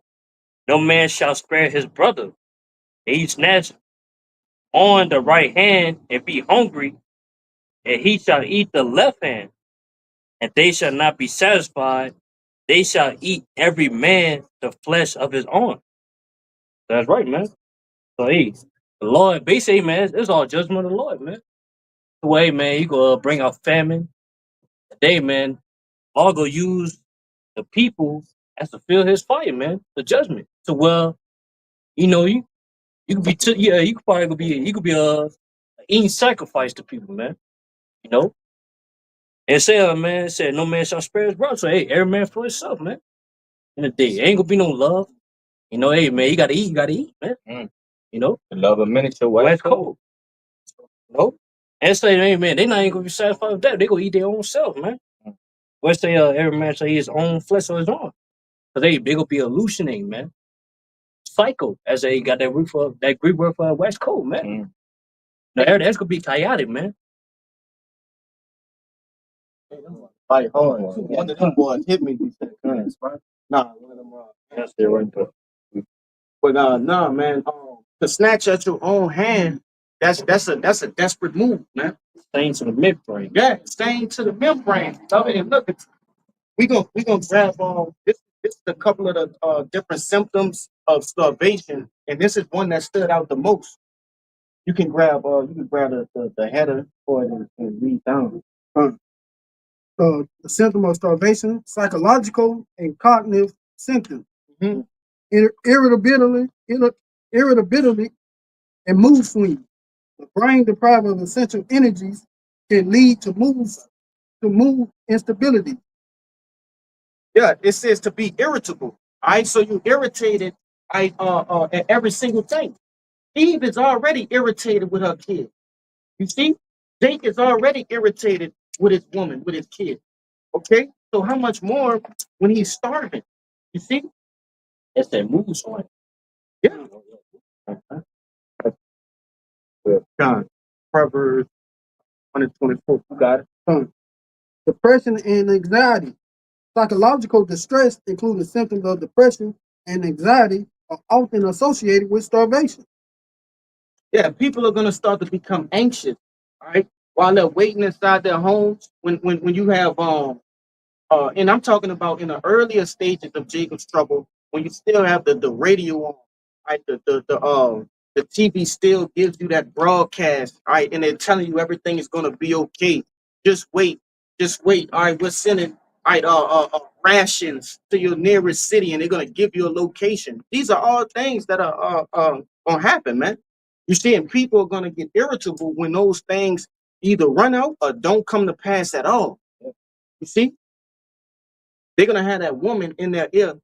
No man shall spare his brother. He snatch on the right hand and be hungry, and he shall eat the left hand, and they shall not be satisfied. They shall eat every man the flesh of his arm. That's right, man. So hey, the Lord basically, man, it's all judgment of the Lord, man. The way, man, you gonna bring out famine. Today, man, all gonna use the people as to feel his fire, man. The judgment. So well, you could be you could probably be eating sacrifice to people, man. You know? And say, man, it said no man shall spare his brother. So hey, every man for himself, man. In the day. Ain't gonna be no love. Hey man, you gotta eat, man. You know? The love of many shall West wax cold. cold. No. And say, hey man, they not even gonna be satisfied with that. They gonna eat their own self, man. Let's say every man shall eat his own flesh on his own. Cause they gonna be hallucinating, man. Psycho, as they got that Greek word for West Coast, man. Now that's gonna be chaotic, man. Fight hard. One of them boys hit me. He said, nah, one of them. That's there right there. But nah, man. To snatch at your own hand, that's a desperate move, man. Staying to the midbrain. Yeah, staying to the membrane. I mean, look, we gonna grab this. This is a couple of the different symptoms of starvation, and this is one that stood out the most. You can grab the header for it and read down. The symptom of starvation, psychological and cognitive symptoms. Mhm. Irritability and mood swings. The brain deprived of essential energies can lead to mood instability. Yeah, it says to be irritable. All right, so you irritated at every single thing. Eve is already irritated with her kid. You see, Jake is already irritated with his woman, with his kid. Okay, so how much more when he's starving? You see? It's that mood swing. Yeah. John, Proverbs 124. You got it. Depression and anxiety. Psychological distress, including symptoms of depression and anxiety, are often associated with starvation. Yeah, people are gonna start to become anxious, all right, while they're waiting inside their homes. When you have and I'm talking about in the earlier stages of Jacob's trouble, when you still have the radio on, right? The TV still gives you that broadcast, right? And they're telling you everything is gonna be okay. Just wait, just wait. All right, we're sending rations to your nearest city, and they're gonna give you a location. These are all things that are gonna happen, man. You see, and people are gonna get irritable when those things either run out or don't come to pass at all. You see? They're gonna have that woman in their ear.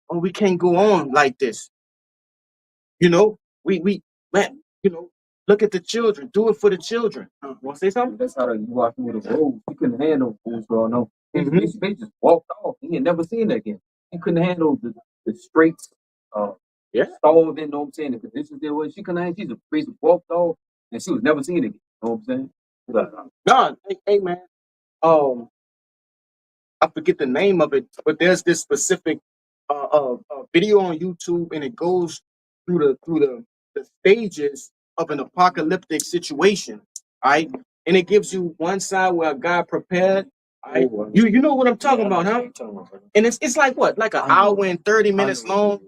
Oh, we can't go on like this. You know, we man, look at the children. Do it for the children. Want to say something? That's how you walk through the road. He couldn't handle what was going on. He Mhm. just walked off. He had never seen that again. He couldn't handle the straights, Yeah. starving, you know what I'm saying? The conditions there was. She couldn't handle. She just basically walked off, and she was never seen again. You know what I'm saying? God, hey man. I forget the name of it, but there's this specific video on YouTube, and it goes through the stages of an apocalyptic situation. Right, and it gives you one side where God prepared. Right? You know what I'm talking about, huh? And it's like what, like an hour and 30 minutes long.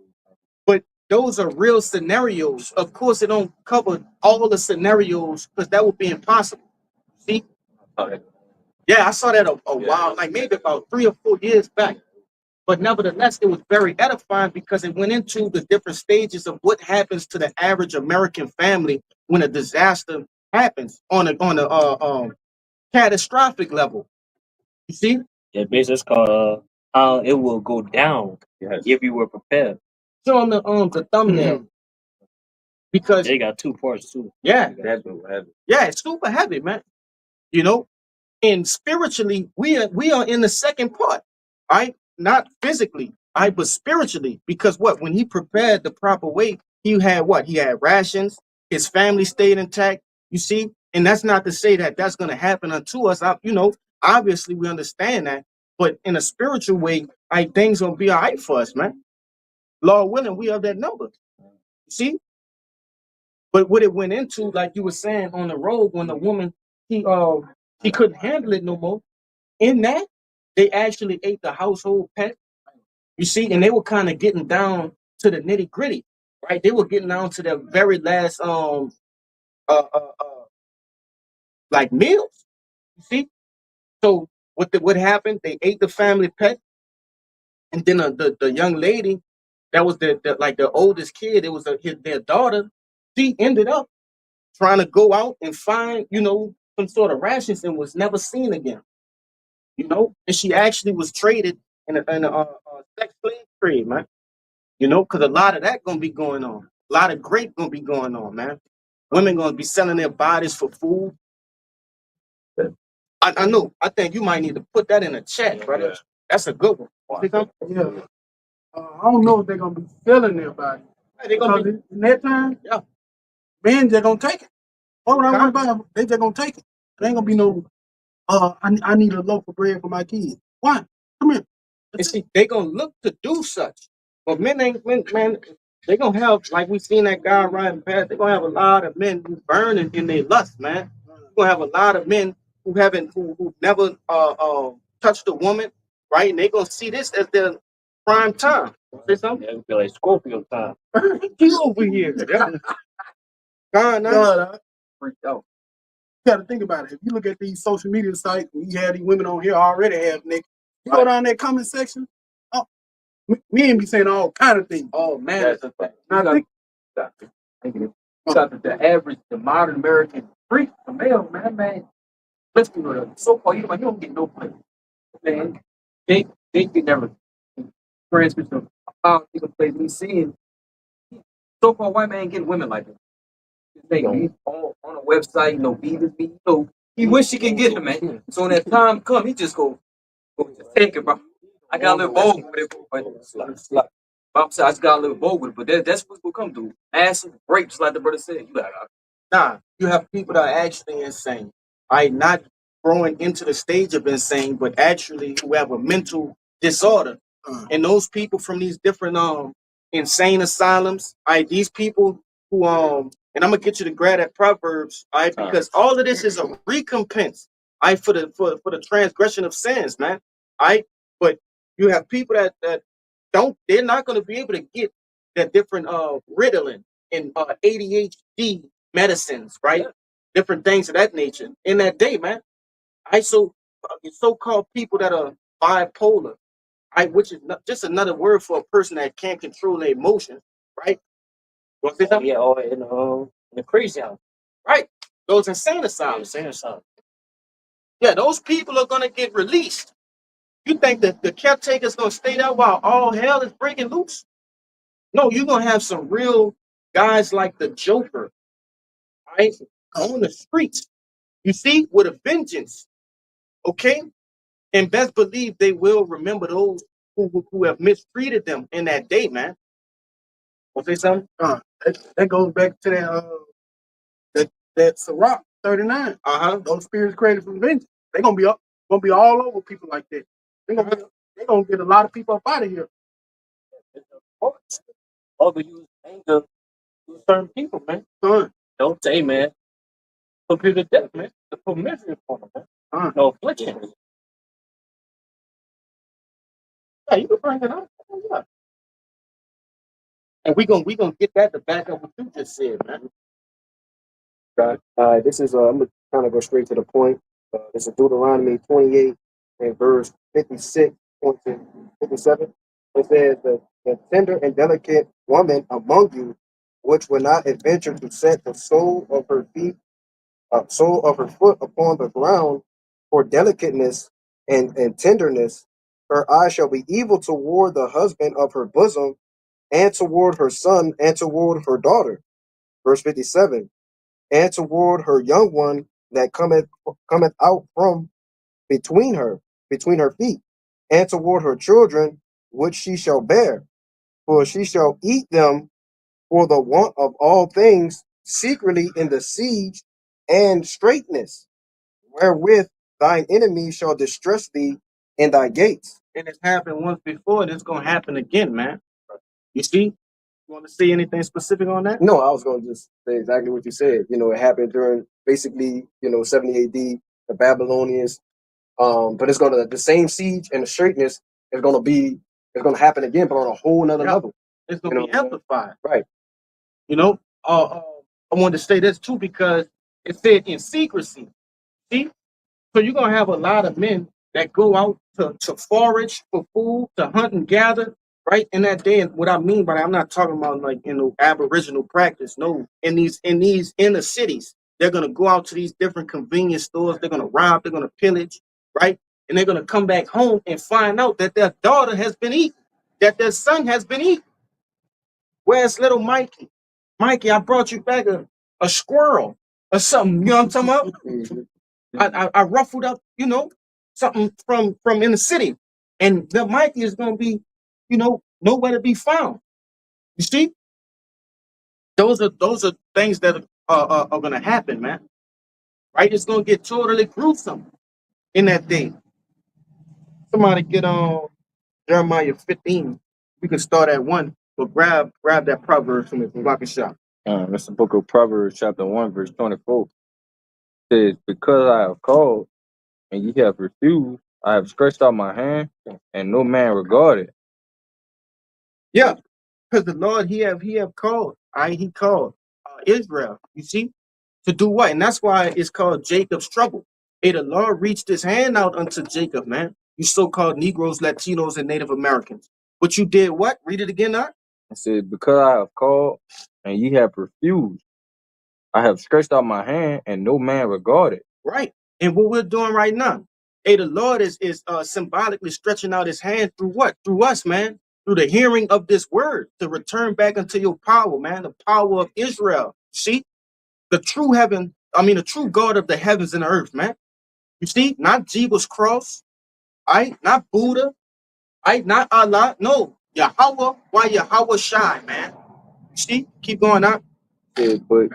But those are real scenarios. Of course, it don't cover all the scenarios because that would be impossible. See? Yeah, I saw that a while, like maybe about 3 or 4 years back. But nevertheless, it was very edifying because it went into the different stages of what happens to the average American family when a disaster happens on a catastrophic level. You see? Yeah, basically it's called how it will go down if you were prepared. So on the thumbnail, because They got two parts too. yeah, That's what happened. yeah, it's super heavy, man. You know, and spiritually, we are in the second part, right? Not physically, but spiritually. Because what? When he prepared the proper way, he had what? He had rations. His family stayed intact. You see, and that's not to say that that's going to happen unto us. Obviously we understand that, but in a spiritual way, things gonna be all right for us, man. Lord willing, we are that number. You see, but what it went into, like you were saying, on the road when the woman he couldn't handle it no more. In that, they actually ate the household pet. You see, and they were kind of getting down to the nitty gritty, right? They were getting down to their very last like meals. You see, so what happened? They ate the family pet, and then the young lady that was the oldest kid. It was their daughter. She ended up trying to go out and find some sort of rations and was never seen again. And she actually was traded in a sex slave trade, man. Because a lot of that gonna be going on. A lot of grape gonna be going on, man. Women gonna be selling their bodies for food. I know. I think you might need to put that in a chat, brother. That's a good one. Think I'm- Yeah. I don't know if they're gonna be selling their body. They gonna Because be, in that time, yeah. men just gonna take it. Why would I want to buy them? They just gonna take it. There ain't gonna be no. I need a loaf of bread for my kids. Why? Come here. And see, they gonna look to do such. But men ain't man. They gonna have, like we seen that guy riding past. They gonna have a lot of men who burning in their lust, man. You gonna have a lot of men who never touched a woman, right? And they gonna see this as their prime time. Say something? Yeah, it feel like Scorpio time. Get over here. God, now. God, Freaked out. you gotta think about it. If you look at these social media sites, and you have these women on here already have niggas. You go down that comment section. Oh, men be saying all kind of things. Oh man, That's a fact. And I think The average, the modern American freak, the male, man, let's be real. So-called, you don't get no play. Man, they can never transmit the how people play me seeing so-called white man getting women like that. They he's on a website, Beavis, he wish he can get him, man. So when that time come, he just go just take it, bro. I got a little bold with it, but I'm saying I just got a little bold with it, but that's what's gonna come, dude. Acid, grapes, like the brother said. You got nah, you have people that are actually insane. Not growing into the stage of insane, but actually who have a mental disorder. And those people from these different insane asylums, these people who and I'm gonna get you to grab that Proverbs, because all of this is a recompense, for the transgression of sins, man. But you have people that they're not gonna be able to get that different Ritalin and ADHD medicines, right? Different things of that nature in that day, man. So-called people that are bipolar, which is just another word for a person that can't control their emotions, right? Was it Yeah, or in the crazy house. right? Those insane asylums. Saying something. Yeah, those people are gonna get released. You think that the caretaker's gonna stay there while all hell is breaking loose? No, you're gonna have some real guys like the Joker, right? On the streets. You see, with a vengeance. Okay? And best believe they will remember those who have mistreated them in that day, man. Want to say something? that goes back to that Ciroc 39. Those spirits created from vengeance. They're gonna be all over people like that. They're gonna get a lot of people up out of here. Overuse anger to certain people, man. Don't say, man. Put people to death, man. To put misery upon them, man. No affliction. Yeah, you can bring it up. Yeah. And we gonna get that to back up what you just said, man. This is I'm gonna kind of go straight to the point. This is Deuteronomy 28 and verse 56 to 57. It says the tender and delicate woman among you, which will not adventure to set the sole of her foot upon the ground for delicateness and tenderness, her eye shall be evil toward the husband of her bosom, and toward her son, and toward her daughter. Verse 57. And toward her young one that cometh out from between her feet, and toward her children which she shall bear, for she shall eat them for the want of all things secretly in the siege and straitness, wherewith thine enemies shall distress thee in thy gates. And it's happened once before, and it's gonna happen again, man. You see? You want to see anything specific on that? No, I was going to just say exactly what you said. It happened during basically, 70 AD, the Babylonians. But it's gonna the same siege and the straightness is gonna happen again, but on a whole nother Yeah. level. It's gonna be amplified. Right. You know, I wanted to say this too because it said in secrecy. See, so you're gonna have a lot of men that go out to forage for food, to hunt and gather, right? In that day, and what I mean by that, I'm not talking about like Aboriginal practice. No, in these inner cities, they're gonna go out to these different convenience stores. They're gonna rob. They're gonna pillage, right? And they're gonna come back home and find out that their daughter has been eaten, that their son has been eaten. Where's little Mikey? Mikey, I brought you back a squirrel or something. You know what I'm talking about? I ruffled up, something from in the city, and the Mikey is gonna be, nowhere to be found. You see, those are things that are gonna happen, man. Right? It's gonna get totally gruesome in that day. Somebody get on Jeremiah 15. We can start at 1, but grab that proverb from Shop. It's the book of Proverbs, chapter 1, verse 24. It says, because I have called and ye have refused, I have stretched out my hand, and no man regarded. Yeah, because the Lord he have called. He called Israel. You see, to do what? And that's why it's called Jacob's trouble. Hey, the Lord reached his hand out unto Jacob, man. You so-called Negroes, Latinos, and Native Americans. But you did what? Read it again, now. It says, because I have called and ye have refused, I have stretched out my hand, and no man regarded. Right. And what we're doing right now. Hey, the Lord is symbolically stretching out his hand through what? Through us, man. Through the hearing of this word to return back into your power, man. The power of Israel. See? The true the true God of the heavens and the earth, man. You see? Not Jeebus cross. Not Buddha. Not Allah. No. Yahweh. Why Yahweh shy, man? You see? Keep going on. It says, but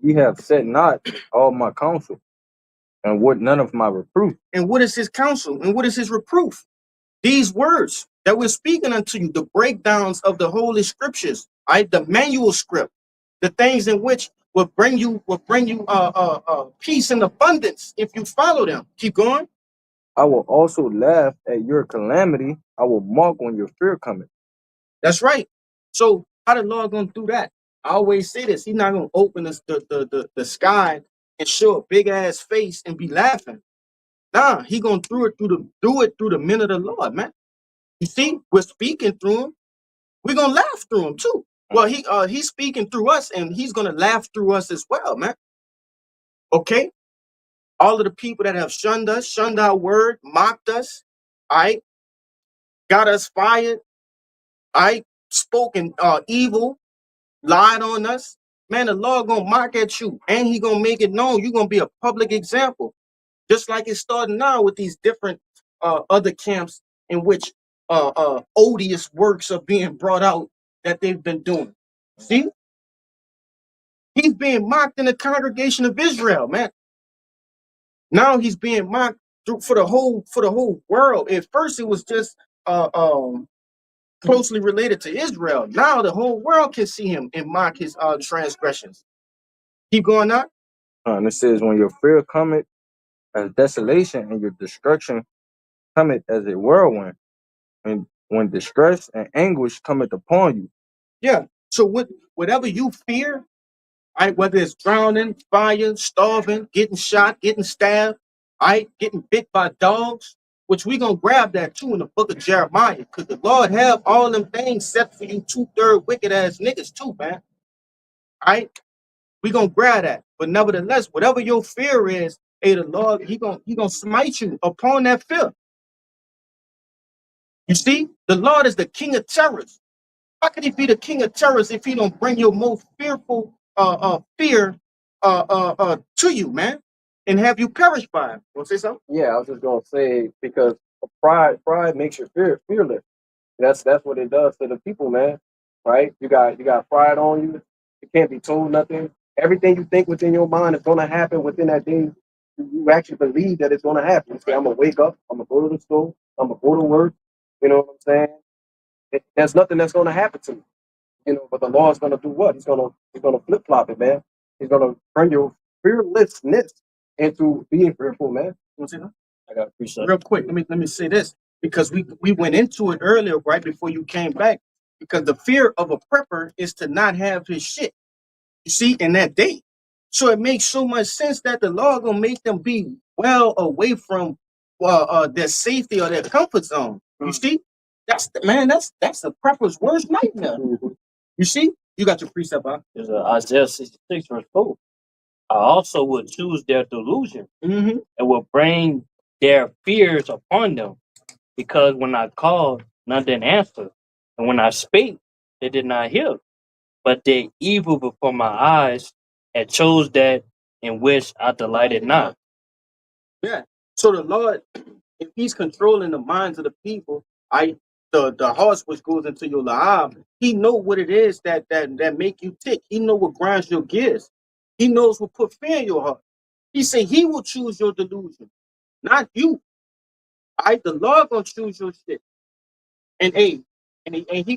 ye have set not all my counsel, and would none of my reproof. And what is his counsel? And what is his reproof? These words that we're speaking unto you, the breakdowns of the Holy Scriptures, the manual script, the things in which will bring you peace and abundance if you follow them. Keep going. I will also laugh at your calamity. I will mock when your fear cometh. That's right. So how the Lord gonna do that? I always say this. He's not gonna open the sky and show a big ass face and be laughing. Nah, he gonna do it through the men of the Lord, man. You see, we're speaking through him. We're gonna laugh through him too. Well, he's speaking through us, and he's gonna laugh through us as well, man. Okay? All of the people that have shunned us, shunned our word, mocked us, got us fired, spoken evil, lied on us. Man, the Lord gonna mock at you, and he gonna make it known. You're gonna be a public example. Just like it's starting now with these different other camps in which odious works are being brought out that they've been doing. See, he's being mocked in the congregation of Israel, man. Now he's being mocked for the whole world. At first, it was just closely related to Israel. Now the whole world can see him and mock his transgressions. Keep going on. And it says, when your fear cometh as desolation, and your destruction cometh as a whirlwind, and when distress and anguish cometh upon you. Yeah. So whatever you fear, whether it's drowning, fire, starving, getting shot, getting stabbed, getting bit by dogs, which we gonna grab that too in the book of Jeremiah, because the Lord have all them things set for you 2/3 wicked ass niggas too, man. We gonna grab that. But nevertheless, whatever your fear is, hey, the Lord, he gonna smite you upon that fear. You see, the Lord is the king of terrors. How can he be the king of terrors if he don't bring your most fearful fear to you, man, and have you perish by it. Want to say something? Yeah, I was just gonna say because pride makes you fearless. That's what it does to the people, man. Right? You got pride on you. You can't be told nothing. Everything you think within your mind is gonna happen within that day. You actually believe that it's gonna happen. You say, I'm gonna wake up, I'm gonna go to the store, I'm gonna go to work. You know what I'm saying? There's nothing that's gonna happen to me. But the law is gonna do what? He's gonna flip flop it, man. He's gonna turn your fearlessness into being fearful, man. You want to say something? I got appreciate. Real quick, let me say this because we went into it earlier, right before you came back. Because the fear of a prepper is to not have his shit. You see, in that day. So it makes so much sense that the law gonna make them be well away from their safety or their comfort zone. You see, that's the prepper's worst nightmare. You see, you got your precept out. There's Isaiah 66 verse 4. I also will choose their delusion Mm-hmm. and will bring their fears upon them. Because when I called, none didn't answer. And when I spake, they did not hear. But they evil before my eyes and chose that in which I delighted not. Yeah. So the Lord, if He's controlling the minds of the people, the hearts which goes into your la'ab, He know what it is that make you tick. He know what grinds your gears. He knows what put fear in your heart. He say He will choose your delusion, not you. The Lord gonna choose your shit, and he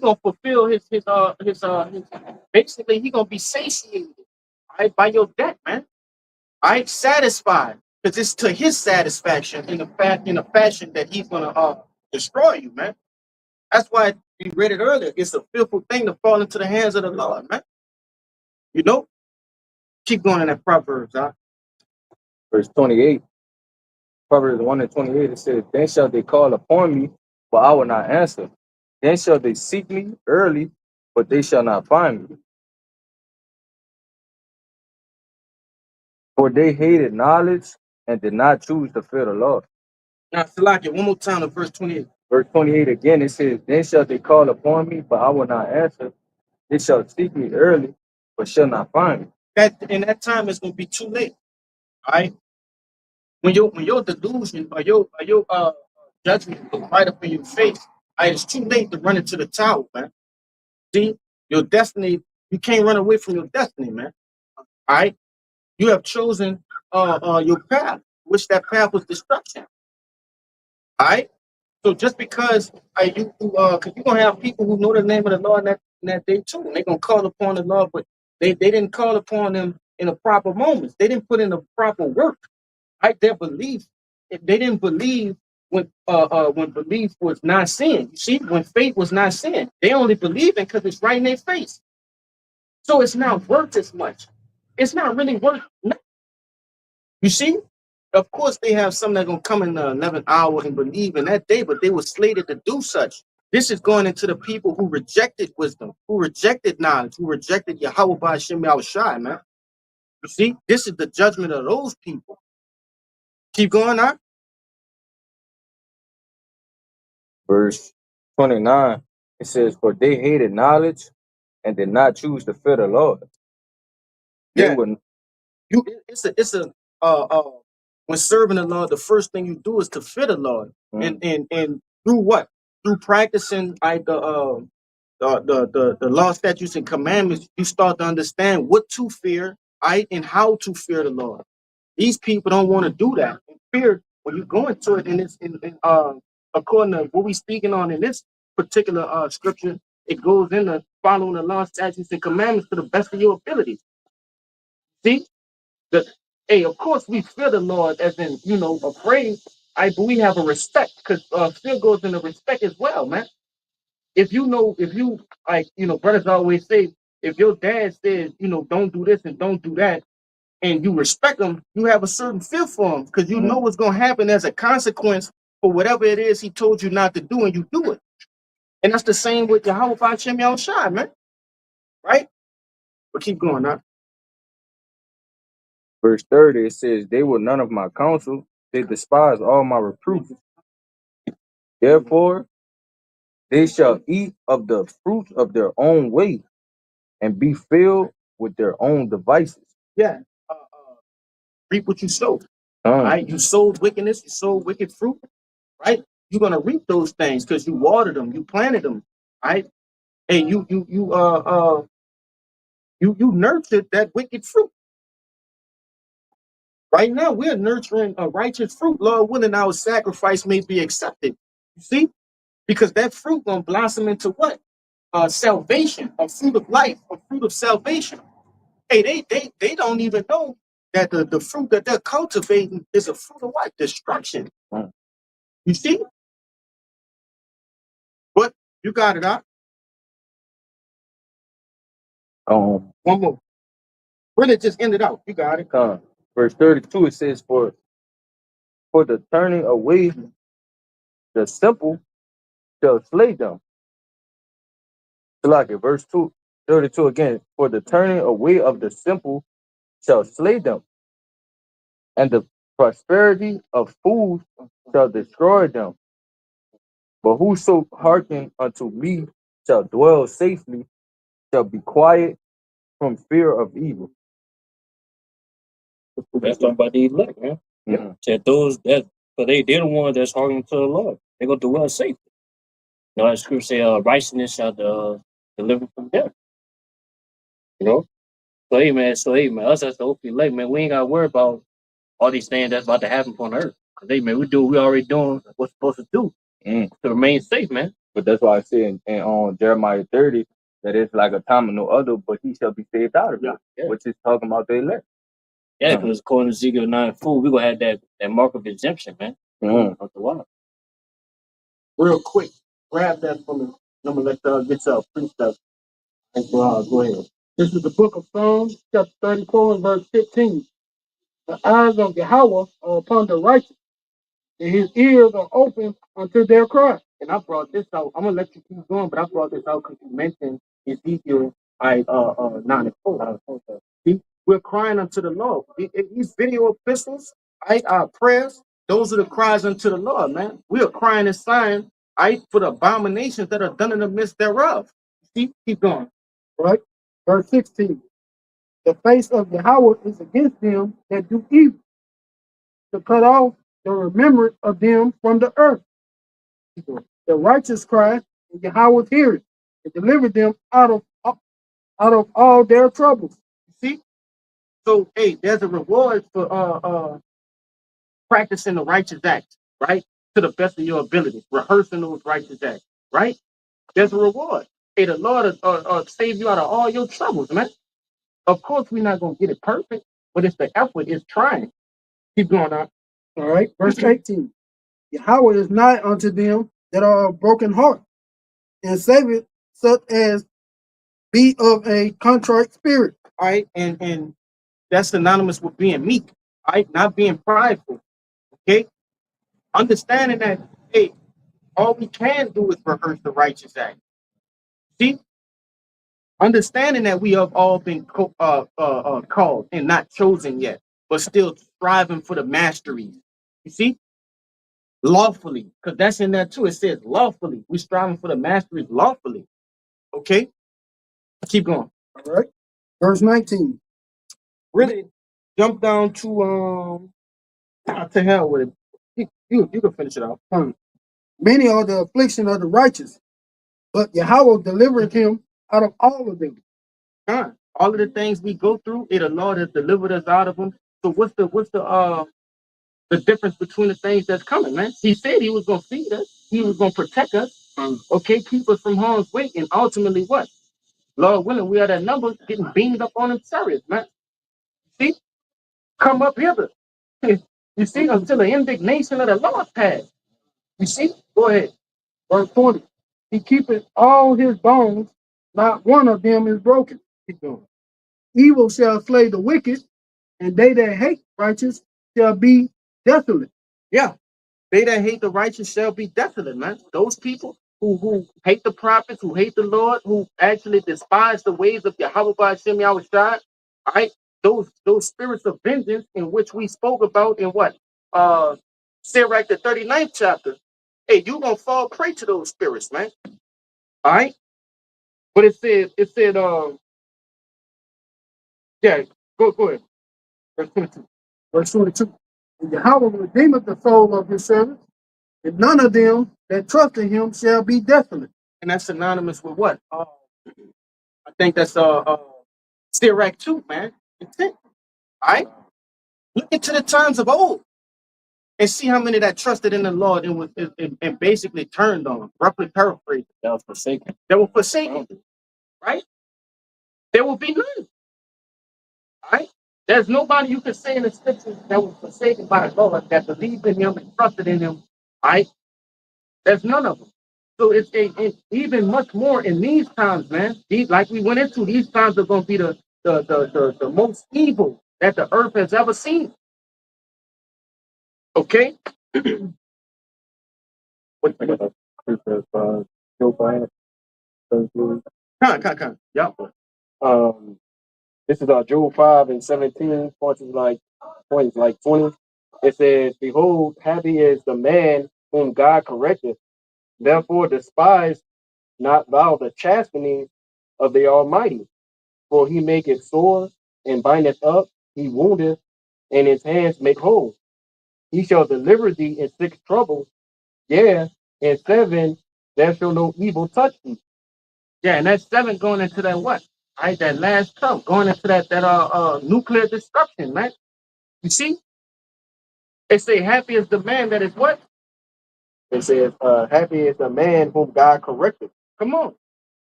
gonna fulfill his basically he gonna be satiated, by your debt, man. Satisfied, because it's to His satisfaction in a fashion that He's gonna destroy you, man. That's why we read it earlier. It's a fearful thing to fall into the hands of the Lord, man. You know, keep going in that Proverbs, huh? Verse 28, Proverbs 1 and 28, it says, Then shall they call upon me, but I will not answer. Then shall they seek me early, but they shall not find me. For they hated knowledge and did not choose to fear the Lord. Now, Salakia, one more time to verse 28. Verse 28 again, it says, Then shall they call upon me, but I will not answer. They shall seek me early, but shall not find me. That in that time it's gonna be too late. All right. When your delusion or your judgment look right up in your face, it's too late to run into the tower, man. See, your destiny, you can't run away from your destiny, man. All right. You have chosen your path, which that path was destruction. All right. So just because cause you're gonna have people who know the name of the Lord in that day too, and they're gonna call upon the Lord, but they didn't call upon them in the proper moments. They didn't put in the proper work. Right? Their belief, if they didn't believe when belief was not sin. You see, when faith was not sin, they only believe in because it's right in their face. So it's not worth as much. It's not really worth. You see, of course they have some that are gonna come in the 11th hour and believe in that day, but they were slated to do such. This is going into the people who rejected wisdom, who rejected knowledge, who rejected Yahweh by Shem Yahushai, man. You see, this is the judgment of those people. Keep going on. Verse 29, it says, For they hated knowledge and did not choose to fear the Lord. They Yeah. would It's a when serving the Lord, the first thing you do is to fear the Lord, and through what? Through practicing like the law, statutes, and commandments, you start to understand what to fear, and how to fear the Lord. These people don't want to do that. And fear, when you go into it, and it's according to what we speaking on in this particular scripture, it goes into following the law, statutes, and commandments to the best of your ability. See? Hey, of course we fear the Lord as in, afraid. But we have a respect because fear goes into respect as well, man. If you brothers always say, if your dad says, don't do this and don't do that, and you respect him, you have a certain fear for him because you know what's gonna happen as a consequence for whatever it is he told you not to do, and you do it. And that's the same with Yahweh Hashem Yahushai, man. Right? But keep going, now. verse 30, it says, They were none of my counsel, they despise all my reproof. Therefore, they shall eat of the fruit of their own way, and be filled with their own devices. Yeah. Reap what you sow. Right? You sowed wickedness, you sowed wicked fruit, right? You're gonna reap those things because you watered them, you planted them, right? And you nurtured that wicked fruit. Right now, we're nurturing a righteous fruit. Lord willing, our sacrifice may be accepted. You see, because that fruit gonna blossom into what? Salvation, a fruit of life, a fruit of salvation. Hey, they don't even know that the fruit that they're cultivating is a fruit of what? Destruction. You see? But you got it out. One more. Really just end it out. You got it. Verse 32, it says, for the turning away the simple shall slay them. So like it, verse 32 again, for the turning away of the simple shall slay them, and the prosperity of fools shall destroy them. But whoso hearken unto me shall dwell safely, shall be quiet from fear of evil. That's talking about the elect, man. Mhm. Said those that, but they're the ones that's hearkening to the Lord. They're gonna do well safe. You know, as scripture say, righteousness shall deliver from death. You know, so hey man, us as the OP elect, man, we ain't gotta worry about all these things that's about to happen on earth. Cause hey man, we already doing what's supposed to do to remain safe, man. But that's why I say in on Jeremiah 30 that it's like a time of no other, but he shall be saved out of it, which is talking about the elect. Yeah, because according to Ezekiel 9:4, we're gonna have that mark of exemption, man. Of the water. Real quick. Grab that from me. I'm gonna let get your precept. And go ahead. This is the book of Psalms, chapter 34 and verse 15. The eyes of Yahweh are upon the righteous, and his ears are open unto their cry. And I brought this out. I'm gonna let you keep going, but I brought this out because you mentioned Ezekiel 9:4. See, we're crying unto the Lord. These video epistles, our prayers, those are the cries unto the Lord, man. We are crying and sighing, for the abominations that are done in the midst thereof. See, keep going. Right? Verse 16. The face of Yahweh is against them that do evil, to cut off the remembrance of them from the earth. The righteous cry, and Yahweh hears and deliver them out of all their troubles. See? So hey, there's a reward for practicing the righteous acts, right? To the best of your ability, rehearsing those righteous acts, right? There's a reward. Hey, the Lord save you out of all your troubles, man. Of course, we're not gonna get it perfect, but it's the effort, it's trying. Keep going on. All right, verse 18. Yahweh is nigh unto them that are of broken heart, and saveth such as be of a contrite spirit. All right, and that's synonymous with being meek, all right, not being prideful. Okay, understanding that hey, all we can do is rehearse the righteous act. See, understanding that we have all been called and not chosen yet, but still striving for the mastery. You see, lawfully, because that's in there too. It says lawfully. We're striving for the mastery lawfully. Okay, keep going. All right, verse 19. Really jump down to to hell with it. You can finish it out. Many are the affliction of the righteous, but Yahweh delivered him out of all of them. All of the things we go through, the Lord has delivered us out of them. So what's the difference between the things that's coming, man? He said he was gonna feed us, he was gonna protect us, okay, keep us from harm's way, and ultimately what? Lord willing, we are that number getting beamed up on them chariots, man. See, come up hither. You see, until the indignation of the Lord passed. You see, go ahead. Verse 20. He keepeth all his bones, not one of them is broken. Keep going. Evil shall slay the wicked, and they that hate righteous shall be desolate. Yeah, they that hate the righteous shall be desolate, man. Those people who hate the prophets, who hate the Lord, who actually despise the ways of Yahweh Hashem Yahushua, all right? Those spirits of vengeance in which we spoke about in what? Sirach, the 39th chapter. Hey, you gonna fall prey to those spirits, man. All right? But it said, Yeah, go ahead. Verse 22. Verse 22. And Yahweh redeemeth the soul of his servants, and none of them that trust in him shall be desolate. And that's synonymous with what? I think that's Sirach 2, man. It's it. All right. Look into the times of old and see how many that trusted in the Lord and was and basically turned on him. Roughly paraphrased. That was forsaken. They were forsaken, right? There will be none. All right. There's nobody you can say in the scriptures that was forsaken by the Lord that believed in him and trusted in him. All right. There's none of them. So it's even much more in these times, man. These, like we went into, these times are going to be the most evil that the earth has ever seen. Okay? What? Come. Yeah. This is Job 5:17, points like 20. It says, "Behold, happy is the man whom God correcteth. Therefore despise not thou the chastening of the Almighty, for he maketh sore and bindeth up, he woundeth, and his hands make whole. He shall deliver thee in 6 troubles, yea, in 7 there shall no evil touch thee." Yeah, and that's 7 going into that what? All right, that last trump going into that nuclear destruction, man. You see? It say happy is the man that is what? It says, "Happy is the man whom God corrected." Come on.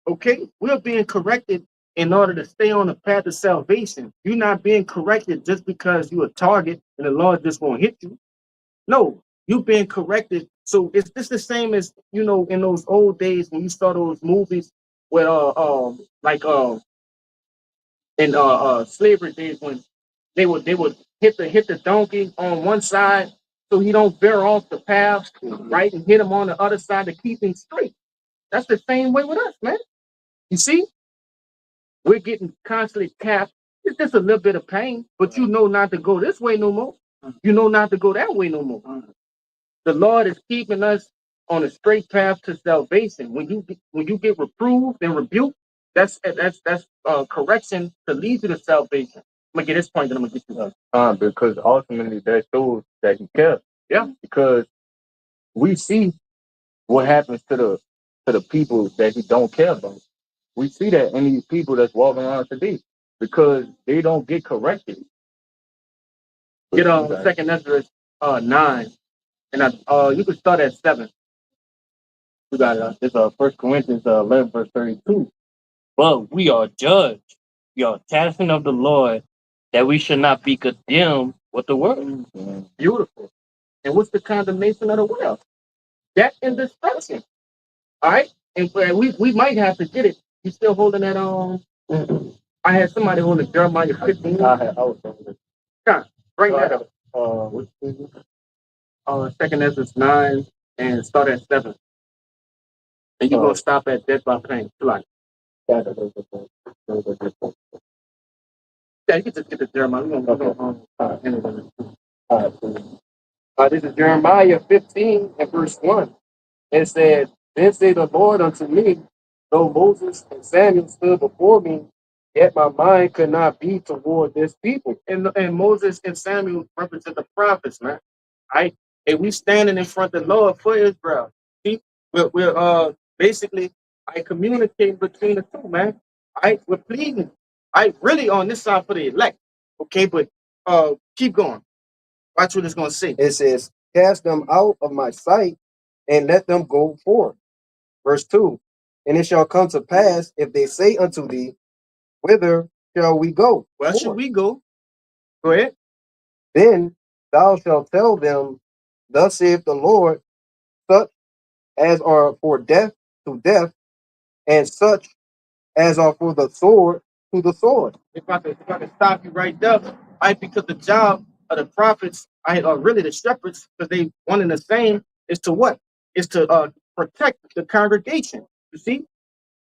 Okay? We're being corrected in order to stay on the path of salvation. You're not being corrected just because you're a target and the Lord just won't hit you. No, you're being corrected. So it's just the same as, you know, in those old days when you saw those movies where in slavery days when they would hit the donkey on one side so he don't veer off the path, right, and hit him on the other side to keep him straight. That's the same way with us, man. You see, we're getting constantly capped. It's just a little bit of pain, but you know not to go this way no more. You know not to go that way no more. The Lord is keeping us on a straight path to salvation. When you get reproved and rebuked, that's correction to lead you to salvation. I'm gonna get this point, then I'm gonna get you up. Because ultimately that shows that he cares. Yeah. Because we see what happens to the people that he don't care about. We see that in these people that's walking around today because they don't get corrected. Get Second Ezra 9, and you can start at 7. You got it. It's 1 Corinthians 11 verse 32. But we are judged. We are chastened of the Lord, that we should not be condemned with the world. Beautiful. And what's the condemnation of the world? Death and destruction. All right, and we might have to get it. You still holding that on? I had somebody holding Jeremiah 15. I was holding it. God, bring that up. Second Ezra 9 and start at 7. And you're gonna stop at death by pain. Like, yeah, you can just get the Jeremiah. We're gonna This is Jeremiah 15 and verse 1. It said, "Then said the Lord unto me, though Moses and Samuel stood before me, yet my mind could not be toward this people." And Moses and Samuel represent the prophets, man. Right? And we standing in front of the Lord for Israel. See, we're basically communicating between the two, man. We're pleading. Really on this side for the elect. Okay, but keep going. Watch what it's gonna say. It says, "Cast them out of my sight and let them go forth." Verse 2. "And it shall come to pass, if they say unto thee, Whither shall we go? Where should we go? Go ahead. Then thou shalt tell them, Thus saith the Lord, such as are for death to death, and such as are for the sword to the sword." If I could stop you right there, because the job of the prophets, are really the shepherds, because they one and the same, is to what? Is to protect the congregation. You see,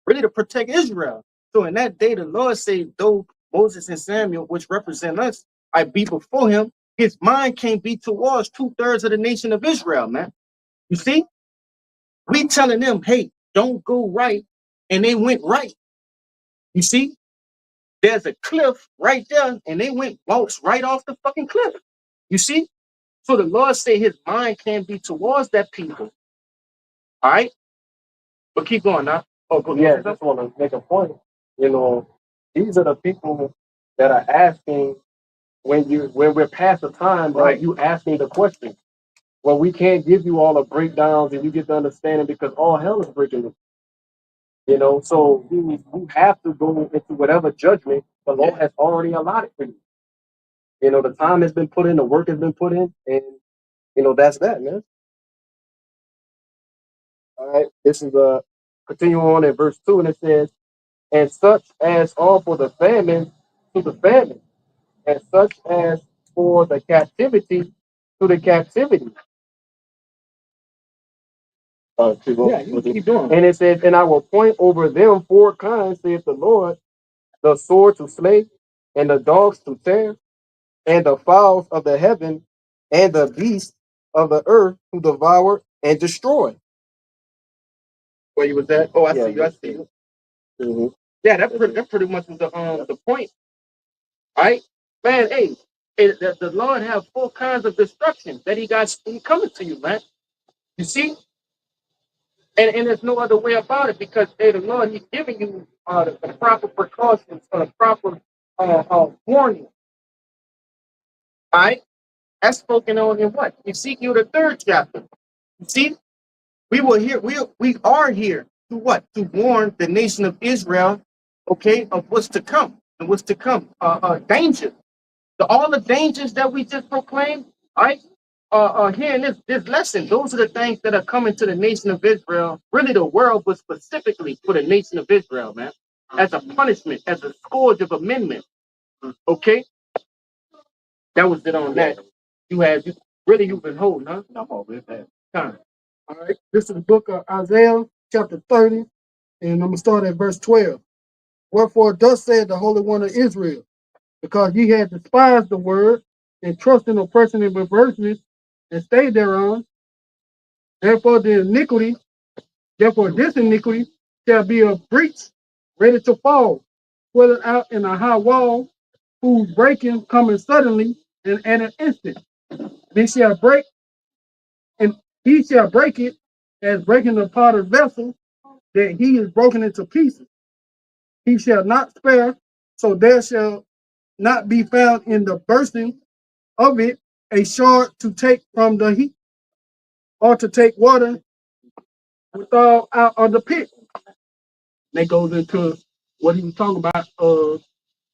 really to protect Israel. So in that day, the Lord said, though Moses and Samuel, which represent us, I be before him, his mind can't be towards 2/3 of the nation of Israel, man. You see, we telling them, hey, don't go right, and they went right. You see, there's a cliff right there, and they went walks right off the fucking cliff. You see? So the Lord said his mind can't be towards that people. All right? But keep going now. Oh, go Yeah, I just want to make a point. You know, these are the people that are asking when we're past the time Right. of you asking the question. Well, we can't give you all the breakdowns and you get the understanding because all hell is breaking loose. You know, so you have to go into whatever judgment the Lord has already allotted for you. You know, the time has been put in, the work has been put in, and you know that's that, man. All right, this is continue on in verse 2, and it says, "And such as are for the famine to the famine, and such as for the captivity to the captivity." You keep doing. And it says, "And I will point over them 4 kinds, saith the Lord, the sword to slay, and the dogs to tear, and the fowls of the heaven, and the beasts of the earth to devour and destroy." Where you was at? Oh, I Yeah, see you. I see you. hmm Yeah, that pretty much was the point. All right? Man, hey, the Lord have 4 kinds of destruction that he coming to you, man. You see? And there's no other way about it because hey, the Lord, he's giving you the proper precautions or the proper warning. All right? That's spoken on in what? Ezekiel the 3rd chapter. You see? We are here to what? To warn the nation of Israel, okay, of what's to come and what's to come. Danger. All the dangers that we just proclaimed, right? Here in this lesson, those are the things that are coming to the nation of Israel, really the world, but specifically for the nation of Israel, man, as a punishment, as a scourge of amendment. Okay, that was it on that. You've been holding, huh? I'm over that time. All right. This is the book of Isaiah, chapter 30, and I'm going to start at verse 12. Wherefore, thus said the Holy One of Israel, because ye had despised the word, and trust in oppression and perverseness, and stayed thereon, therefore this iniquity shall be a breach ready to fall, whether out in a high wall, whose breaking coming suddenly and at an instant. They shall break, and he shall break it as breaking the potter's vessel, that he is broken into pieces. He shall not spare, so there shall not be found in the bursting of it a shard to take from the heat, or to take water withal out of the pit. That goes into what he was talking about,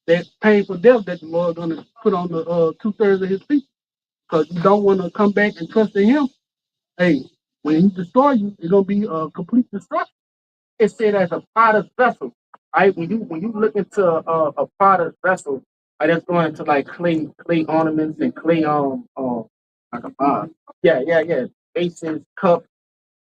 that painful death that the Lord gonna put on the 2/3 of his people. Because you don't want to come back and trust in him. Hey, when he destroy you, it's gonna be a complete destruction. It said as a potter's vessel. Right? When you look into a potter's vessel, that's going into like clay ornaments and clay like a pot. Yeah. Basins, cups,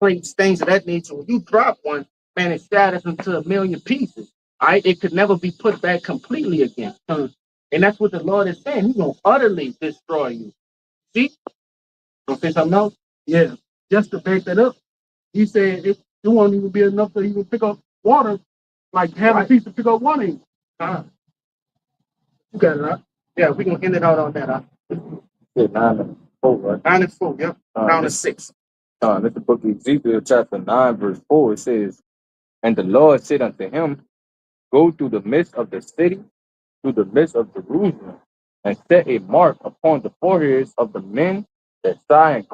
plates, things of that nature. When you drop one, man, it shatters into a million pieces. All right, it could never be put back completely again. And that's what the Lord is saying. He's gonna utterly destroy you. See? Don't say something else? Yeah. Just to back that up, he said it won't even be enough to even pick up water, like have a piece to pick up water. You got it, right? Yeah, we're gonna end it out on that. Yeah, 9 and 4, right? 9 and 4, yep. Down to 6. It's the book of Ezekiel, chapter 9, verse 4. It says, "And the Lord said unto him, Go through the midst of the city, through the midst of Jerusalem, and set a mark upon the foreheads of the men that sigh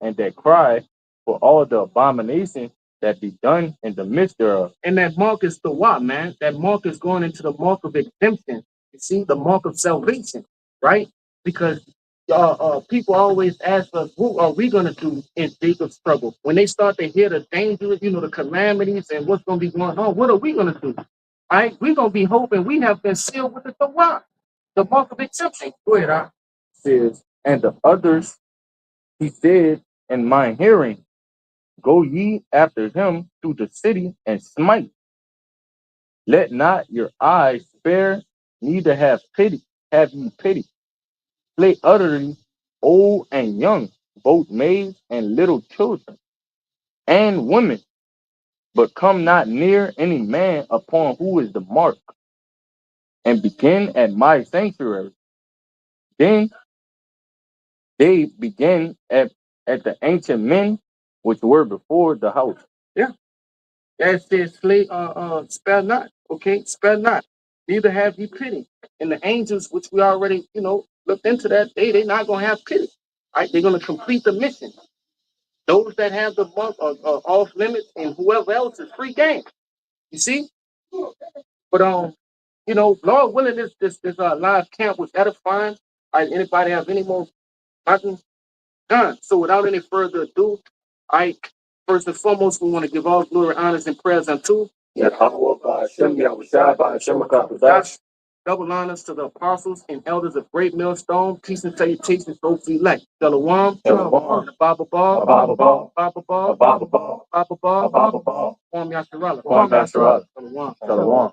and that cry for all the abominations that be done in the midst thereof." And that mark is the what, man? That mark is going into the mark of exemption. You see, the mark of salvation, right? Because people always ask us, what are we going to do in Jacob's trouble? When they start to hear the dangers, the calamities and what's going to be going on, what are we going to do? All right? We're going to be hoping we have been sealed with the Torah, the mark of exemption. Go ahead, huh? Says, "And the others he said in my hearing, Go ye after him to the city and smite. Let not your eyes spare, neither have ye pity. Slay utterly old and young, both maids and little children, and women, but come not near any man upon who is the mark. and begin at my sanctuary. Then they begin at the ancient men which were before the house. That says, spare not. Okay, spare not. Neither have ye pity. And the angels, which we already, looked into that, they're not gonna have pity. Right? They're gonna complete the mission. Those that have the month are off limits, and whoever else is free game. You see? But Lord willing, this live camp was edifying. All right, anybody have any more nothing? Done. So without any further ado, first and foremost, we want to give all glory, honors, and prayers unto double honors to the apostles and elders of Great Millstone. Peace and salutations, those elect. Shalom. Shalom. Baba Ball. Baba Ball. Baba Ball. Baba Ball. Baba Ball. Baba Ball. Form Yasharala. Form Yasharala. Shalom. Shalom.